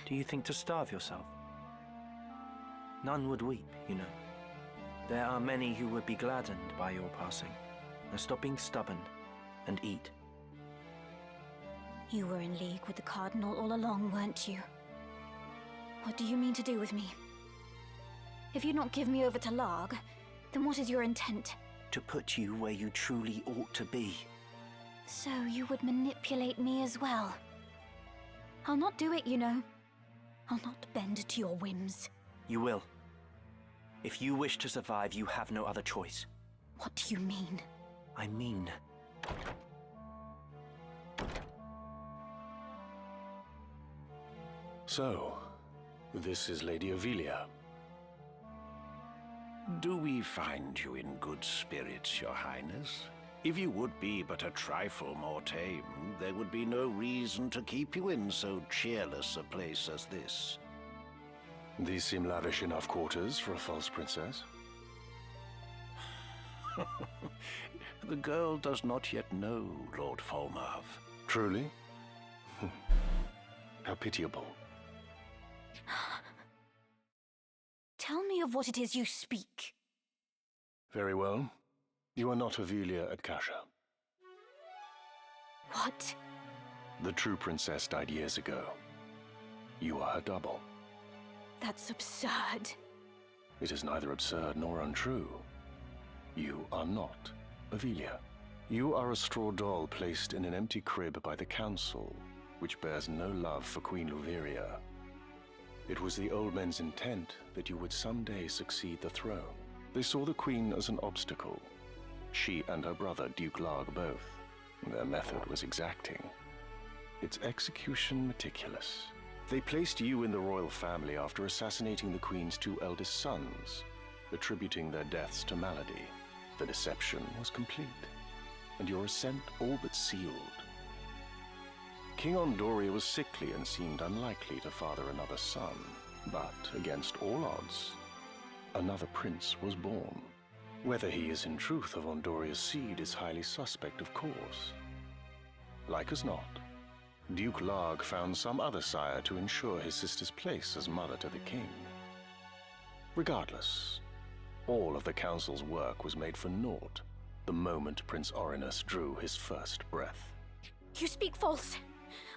Do you think to starve yourself? None would weep, you know. There are many who would be gladdened by your passing. Now stop being stubborn and eat. You were in league with the Cardinal all along, weren't you? What do you mean to do with me? If you not give me over to Larg, then what is your intent? To put you where you truly ought to be. So you would manipulate me as well? I'll not do it, you know. I'll not bend to your whims. You will. If you wish to survive, you have no other choice. What do you mean? I mean... So, this is Lady Avelia. Do we find you in good spirits, Your Highness? If you would be but a trifle more tame, there would be no reason to keep you in so cheerless a place as this. These seem lavish enough quarters for a false princess. The girl does not yet know Lord Falmouth. Truly? How pitiable. Tell me of what it is you speak. Very well. You are not Avelia at Kasha. What? The true princess died years ago. You are her double. That's absurd. It is neither absurd nor untrue. You are not Avelia. You are a straw doll placed in an empty crib by the council, which bears no love for Queen Luveria. It was the old men's intent that you would someday succeed the throne. They saw the queen as an obstacle. She and her brother, Duke Larg, both. Their method was exacting. Its execution meticulous. They placed you in the royal family after assassinating the queen's two eldest sons, attributing their deaths to malady. The deception was complete, and your ascent all but sealed. King Ondoria was sickly and seemed unlikely to father another son, but against all odds, another prince was born. Whether he is in truth of Ondoria's seed is highly suspect, of course. Like as not, Duke Larg found some other sire to ensure his sister's place as mother to the king. Regardless, all of the council's work was made for naught the moment Prince Orinus drew his first breath. You speak false.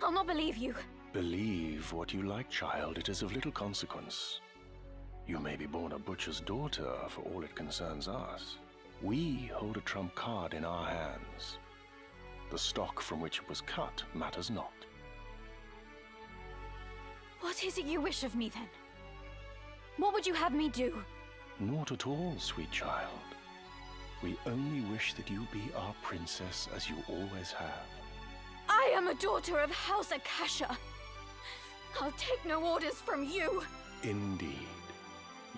I'll not believe you. Believe what you like, child. It is of little consequence. You may be born a butcher's daughter for all it concerns us. We hold a trump card in our hands. The stock from which it was cut matters not. What is it you wish of me, then? What would you have me do? Not at all, sweet child. We only wish that you be our princess as you always have. I am a daughter of House Akasha. I'll take no orders from you. Indeed.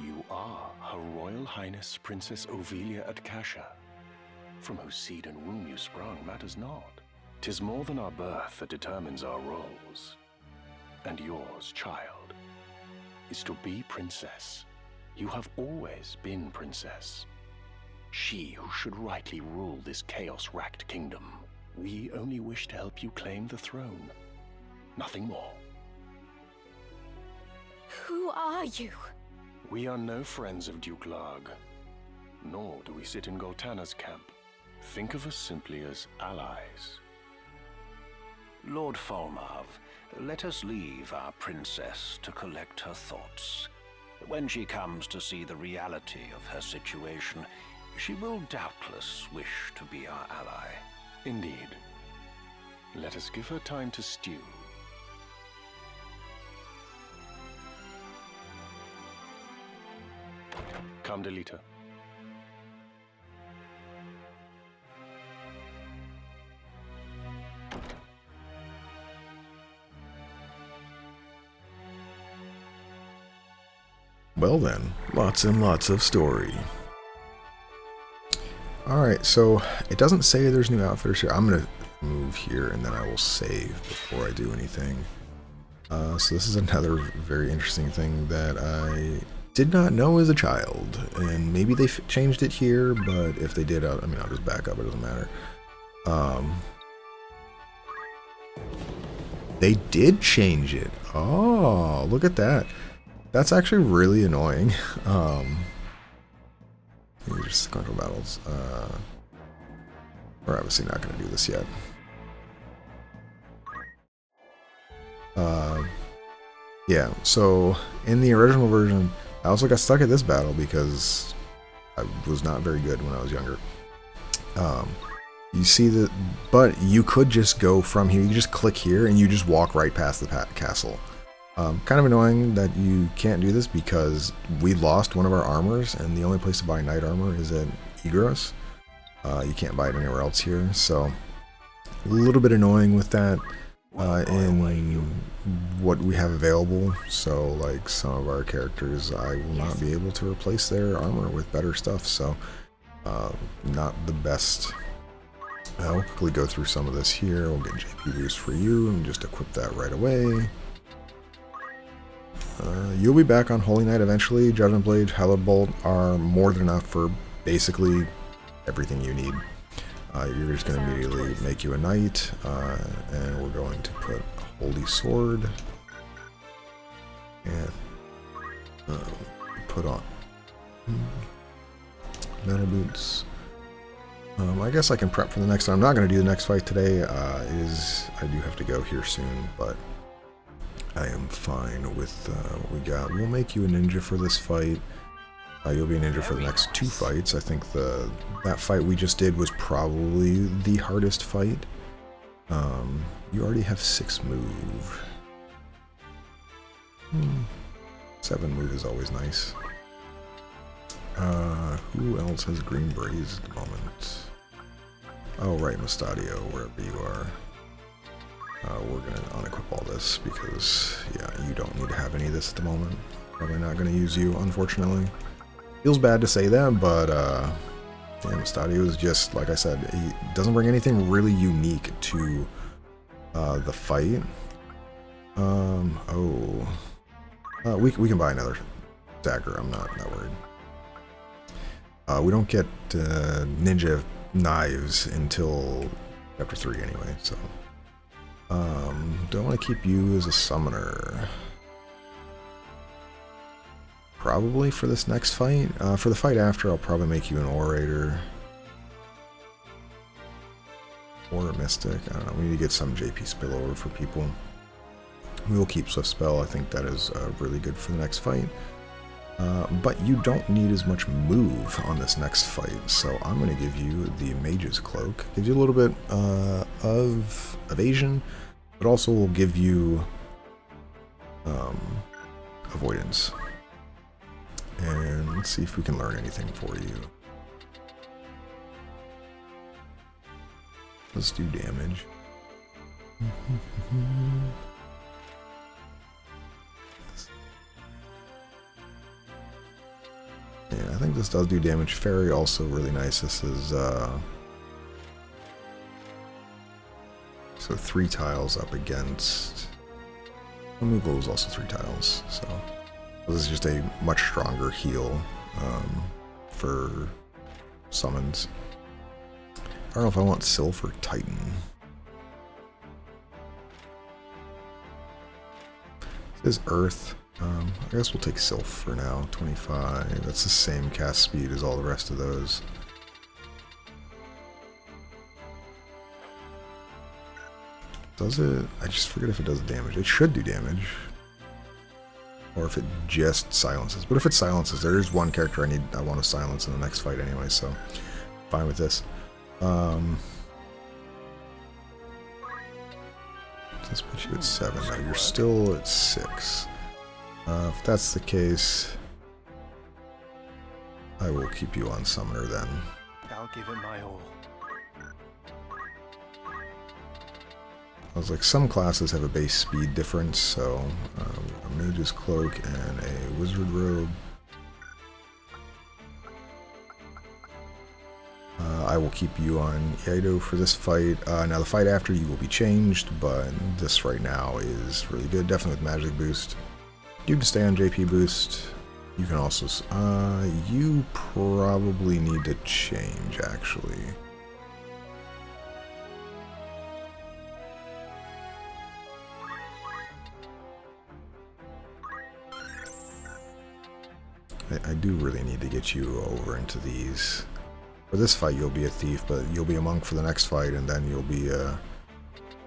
You are Her Royal Highness Princess Avelia at Kasha. From whose seed and womb you sprung matters not. 'Tis more than our birth that determines our roles. And yours, child, is to be princess. You have always been princess. She who should rightly rule this chaos-racked kingdom. We only wish to help you claim the throne. Nothing more. Who are you? We are no friends of Duke Larg, nor do we sit in Goltana's camp. Think of us simply as allies. Lord Falmouth, let us leave our princess to collect her thoughts. When she comes to see the reality of her situation, she will doubtless wish to be our ally. Indeed. Let us give her time to stew. Come, Delita. Well then, lots and lots of story. Alright, so it doesn't say there's new outfitters here. I'm going to move here and then I will save before I do anything. So this is another very interesting thing that I did not know as a child. And maybe they changed it here, but if they did, I mean, I'll just back up, it doesn't matter. They did change it. Oh, look at that. That's actually really annoying. Just control battles. We're obviously not going to do this yet. Yeah, so in the original version, I also got stuck at this battle because I was not very good when I was younger. You see that, but you could just go from here. You just click here and you just walk right past the castle. Kind of annoying that you can't do this because we lost one of our armors, and the only place to buy knight armor is at Igros. You can't buy it anywhere else here, so a little bit annoying with that in what we have available. So like some of our characters, I will not be able to replace their armor with better stuff, so not the best. I'll quickly go through some of this here. We'll get JP boost for you and just equip that right away. You'll be back on Holy Knight eventually. Judgment Blade, Hallowed Bolt are more than enough for basically everything you need. You're just going to immediately make you a knight, and we're going to put a Holy Sword, and put on Metal Boots. I guess I can prep for the next one. I'm not going to do the next fight today. I do have to go here soon, but I am fine with what we got. We'll make you a ninja for this fight. You'll be a ninja for the next 2 fights. I think that fight we just did was probably the hardest fight. You already have 6 move. 7 move is always nice. Who else has green braids at the moment? Oh, right, Mustadio, wherever you are. We're going to unequip all this because, yeah, you don't need to have any of this at the moment. Probably not going to use you, unfortunately. Feels bad to say that, but, yeah, Mustadio is just, like I said, he doesn't bring anything really unique to the fight. We can buy another dagger, I'm not worried. We don't get ninja knives until chapter 3 anyway, so... do I want to keep you as a summoner? Probably for this next fight. For the fight after, I'll probably make you an orator. Or a mystic. I don't know, we need to get some JP spillover for people. We will keep Swift Spell, I think that is really good for the next fight. But you don't need as much move on this next fight, so I'm going to give you the Mage's Cloak. Gives you a little bit of evasion, but also will give you avoidance. And let's see if we can learn anything for you. Let's do damage. Yeah, I think this does do damage. Fairy also really nice. This is so 3 tiles up against Moogle is also 3 tiles, so this is just a much stronger heal for summons. I don't know if I want Silver Titan. This is Earth. I guess we'll take Sylph for now, 25. That's the same cast speed as all the rest of those. Does it? I just forget if it does damage. It should do damage. Or if it just silences. But if it silences, there is one character I want to silence in the next fight anyway, so fine with this. Let's put you at 7 now. You're still at 6. If that's the case, I will keep you on Summoner then. I'll give it my all. I was like, some classes have a base speed difference, so a Mage's Cloak and a Wizard Robe. I will keep you on Iaido for this fight. Now the fight after you will be changed, but this right now is really good. Definitely with magic boost. You can stay on JP boost. You can also, you probably need to change actually. I do really need to get you over into these. For this fight, you'll be a thief, but you'll be a monk for the next fight, and then you'll be a...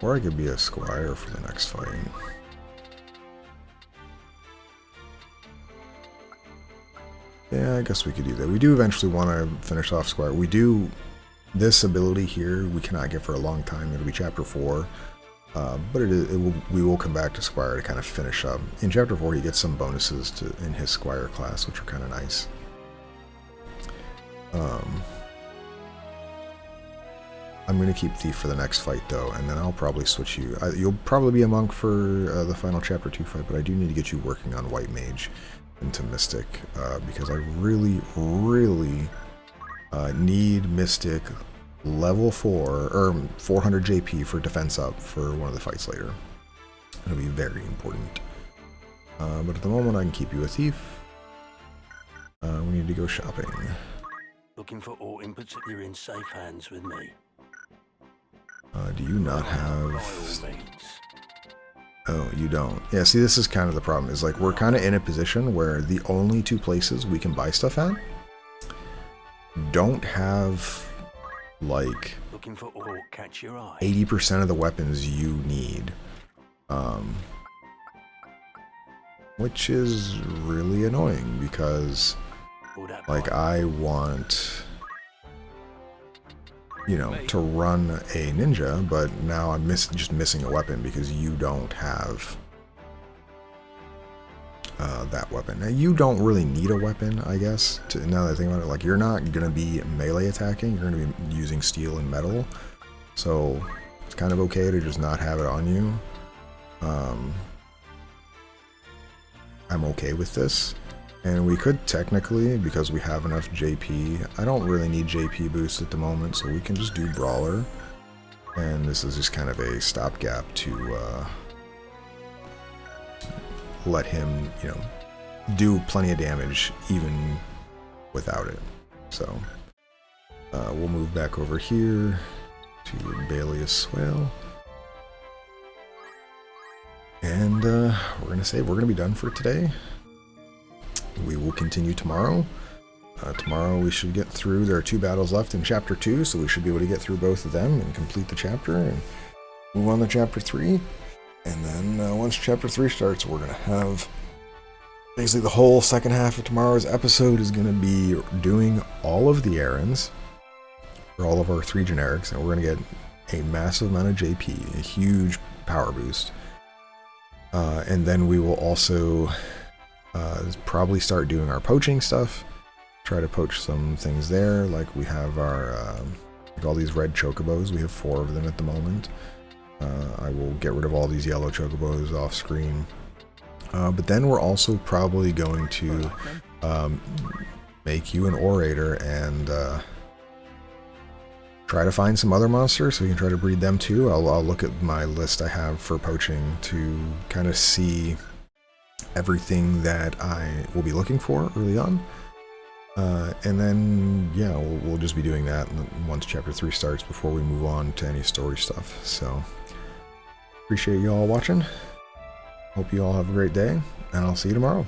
Or I could be a squire for the next fight. Yeah, I guess we could do that. We do eventually want to finish off squire. We do... This ability here, we cannot get for a long time. It'll be chapter 4. But we will come back to Squire to kind of finish up. In Chapter 4, he gets some bonuses in his Squire class, which are kind of nice. I'm going to keep Thief for the next fight, though, and then I'll probably switch you. You'll probably be a monk for the final Chapter 2 fight, but I do need to get you working on White Mage into Mystic, because I really, really need Mystic level 4 or 400 JP for defense up for one of the fights later. It'll be very important. But at the moment I can keep you a thief. We need to go shopping. Looking for aught in particular in safe hands with me. Do you not have... Oh, you don't. Yeah, see, this is kind of the problem. Is like we're kind of in a position where the only 2 places we can buy stuff at don't have like 80% of the weapons you need, which is really annoying because like I want, you know, to run a ninja, but now I'm just missing a weapon because you don't have that weapon. Now you don't really need a weapon, I guess. Now that I think about it, like you're not gonna be melee attacking. You're gonna be using steel and metal, so it's kind of okay to just not have it on you. I'm okay with this, and we could technically, because we have enough JP. I don't really need JP boost at the moment, so we can just do brawler, and this is just kind of a stopgap to let him, you know, do plenty of damage even without it. So we'll move back over here to Balias Swale, and we're gonna save. We're gonna be done for today. We will continue tomorrow. Tomorrow we should get through. There are 2 battles left in Chapter 2, so we should be able to get through both of them and complete the chapter and move on to Chapter 3. And then once Chapter 3 starts, we're going to have basically the whole second half of tomorrow's episode is going to be doing all of the errands for all of our 3 generics, and we're going to get a massive amount of JP, a huge power boost. And then we will also probably start doing our poaching stuff, try to poach some things there, like we have our like all these red chocobos. We have 4 of them at the moment. I will get rid of all these yellow chocobos off screen. But then we're also probably going to make you an orator and try to find some other monsters so we can try to breed them too. I'll look at my list I have for poaching to kind of see everything that I will be looking for early on. And then, yeah, we'll just be doing that once Chapter 3 starts before we move on to any story stuff. So, appreciate you all watching. Hope you all have a great day, and I'll see you tomorrow.